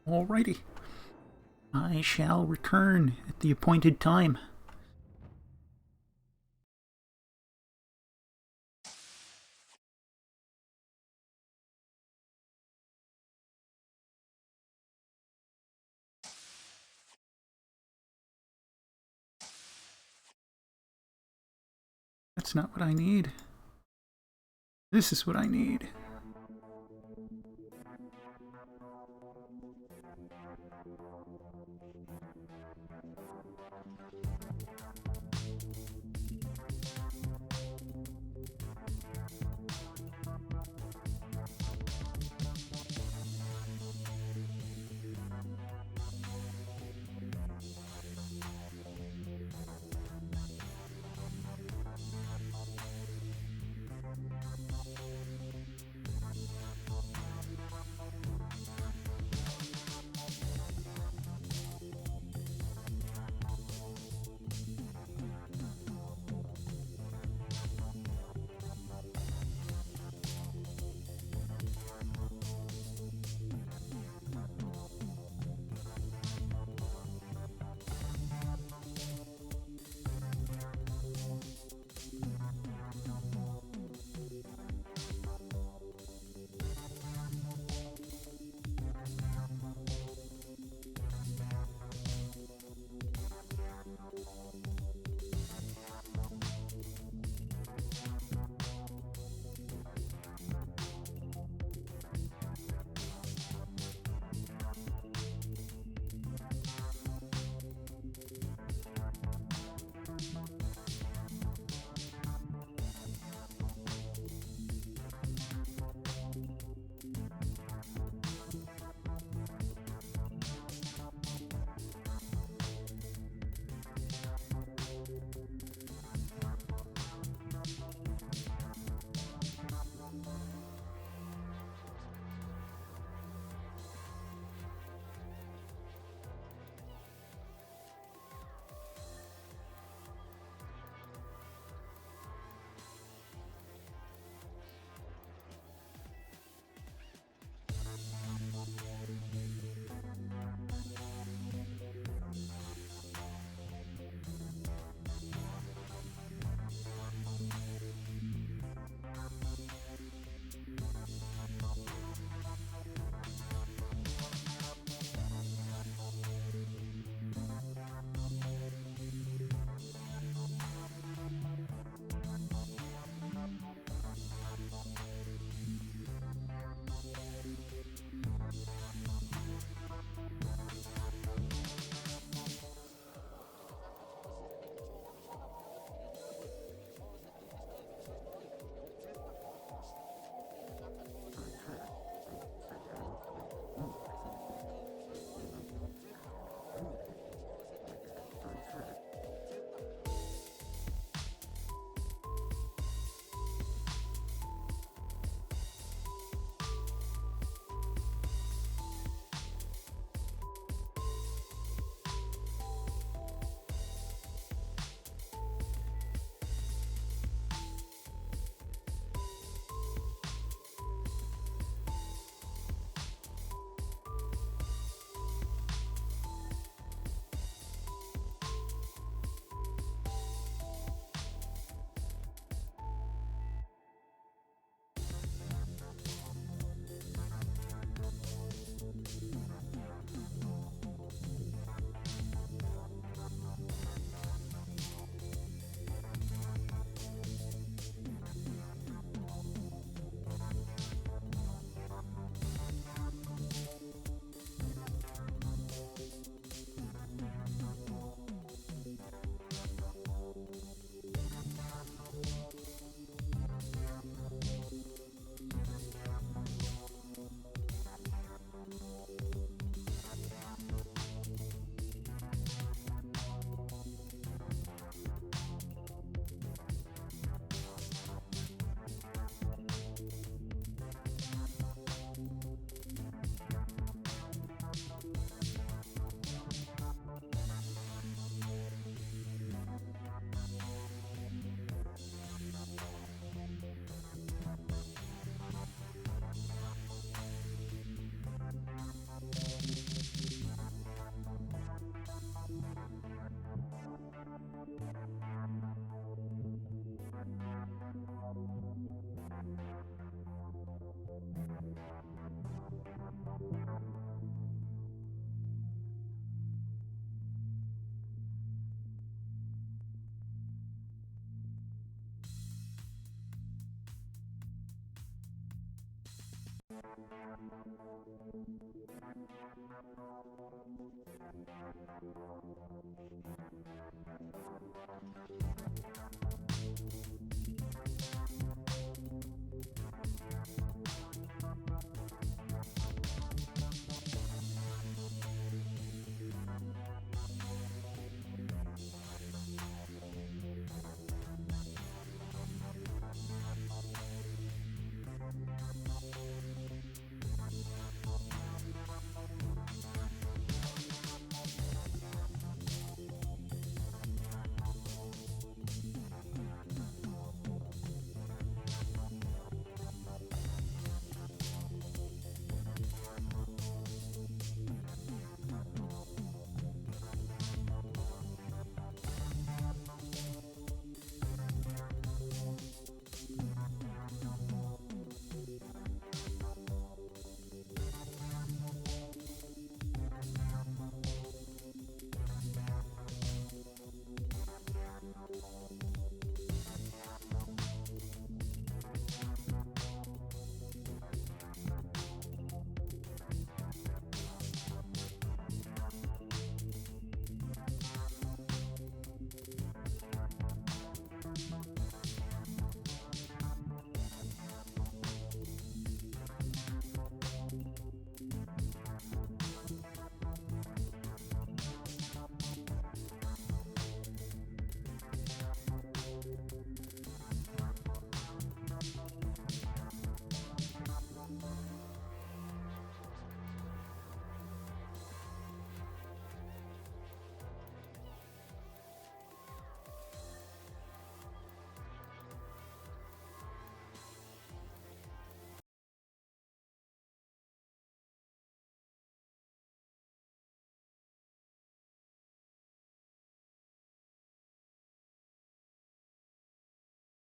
Alrighty. I shall return at the appointed time. That's not what I need. This is what I need.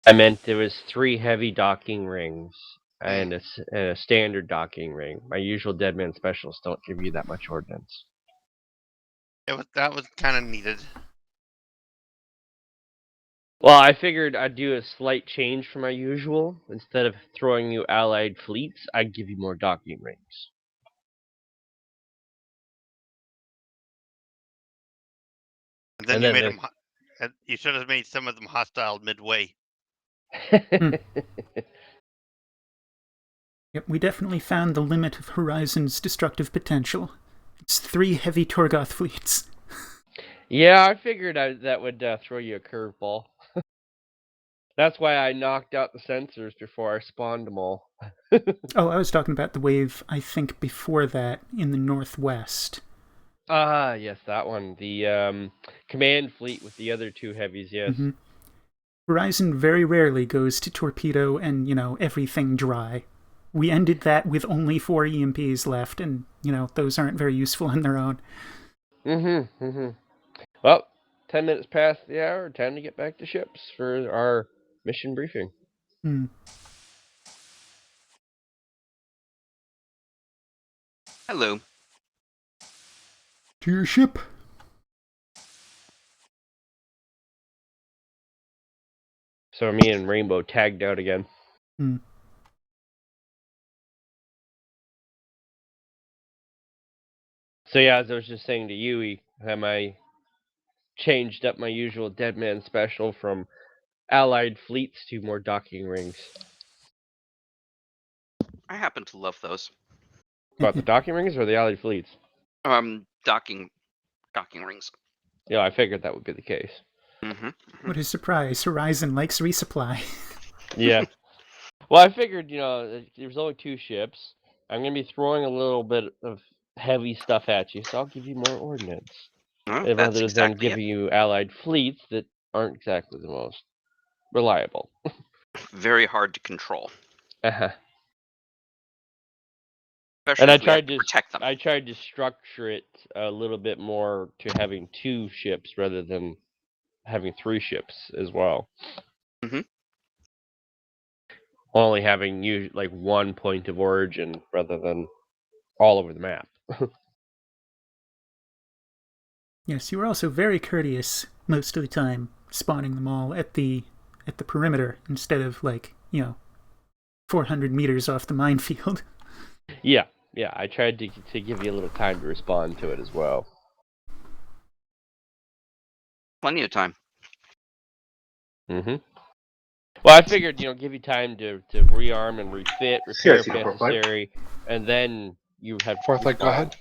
I meant there was 3 heavy docking rings and a standard docking ring. My usual Deadman specials don't give you that much ordnance. That was kind of needed. Well, I figured I'd do a slight change from my usual. Instead of throwing you allied fleets, I'd give you more docking rings. And then you made them. You should have made some of them hostile midway. Yep, we definitely found the limit of Horizon's destructive potential. It's 3 heavy Torgoth fleets. Yeah, I figured that would throw you a curveball. That's why I knocked out the sensors before I spawned them all. Oh, I was talking about the wave, I think, before that, in the northwest. Ah, yes, that one. The command fleet with the other 2 heavies, yes. Mm-hmm. Horizon very rarely goes to torpedo and, everything dry. We ended that with only 4 EMPs left, and, those aren't very useful on their own. Well, 10 minutes past the hour, time to get back to ships for our mission briefing. Hello. To your ship. So me and Rainbow tagged out again. So yeah, as I was just saying to Yui, I changed up my usual Deadman special from allied fleets to more docking rings. I happen to love those. What, the docking rings or the allied fleets? Docking rings. Yeah, I figured that would be the case. What a surprise. Horizon likes resupply. Yeah. Well, I figured, there's only 2 ships. I'm going to be throwing a little bit of heavy stuff at you, so I'll give you more ordnance. Rather than giving you allied fleets that aren't exactly the most reliable. Very hard to control. Uh-huh. Especially And if we have to protect them. I tried to structure it a little bit more to having 2 ships rather than having 3 ships as well. Only having like 1 point of origin rather than all over the map. Yes, you were also very courteous most of the time, spawning them all at the perimeter instead of 400 meters off the minefield. Yeah, I tried to give you a little time to respond to it as well. Plenty of time. Mm-hmm. Well, I figured, give you time to rearm and refit, repair if CIC, Fourth necessary, and then you have Fourth Flight, go ahead.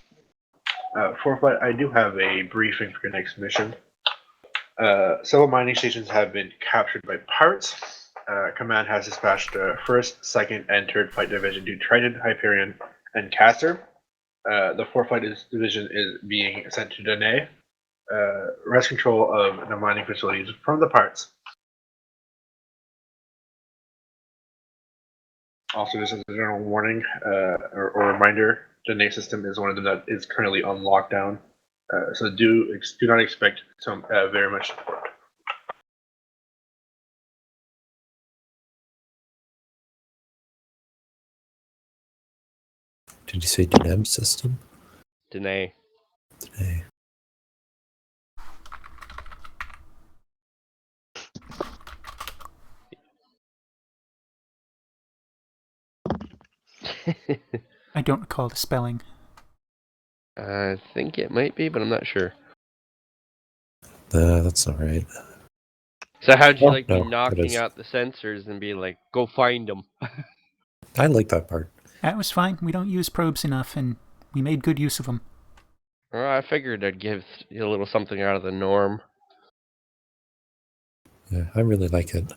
Fourth Flight, I do have a briefing for your next mission. Several mining stations have been captured by pirates. Command has dispatched 1st, 2nd, and 3rd Flight Division to Triton, Hyperion, and Castor. The 4th Flight Division is being sent to Danae. Rest control of the mining facilities from the pirates. Also, just as a general warning or reminder, the Danae system is one of them that is currently on lockdown. So do not expect some very much support. Did you say Danae system? Danae. Danae. I don't recall the spelling. I think it might be, but I'm not sure. That's not right. So how'd you be No, knocking out the sensors and be like, go find them? I like that part. That was fine. We don't use probes enough, and we made good use of them. Well, I figured I'd give you a little something out of the norm. Yeah, I really like it.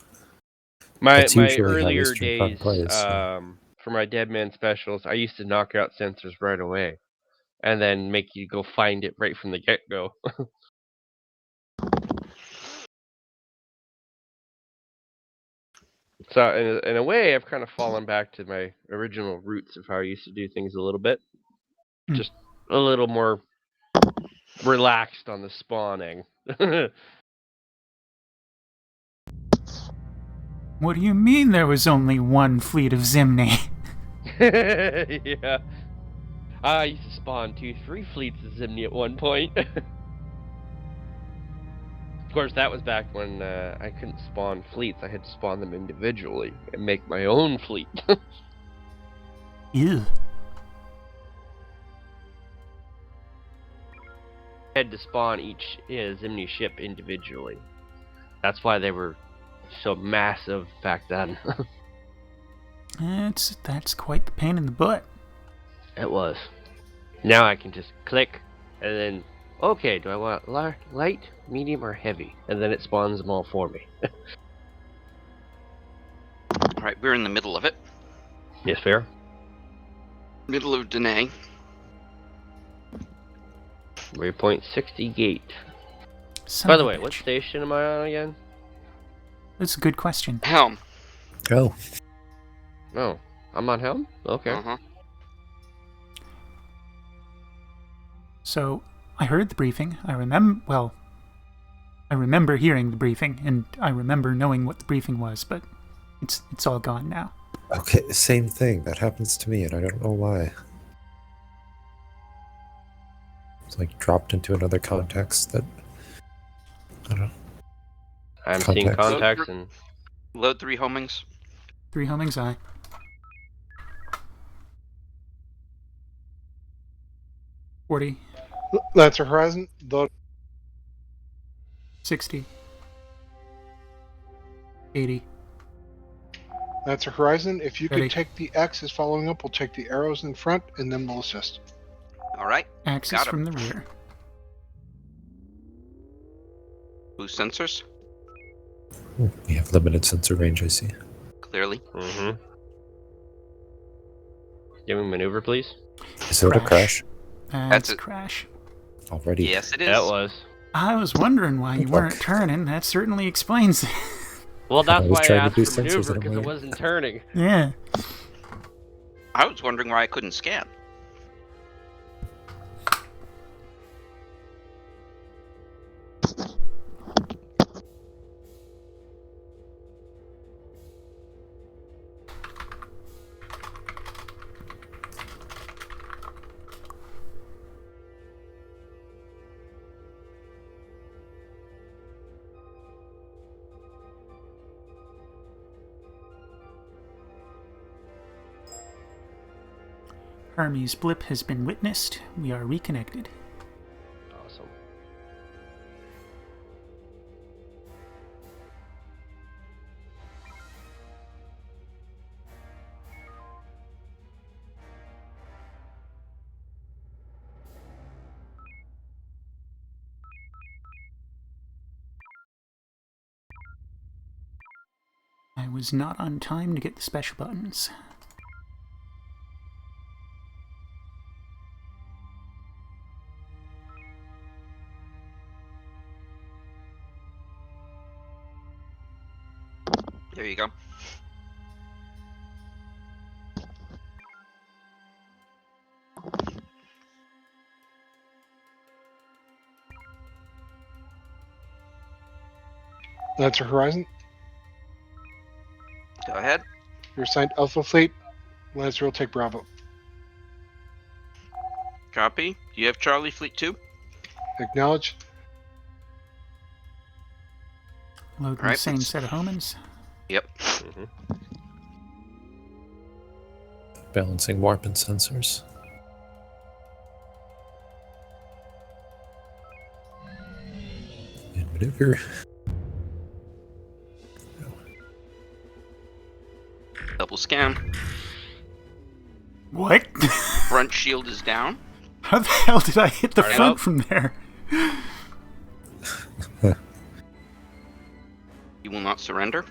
My It's usually how earlier Eastern Front days, plays, so. for my Dead Man specials, I used to knock out sensors right away, and then make you go find it right from the get-go. So in a way, I've kind of fallen back to my original roots of how I used to do things a little bit. Just a little more relaxed on the spawning. What do you mean there was only one fleet of Zimni? Yeah. I used to spawn 2-3 fleets of Zimni at one point. Of course, that was back when I couldn't spawn fleets. I had to spawn them individually and make my own fleet. Ew. I had to spawn each Zimni ship individually. That's why they were so massive back then. That's quite the pain in the butt. It was. Now I can just click, and then, okay, do I want light, medium, or heavy? And then it spawns them all for me. Alright, we're in the middle of it. Yes, fair. Middle of Danae. Waypoint 60 gate. Son By the of a way, bitch. what station am I on again? That's a good question. Helm. Oh. Oh, I'm on Helm? Okay. Uh-huh. So, I heard the briefing. I remember hearing the briefing, and I remember knowing what the briefing was, but it's all gone now. Okay, same thing. That happens to me, and I don't know why. It's like dropped into another context that I don't know. I'm seeing contacts and load 3 homings. 3 homings, aye. 40. Lancer Horizon, load. 60. 80. Lancer Horizon, if you Ready. could take the X's following up, we'll take the arrows in front, and then we'll assist. Alright. Axis from the rear. Boost sensors. We have limited sensor range, I see. Clearly. Mm-hmm. Give me maneuver, please. Is it a crash? That's a crash. Already. Yes, it is. That was. I was wondering why you weren't turning. That certainly explains it. Well, that's was why I trying to asked do for sensors maneuver, and because I'm it wasn't turning. Yeah. I was wondering why I couldn't scan. Army's blip has been witnessed. We are reconnected. Awesome. I was not on time to get the special buttons. There you go. Lancer Horizon. Go ahead. You're assigned Alpha Fleet. Lancer will take Bravo. Copy. Do you have Charlie Fleet 2? Acknowledge. Load the Right, same let's- set of homins. Yep. Balancing warp and sensors. And maneuver. Double scan. What? Front shield is down. How the hell did I hit the Alright, front up. from there? He will not surrender.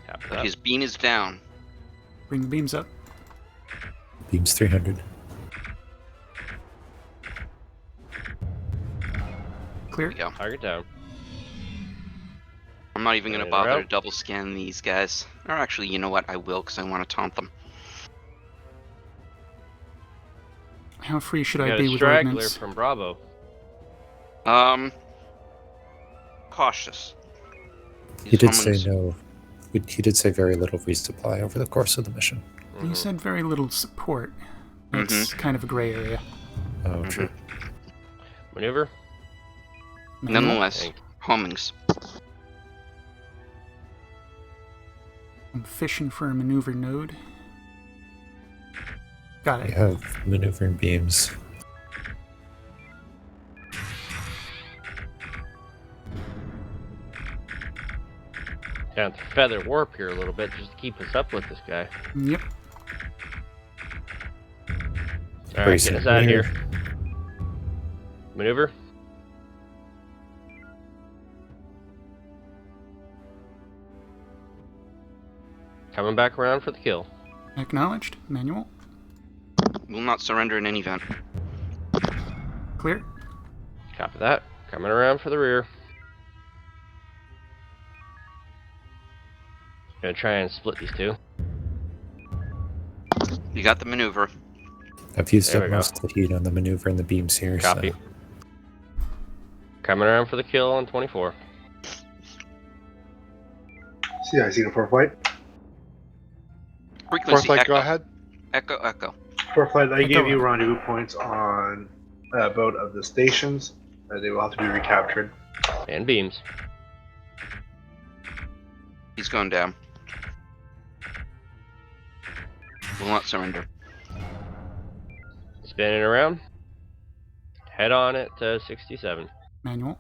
Copy But that. his beam is down. Bring the beams up. Beams 300. Clear. There we go. Target down. I'm not even going to Right, bother route. to double scan these guys. Or actually, you know what? I will because I want to taunt them. How free should You I got be a with straggler ordnance? from Bravo. Cautious. He did say Someone's- no. He did say very little resupply over the course of the mission. You said very little support. That's kind of a gray area. Oh, true. Maneuver. Nonetheless, Thank- homings. I'm fishing for a maneuver node. Got We it. have maneuvering beams. Gonna have to feather warp here a little bit just to keep us up with this guy. Yep. Alright, Brace get it us out of here. here. Maneuver. Coming back around for the kill. Acknowledged. Manual. Will not surrender in any event. Clear. Copy that. Coming around for the rear. Gonna try and split these two. You got the maneuver. I've used There up we go. most of the heat on the maneuver and the beams here. Copy. So Coming around for the kill on 24. CIC for flight. Frequency Fourth Flight, echo. go ahead. Echo, echo. For flight, I Echo gave you up. rendezvous points on both of the stations. They will have to be recaptured. And beams. He's going down. Will not surrender. Spinning around. Head on it to 67. Manual.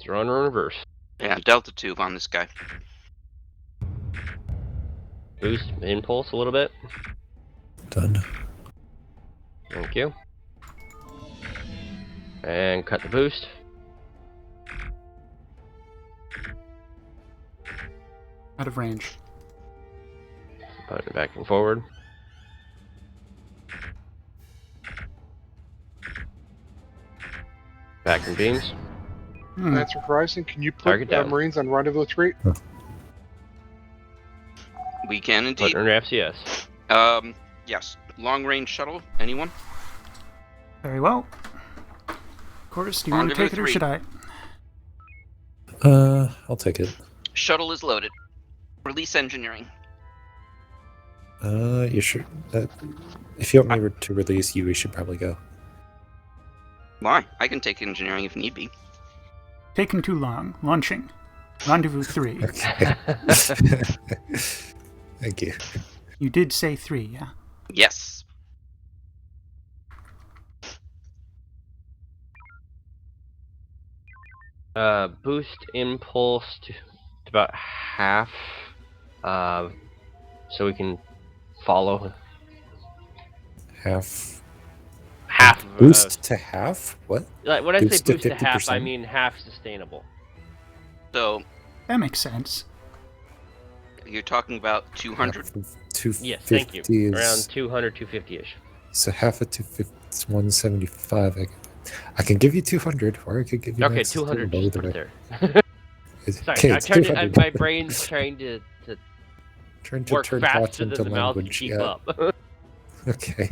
Throwing in reverse. Yeah, Delta 2 on this guy. Boost impulse a little bit. done. Thank you. And cut the boost. Out of range. Put it back and forward. Back and beams. Lancer Horizon, can you Target put down. Marines on rendezvous 3? We can indeed. Put under FCS. Yes. Long range shuttle. Anyone? Very well. Of course, do you want to Rendezvous take it or 3. should I? I'll take it. Shuttle is loaded. Release engineering. You sure? If you want me to release you, we should probably go. Why? I can take engineering if need be. Taking too long. Launching. Rendezvous 3. Okay. Thank you. You did say 3, yeah? Yes. Boost impulse to about half, so we can follow Half. half. Boost to half? What? Like when I say boost to half, I 50%? mean half sustainable. So That makes sense. you're talking about 200? Yes, thank you. Is, Around 200, 250-ish. So half of 250 is 175. I can give you 200, or I could give you Okay, max 200. sustainable, Just either put it way. there. Sorry, Okay, I'm it's trying to. 200. My brain's trying to Trying to work turn faster thoughts than into the mouth can language. keep Yeah. up. Okay.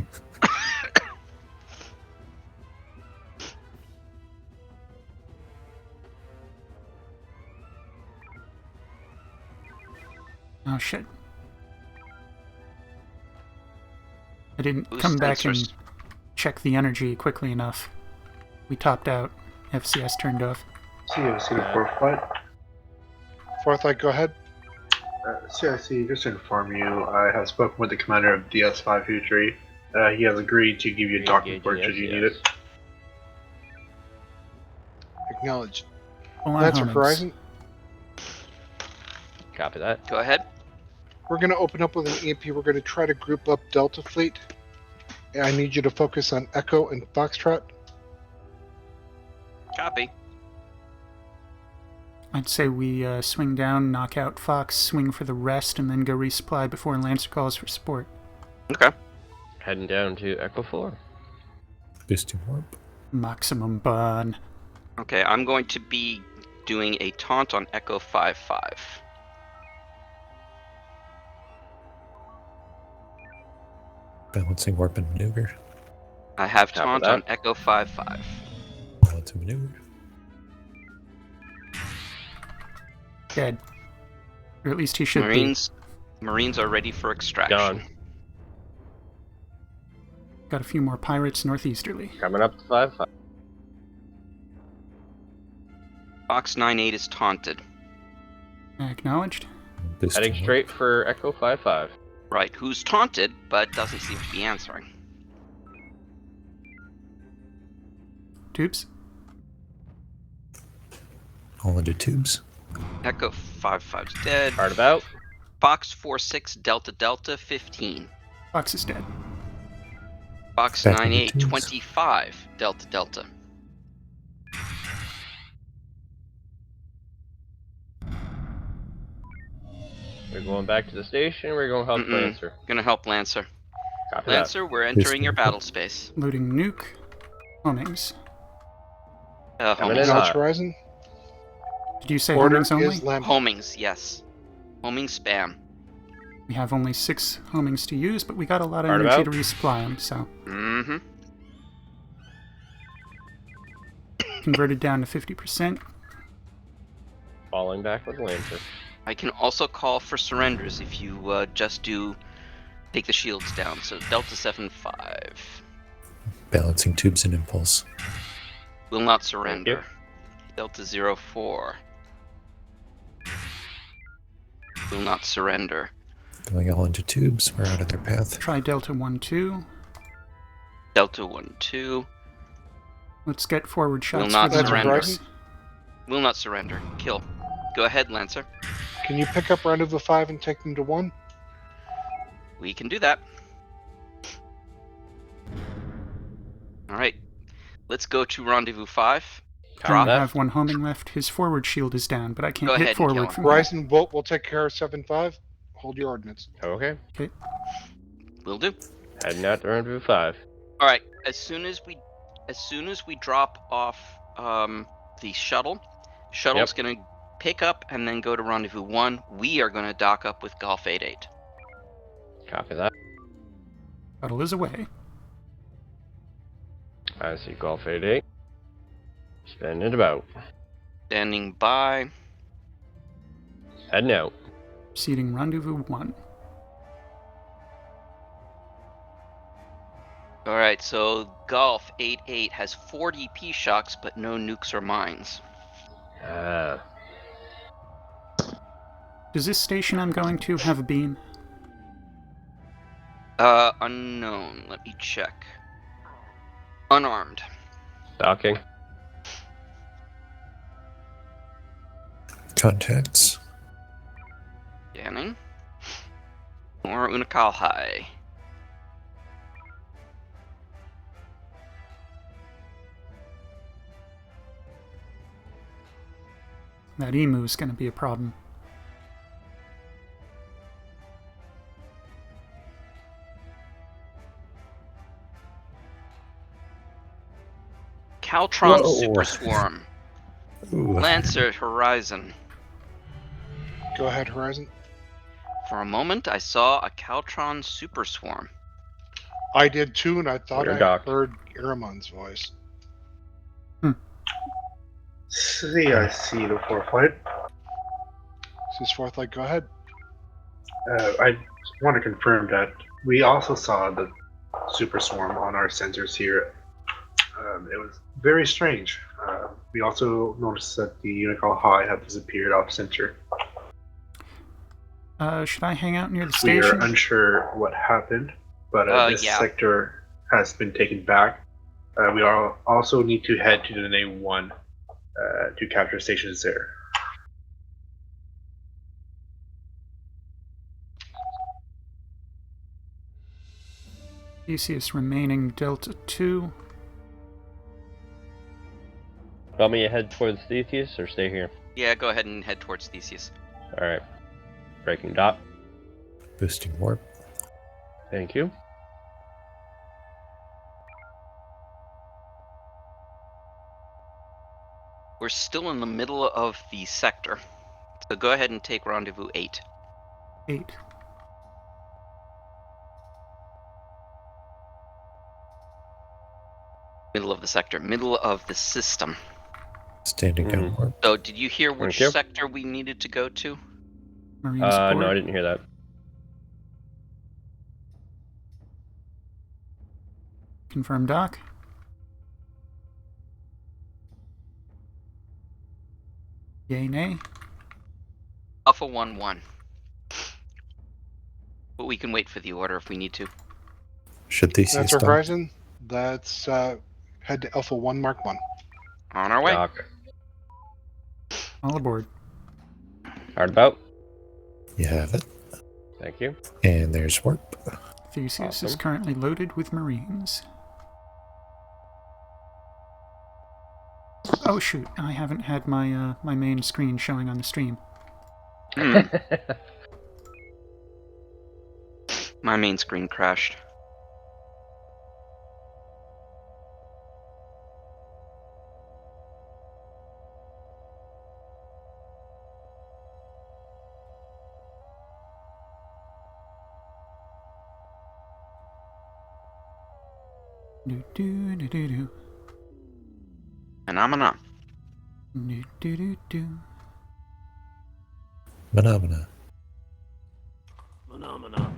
Oh shit. I didn't Boost come back sensors. and check the energy quickly enough. We topped out. FCS turned off. CIC to fourth flight. Fourth flight, go ahead. CIC, just to inform you, I have spoken with the commander of DS-523. He has agreed to give you a docking port should you need it. Acknowledged. Full on Lancer homings. Horizon. Copy that. Go ahead. We're going to open up with an EMP. We're going to try to group up Delta Fleet. I need you to focus on Echo and Foxtrot. Copy. I'd say we swing down, knock out Fox, swing for the rest, and then go resupply before Lancer calls for support. Okay. Heading down to Echo 4. Boosting warp. Maximum burn. Okay, I'm going to be doing a taunt on Echo 5-5. Balancing warp and maneuver. I have Copy taunt that. on Echo 5-5. Balance and maneuver. Dead. Or at least he should Marines are ready for extraction. Gone. Got a few more pirates northeasterly. Coming up to 5-5. Fox 9-8 is taunted. Acknowledged. Heading straight for Echo 5-5. Right, who's taunted, but doesn't seem to be answering. Tubes. All into tubes. Echo 5-5's dead. Hard about. Fox 4-6 Delta Delta 15. Fox is dead. Fox Back into 9-8 tubes. 25 Delta Delta. We're going back to the station. We're going to help Lancer. Gonna help Lancer. Copy Lancer, we're entering your battle space. Loading nuke. Homings. Coming in Homings. hot. Horizon. Did you say Order homings only? is landing. Homings, yes. Homing spam. We have only 6 homings to use, but we got a lot of Hard energy about. to resupply them, so. Mm-hmm. Converted down to 50%. Falling back with Lancer. I can also call for surrenders if you just do take the shields down. So Delta 7-5 Balancing tubes and impulse. will not surrender. Delta 0-4 will not surrender. Going all into tubes. We're out of their path. Try Delta 1-2. Delta 1-2 Let's get forward shots will not for the surrender. Marines. Will not surrender. Kill. Go ahead, Lancer. Can you pick up Rendezvous 5 and take them to 1? We can do that. Alright. Let's go to Rendezvous 5. I only that. have 1 homing left. His forward shield is down, but I can't Go hit ahead and kill forward him. from here. Horizon, we'll take care of 7-5. Hold your ordnance. Okay. Okay. Will do. Heading out to Rendezvous 5. Alright, as soon as we drop off the shuttle's gonna pick up and then go to Rendezvous 1. We are gonna dock up with Golf 8-8. Copy that. Shuttle is away. I see Golf 8-8. Spinning it about. Standing by. Heading out. Proceeding Rendezvous 1. Alright, so Golf 8-8 has 40 P-Shocks but no nukes or mines. Ah. Does this station I'm going to have a beam? Unknown. Let me check. Unarmed. Docking. Contacts. Scanning. Or Unakalhai. That emu is going to be a problem. Caltron Whoa. Super Swarm. Ooh. Lancer Horizon. Go ahead, Horizon. For a moment, I saw a Caltron Super Swarm. I did too, and I thought We're I docked. heard Iramon's voice. See, I see the foreflight. This Forthlight, go ahead. I want to confirm that we also saw the super swarm on our sensors here. It was very strange. We also noticed that the Unicall High had disappeared off center. Should I hang out near the We are station? unsure what happened, but this yeah. sector has been taken back. We also need to head to the A1 to capture stations there. Theseus remaining Delta 2. Want me to head towards Theseus or stay here? Yeah, go ahead and head towards Theseus. Alright. Breaking dot. Boosting warp. Thank you. We're still in the middle of the sector. So go ahead and take rendezvous 8. 8. Middle of the sector. Middle of the system. Standing down warp. So did you hear which Thank you. sector we needed to go to? Marine support. No, I didn't hear that. Confirm dock. Yay, nay. Alpha 1-1. But we can wait for the order if we need to. Should Theseus That's dock? Horizon. Let's head to Alpha 1, Mark 1. On our way. Dock. All aboard. Hard about. You have it. Thank you. And there's warp. Theseus is Awesome. currently loaded with Marines. Oh shoot, I haven't had my my main screen showing on the stream. My main screen crashed. Do do do do do. Phenomena. Do do do do. Phenomena. Phenomena.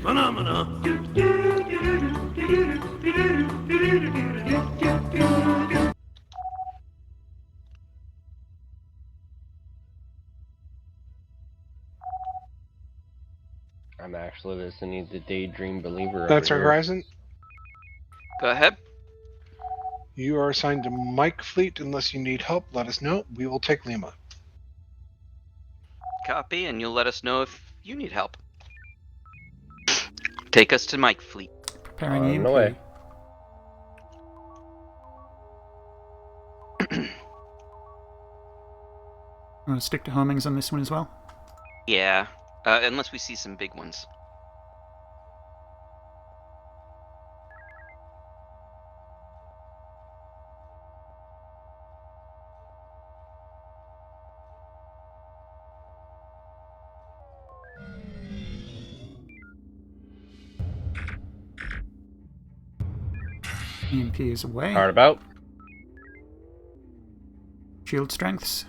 Phenomena. I'm actually listening to Daydream Believer. That's over our here. Horizon. Go ahead. You are assigned to Mike Fleet. Unless you need help, let us know. We will take Lima. Copy, and you'll let us know if you need help. Take us to Mike Fleet. Preparing On EMP. the way. Want to stick to homings on this one as well? Yeah, unless we see some big ones. EMP is away. Hard about. Shield strengths.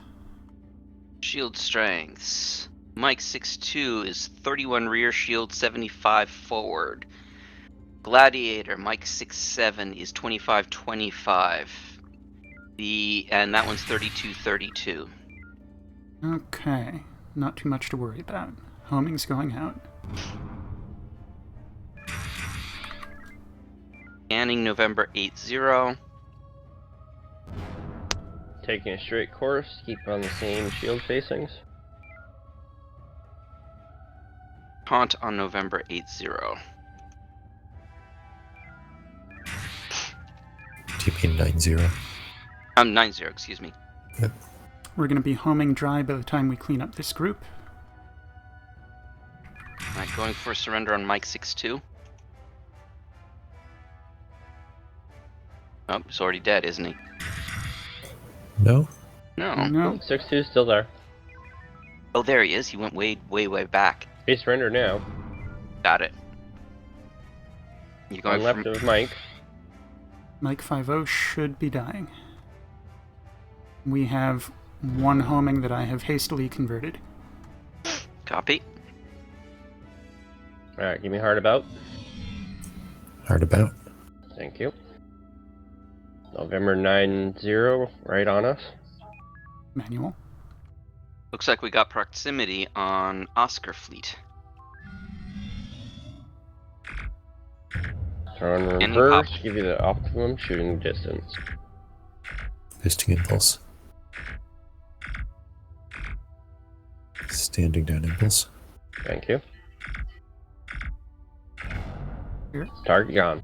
Shield strengths. Mike 6'2 is 31 rear shield, 75 forward. Gladiator, Mike 6'7 is 25-25. And that one's 32-32. Okay. not too much to worry about. Homing's going out. Scanning November 80. Taking a straight course, keep on the same shield facings. Haunt on November 80. Do you mean 90? 90, excuse me. Yep. We're going to be homing dry by the time we clean up this group. Alright, going for surrender on Mike 62. Oh, he's already dead, isn't he? No? No. No. 62 is still there. Oh, there he is. He went way, way, way back. He surrendered now. Got it. You're going left of Mike. Mike 50 should be dying. We have one homing that I have hastily converted. Copy. Alright, give me hard about. Hard about. Thank you. November 90, right on us. Manual. Looks like we got proximity on Oscar Fleet. Throw in reverse, give you the optimum shooting distance. Boosting impulse. Standing down impulse. Thank you. Here. Target gone.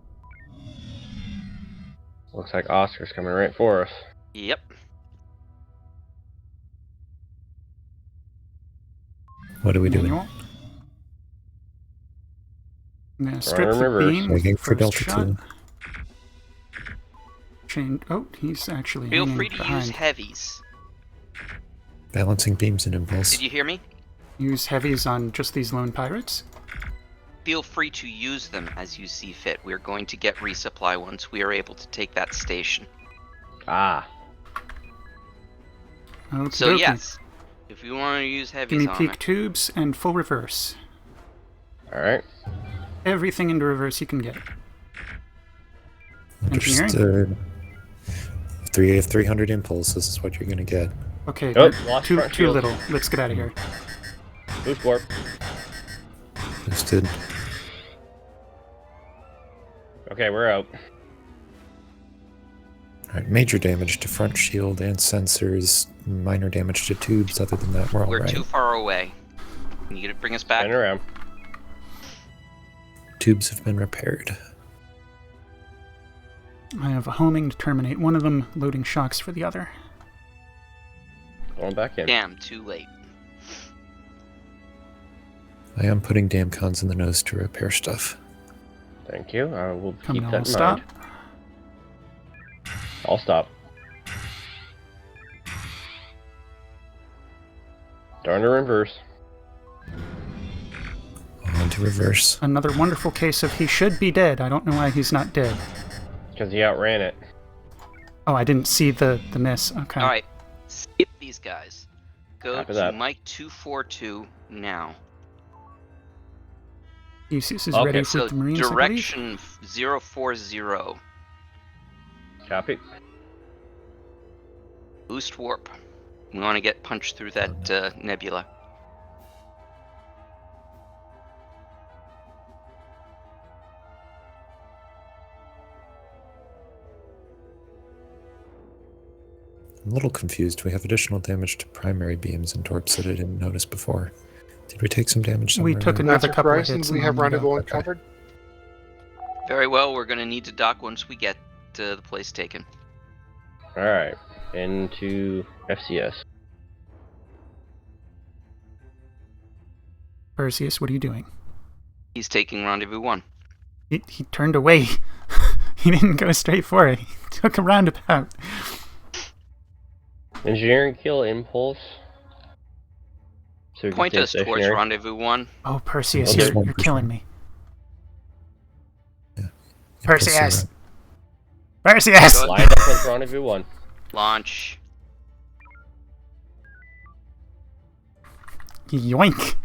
Looks like Oscar's coming right for us. Yep. What are we doing? Manual. I'm going to strip the reverse. beam. Waiting for First Delta shot. 2. Chain. Oh, he's actually Feel hanging free to behind. use heavies. Balancing beams and impulse. Did you hear me? Use heavies on just these lone pirates. Feel free to use them as you see fit. We're going to get resupply once we are able to take that station. Ah. So yes, if you want to use heavies Give me on peak it. tubes and full reverse. Alright. Everything into reverse you can get. Engineering? Understood. 300 impulse, this is what you're gonna get. Okay, Oh, good. lost too front shield. little. Let's get out of here. Boost warp. Understood. Okay, we're out. Alright, major damage to front shield and sensors, minor damage to tubes. Other than that, we're all We're right. too far away. Can you bring us back? Turn around. Tubes have been repaired. I have a homing to terminate one of them, loading shocks for the other. Going back in. Damn, too late. I am putting damn cons in the nose to repair stuff. Thank you. I will Coming keep on, that in stop. mind. I'll stop. Darn to reverse. On to reverse. Another wonderful case of he should be dead. I don't know why he's not dead. Because he outran it. Oh, I didn't see the miss. Okay. Alright, skip these guys. Go Copy to that. Mike 242 now. Theseus is Okay, ready for So the Marines, I believe. direction 040. Copy. Boost warp. We want to get punched through that nebula. I'm a little confused. We have additional damage to primary beams and torps that I didn't notice before. Did we take some damage somewhere? We took in another Master couple of Horizon, hits. we and have then rendezvous go. uncovered. Very well, we're going to need to dock once we get the place taken. Alright. Into FCS. Perseus, what are you doing? He's taking Rendezvous 1. He turned away. He didn't go straight for it. He took a roundabout. Engineering kill impulse. So we can Point stay us towards stationary. Rendezvous 1. Oh, Perseus, Okay. you're killing me. Yeah, Perseus! plus, Perseus! Go- Line up with Rendezvous 1. Launch. Yoink!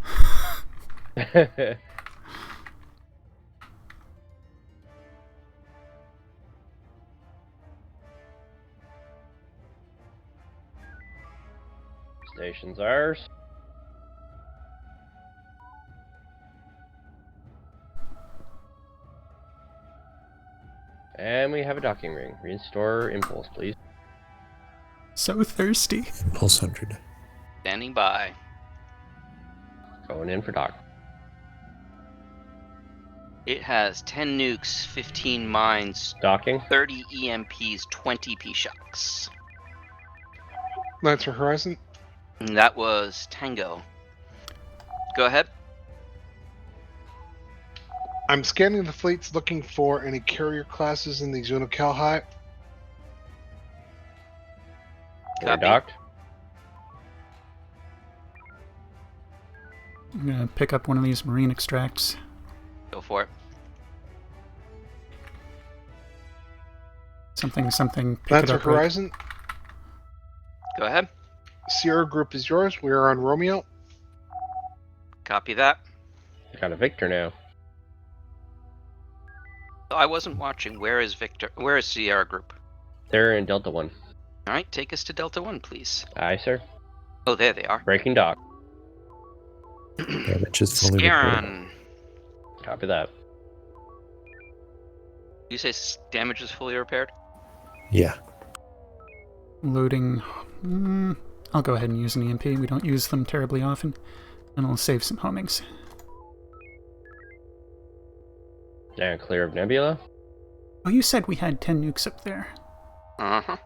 Station's ours. And we have a docking ring. Restore impulse, please. So thirsty. Impulse 100. Standing by. Going in for dock. It has 10 nukes, 15 mines, Docking. 30 EMPs, 20 P-Shocks. Lancer Horizon. And that was Tango. Go ahead. I'm scanning the fleets looking for any carrier classes in the zone of Calhai. We're docked. I'm gonna pick up one of these marine extracts. Go for it. Something, pick Lancer it up. Right. Horizon. Go ahead. Sierra Group is yours. We are on Romeo. Copy that. Got a Victor now. I wasn't watching. Where is Victor? Where is Sierra Group? They're in Delta 1. All right, take us to Delta 1, please. Aye, sir. Oh, there they are. Breaking dock. Damage is fully reported. Scaran. Copy that. You say damage is fully repaired? Yeah. Loading. I'll go ahead and use an EMP. We don't use them terribly often. And I'll save some homings. And clear of Nebula. Oh, you said we had 10 nukes up there. Uh-huh.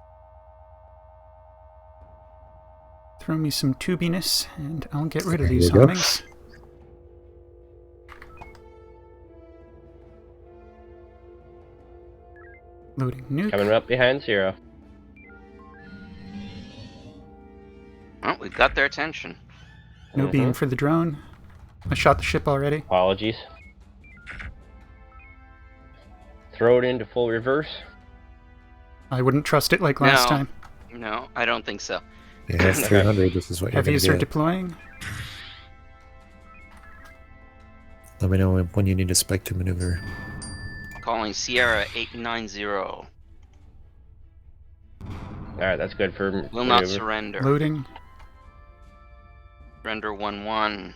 Throw me some tubiness, and I'll get rid of There these you go. homings. Loading nuke. Coming up behind Sierra. Well, we've got their attention. No beam for the drone. I shot the ship already. Apologies. Throw it into full reverse. I wouldn't trust it like last time. No, I don't think so. Yeah, it's 300. This is what you're going Heavies to are get. deploying. Let me know when you need a spec to maneuver. Calling Sierra 890. Alright, that's good for Will not maneuver. surrender. Loading. Surrender 1-1.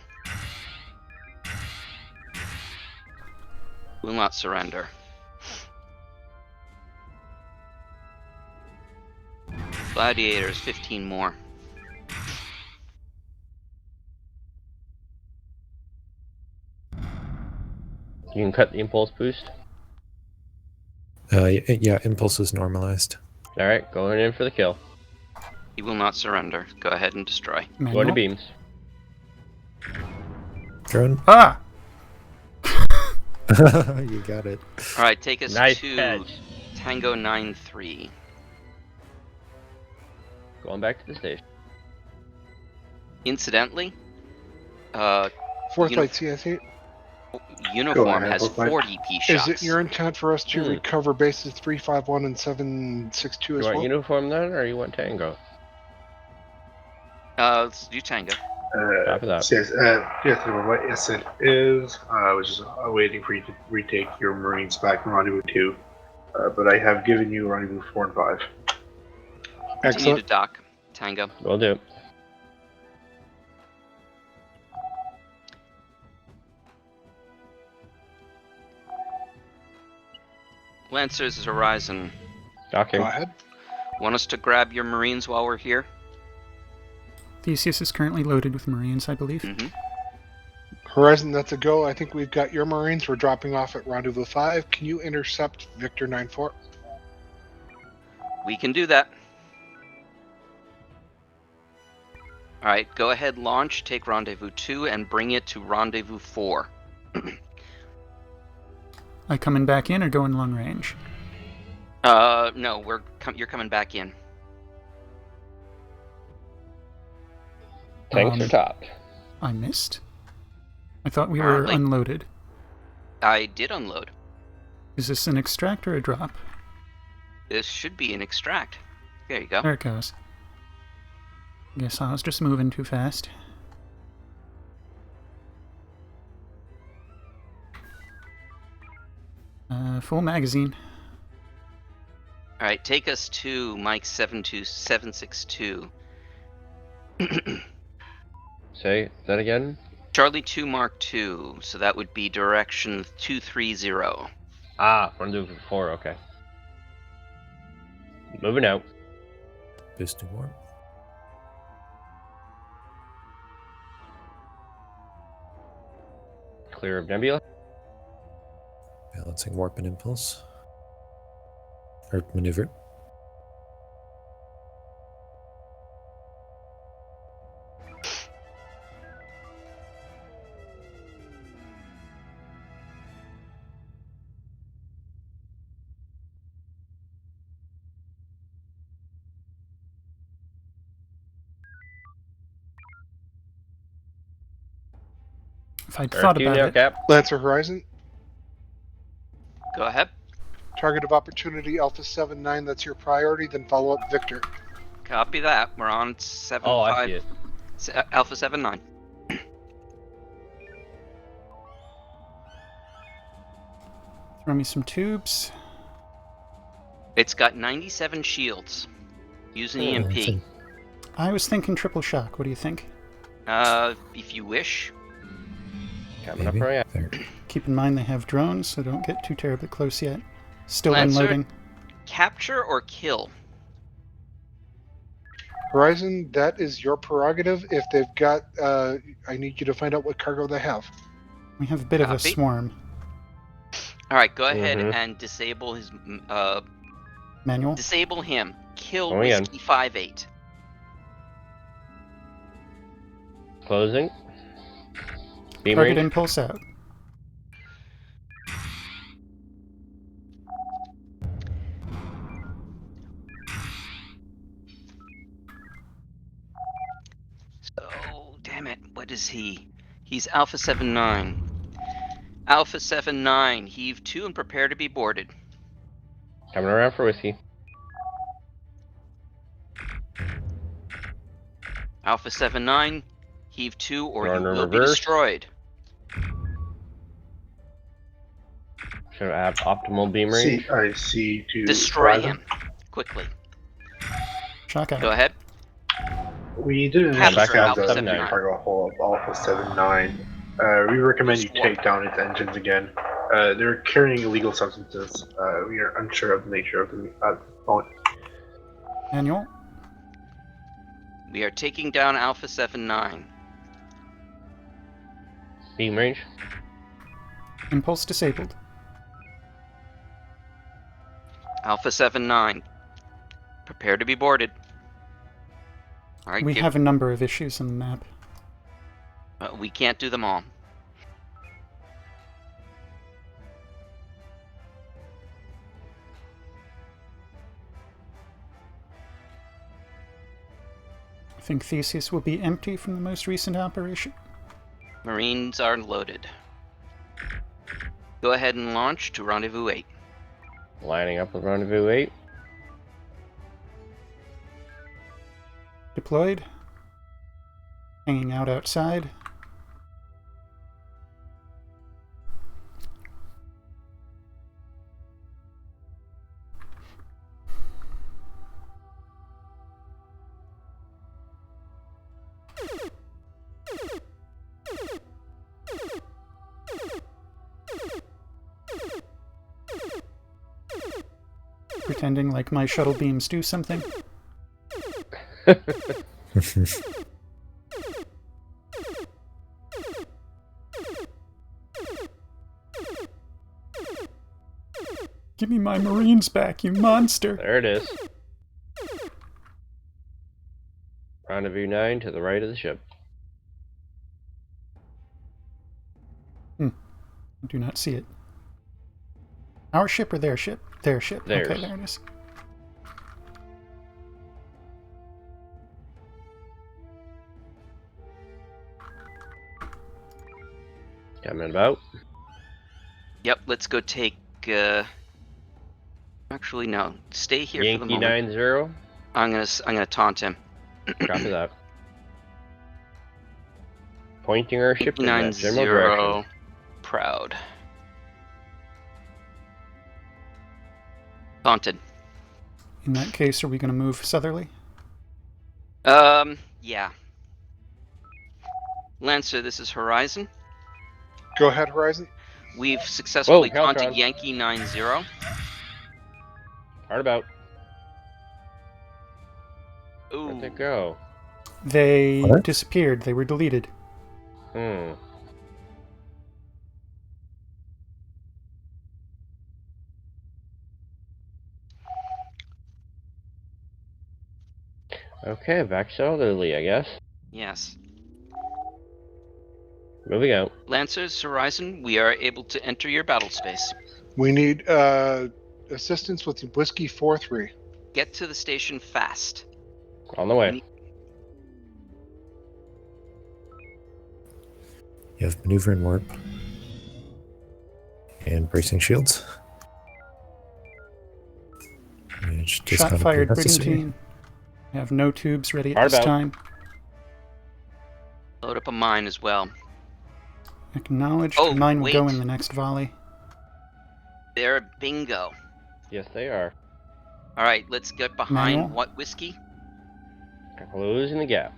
Will not surrender. Gladiators, 15 more. You can cut the impulse boost. Yeah, impulse is normalized. Alright, going in for the kill. He will not surrender. Go ahead and destroy. Manual. Going to beams. Drone? Ah! You got it. Alright, take us Nice to catch. Tango 9-3. Going back to the station. Incidentally, Fourth Light CS8. Uniform ahead, has Fourth Light. 40 P-Shocks. Is it your intent for us to recover bases 351 and 762 You as want well? uniform then, or you want Tango? Let's do Tango. Copy that. Yes, what it is. I was just waiting for you to retake your Marines back from Rendezvous 2. But I have given you Rendezvous 4 and 5. Continue to dock. Tango. Will do. Lancers Horizon. Docking. Go ahead. Want us to grab your Marines while we're here? Theseus is currently loaded with Marines, I believe. Mm-hmm. Horizon, that's a go. I think we've got your Marines. We're dropping off at Rendezvous 5. Can you intercept Victor 9-4? We can do that. Alright, go ahead, launch, take Rendezvous 2, and bring it to Rendezvous 4. I coming back in or going long range? No, you're coming back in. Tanks are topped. I missed? I thought we were unloaded. I did unload. Is this an extract or a drop? This should be an extract. There you go. There it goes. Guess I was just moving too fast. Full magazine. Alright, take us to Mike 72762. Say that again? Charlie 2 Mark 2, so that would be direction 230. Ah, Rendezvous 4, okay. Moving out. Boosting warp. Clear of nebula. Balancing warp and impulse. Or maneuver. If I'd thought about it. Cap. Lancer Horizon. Go ahead. Target of opportunity Alpha 7-9. That's your priority. Then follow up Victor. Copy that. We're on 7-5. Oh, I see it. Alpha 7-9. Throw me some tubes. It's got 97 shields. Use an EMP. I was thinking triple shock. What do you think? If you wish. Coming up right. Keep in mind they have drones, so don't get too terribly close yet. Still Lancer, unloading. Capture or kill? Horizon, that is your prerogative. If they've got, I need you to find out what cargo they have. We have a bit of a Copy. swarm. All right, go ahead and disable his Manual. Disable him. Kill Oh, yeah. Whiskey 5-8. Closing. Beam Target range. impulse out. So, damn it. What is he? He's Alpha 7-9. Alpha 7-9. Heave 2 and prepare to be boarded. Coming around for whiskey. Alpha 7-9. Heave 2 or Throwing you in will be reverse. destroyed. Should have optimal beam range. CIC to Destroy Horizon. him. Quickly. Shock out. Go ahead. We did an Capture investigation Alpha of the 7-9. cargo hull of Alpha 7-9. We recommend you take down its engines again. They're carrying illegal substances. We are unsure of the nature of them at this point. Manual. We are taking down Alpha 7-9. Beam range. Impulse disabled. Alpha 7-9. Prepare to be boarded. All right, We have a number of issues on the map. we can't do them all. I think Theseus will be empty from the most recent operation. Marines are loaded. Go ahead and launch to Rendezvous 8. Lining up with Rendezvous 8. Deployed. Hanging out outside. Pretending like my shuttle beams do something. Give me my Marines back, you monster! There it is. Rendezvous 9 to the right of the ship. I do not see it. Our ship or their ship? Their ship. Theirs. Okay, there it is. Coming about. Yep, let's go take. Actually, no. Stay here for the Yankee moment. 9-0. I'm gonna taunt him. Copy that. Pointing our ship in that general 9-0. direction. Proud. Taunted. In that case, are we going to move southerly? Yeah. Lancer, this is Horizon. Go ahead, Horizon. We've successfully Whoa, taunted Caltron. Yankee 9-0. Hard about. Ooh. Where'd they go? They What? disappeared. They were deleted. Hmm. Okay, back to elderly, I guess. Yes. Moving out. Lancers, Horizon, we are able to enter your battle space. We need assistance with Whiskey 4-3. Get to the station fast. On the way. You have maneuver and warp. And bracing shields. Which does Shot not appear fired, necessary. brigantine. I have no tubes ready at Hard this about. time. Load up a mine as well. Acknowledged. Oh, Mine will go wait. in the next volley. They're bingo. Yes, they are. All right, let's get behind Manual. what whiskey? Closing the gap.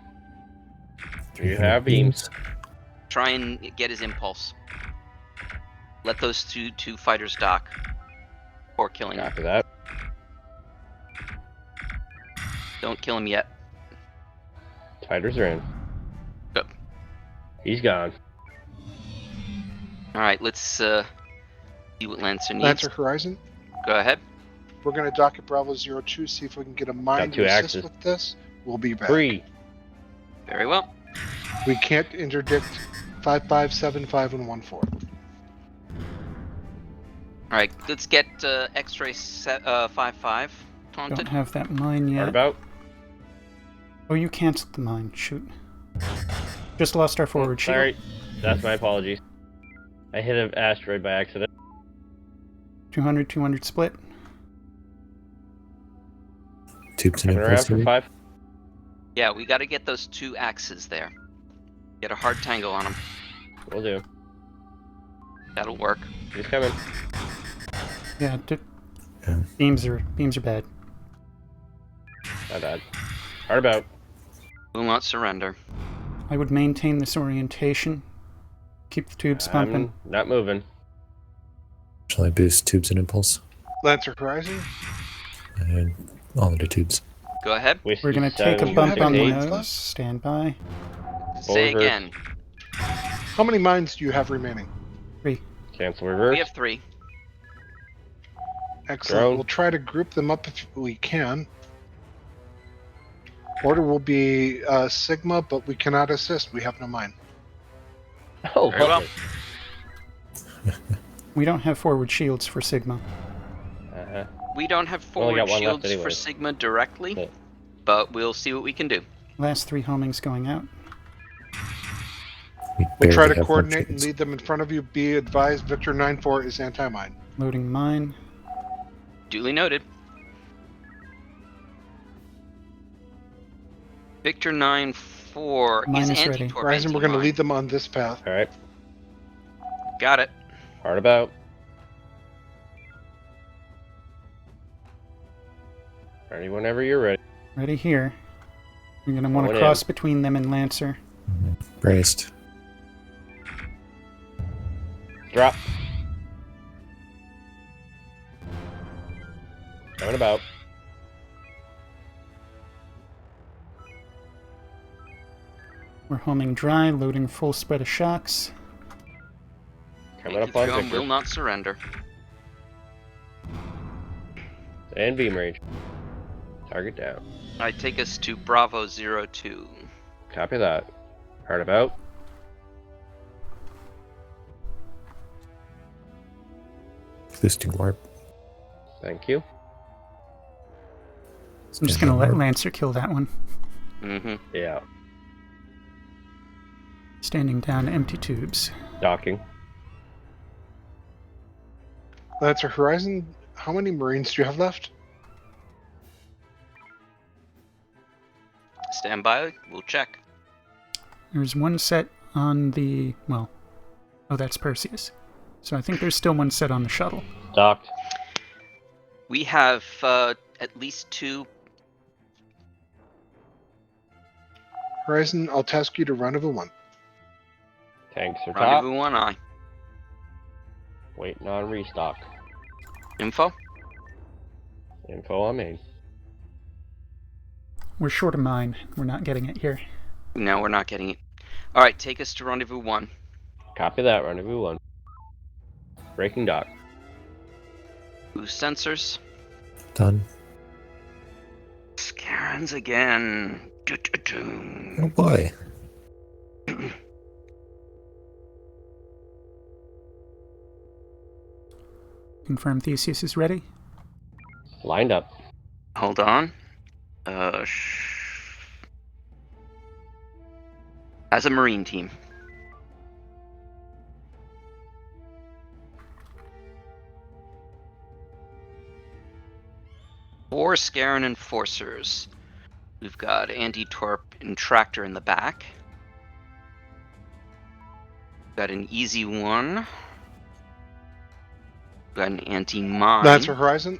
You 300 have beams. Try and get his impulse. Let those two fighters dock. Or killing him. After that. Don't kill him yet. Fighters are in. Good. He's gone. All right, let's see what Lancer needs. Lancer Horizon. Go ahead. We're going to dock at Bravo 02, see if we can get a mine Got 2 to assist axes. with this. We'll be back. 3. Very well. We can't interdict 5575 and 14. All right, let's get X-ray 55 taunted. Don't have that mine yet. Hard about. Oh, you canceled the mine. Shoot. Just lost our forward shield. Sorry. That's my apologies. I hit an asteroid by accident. 200 split. Tubes and Coming around impulse. for 5. Yeah, we got to get those 2 axes there. Get a hard tangle on them. Will do. That'll work. He's coming. Yeah, Yeah. beams are bad. Not bad. Hard about. Will not surrender. I would maintain this orientation. Keep the tubes pumping. I'm not moving. Shall I boost tubes and impulse? Lancer Horizon. And all of the tubes. Go ahead. We're going to take a You bump have on the any nose. left? Stand by. Say Over. again. How many mines do you have remaining? 3. Cancel reverse. We have 3. Excellent. Drone. We'll try to group them up if we can. Order will be Sigma, but we cannot assist. We have no mine. Oh, Very well. lovely. We don't have forward shields for Sigma. Uh-huh. We don't have Only forward got one left shields for anyway. Sigma directly, Yeah. but we'll see what we can do. Last 3 homings going out. We We'll try barely to have coordinate and shields. lead them in front of you. Be advised, Victor 9-4 is anti-mine. Loading mine. Duly noted. Victor 9-4 Mine is is ready. anti-torp. Horizon, we're going to anti-mine. lead them on this path. All right. Got it. Hard about. Ready whenever you're ready. Ready here. You're going to want to Going cross in. between them and Lancer. Braced. Drop. Coming about. We're homing dry, loading full spread of shocks. Coming up on Anti-drone Victor. will not surrender. And beam range. Target down. I take us to Bravo 02. Copy that. Hard about. Boosting warp. Thank you. I'm just going to let Lancer kill that one. Mm-hmm. Yeah. Standing down empty tubes. Docking. Lancer Horizon, how many Marines do you have left? Stand by. We'll check. There's one set on the... well... oh, that's Perseus. So I think there's still one set on the shuttle. Docked. We have at least 2. Horizon, I'll task you to Rendezvous 1. Tanks are top. Rendezvous 1-eye. Waiting on restock. Info? Info on main. We're short of mine. We're not getting it here. No, we're not getting it. All right, take us to Rendezvous 1. Copy that, Rendezvous 1. Breaking dock. Boost sensors. Done. Scarens again. Oh boy. Confirm Theseus is ready. Lined up. Hold on. As a Marine team. Four Scarran Enforcers. We've got anti-torp and tractor in the back. Got an easy one. Got an anti-mine. Lancer Horizon.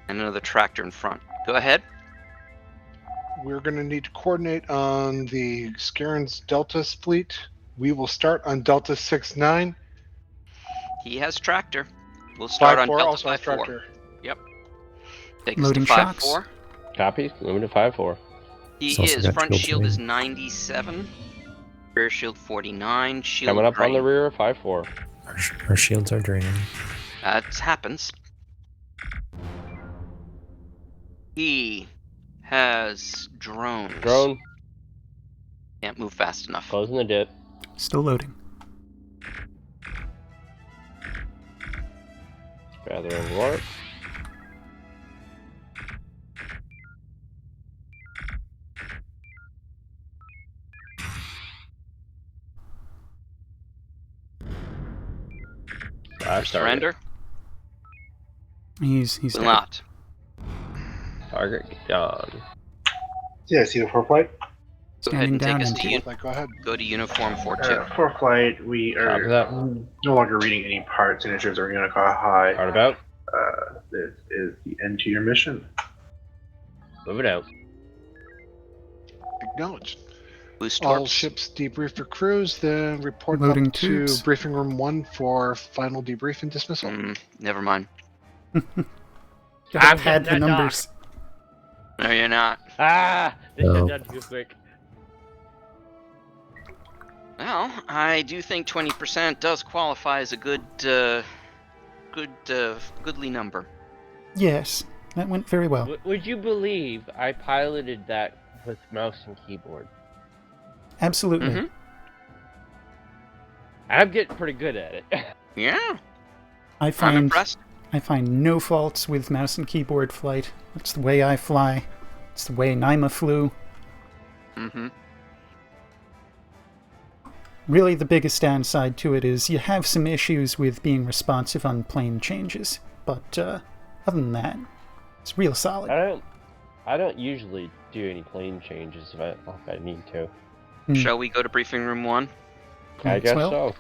And another tractor in front. Go ahead. We're going to need to coordinate on the Scarran's Delta fleet. We will start on Delta 6-9. He has tractor. We'll start on 5-4 Delta also has 5-4. tractor. Yep. Take Loading us to 5-4. shocks. Copy. Moving to 5-4. He It's also is. got Front shield shield is terrain. 97. Rear shield 49. Shield Coming up on the drain. rear, 5-4. Our shields are draining. That happens. He has drones. Drone. Can't move fast enough. Closing the dip. Still loading. Gathering warp. Surrender. He's Will dead. not. Target gone. Yeah, see the 4 flight? Go ahead Standing and down take us and to Like, go ahead. go to uniform 4-2. 4 flight, we Copy are that. no longer reading any parts, initiatives are going to call high. Hard about. This is the end to your mission. Move it out. Acknowledged. Boost All torps. ships debrief for crews, then report Loading up tubes. to briefing room 1 for final debrief and dismissal. Never mind. Gotta pad the numbers. No, you're not. Ah! This No. is done too quick. Well, I do think 20% does qualify as a goodly number. Yes, that went very well. Would you believe I piloted that with mouse and keyboard? Absolutely. Mhm. I'm getting pretty good at it. Yeah, I I'm find impressed. I find no faults with mouse and keyboard flight. That's the way I fly. It's the way Naima flew. Mm-hmm. Really, the biggest downside to it is you have some issues with being responsive on plane changes. But other than that, it's real solid. I don't usually do any plane changes if I need to. Shall we go to briefing room 1? I Might as guess well. so.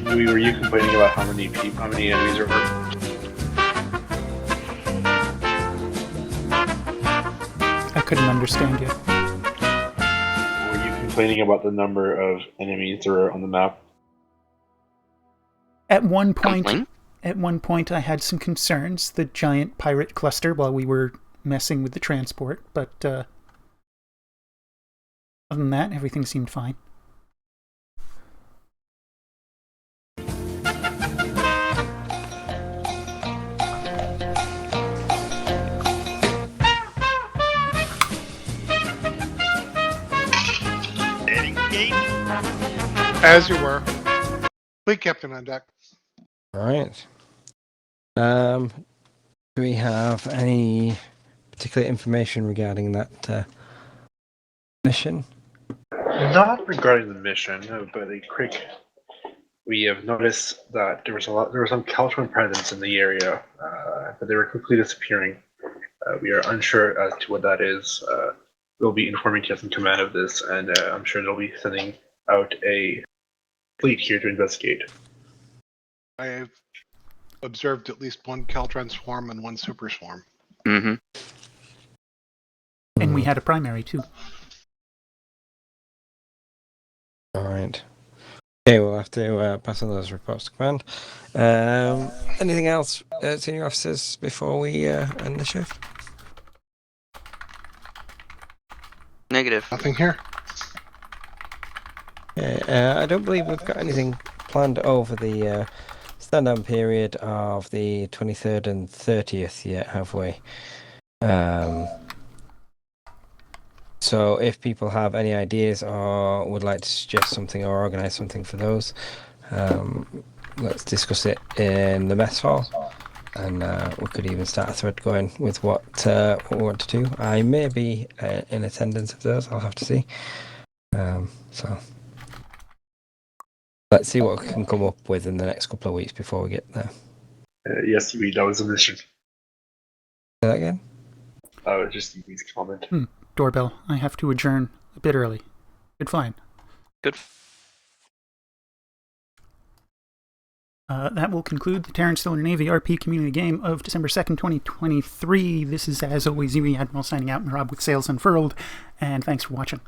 Were you complaining about how many enemies are? I couldn't understand you. Were you complaining about the number of enemies that are on the map? At one point, Complaint? I had some concerns. The giant pirate cluster while we were messing with the transport, but other than that, everything seemed fine. As you were. Fleet captain on deck. All right. Do we have any particular information regarding that mission? Not regarding the mission, but a quick. We have noticed that there was some Keltron presence in the area, but they were quickly disappearing. We are unsure as to what that is. We'll be informing TSN Command of this, and I'm sure they'll be sending out a fleet here to investigate. I've observed at least one Caltran swarm and one super swarm. Mm-hmm. And we had a primary, too. Alright. Okay, we'll have to pass on those reports to command. Anything else, senior officers, before we end the shift? Negative. Nothing here. I don't believe we've got anything planned over the stand-down period of the 23rd and 30th yet, have we? So if people have any ideas or would like to suggest something or organise something for those, let's discuss it in the mess hall, and we could even start a thread going with what we want to do. I may be in attendance of those, I'll have to see. So let's see what we can come up with in the next couple of weeks before we get there. Yes, that was a mission. Say that again? Oh, just Yui's comment. Doorbell. I have to adjourn a bit early. Good fine. Good. That will conclude the Terran Stellar Navy RP Community Game of December 2nd, 2023. This is, as always, Yui Admiral signing out and Rob with sails unfurled, and thanks for watching.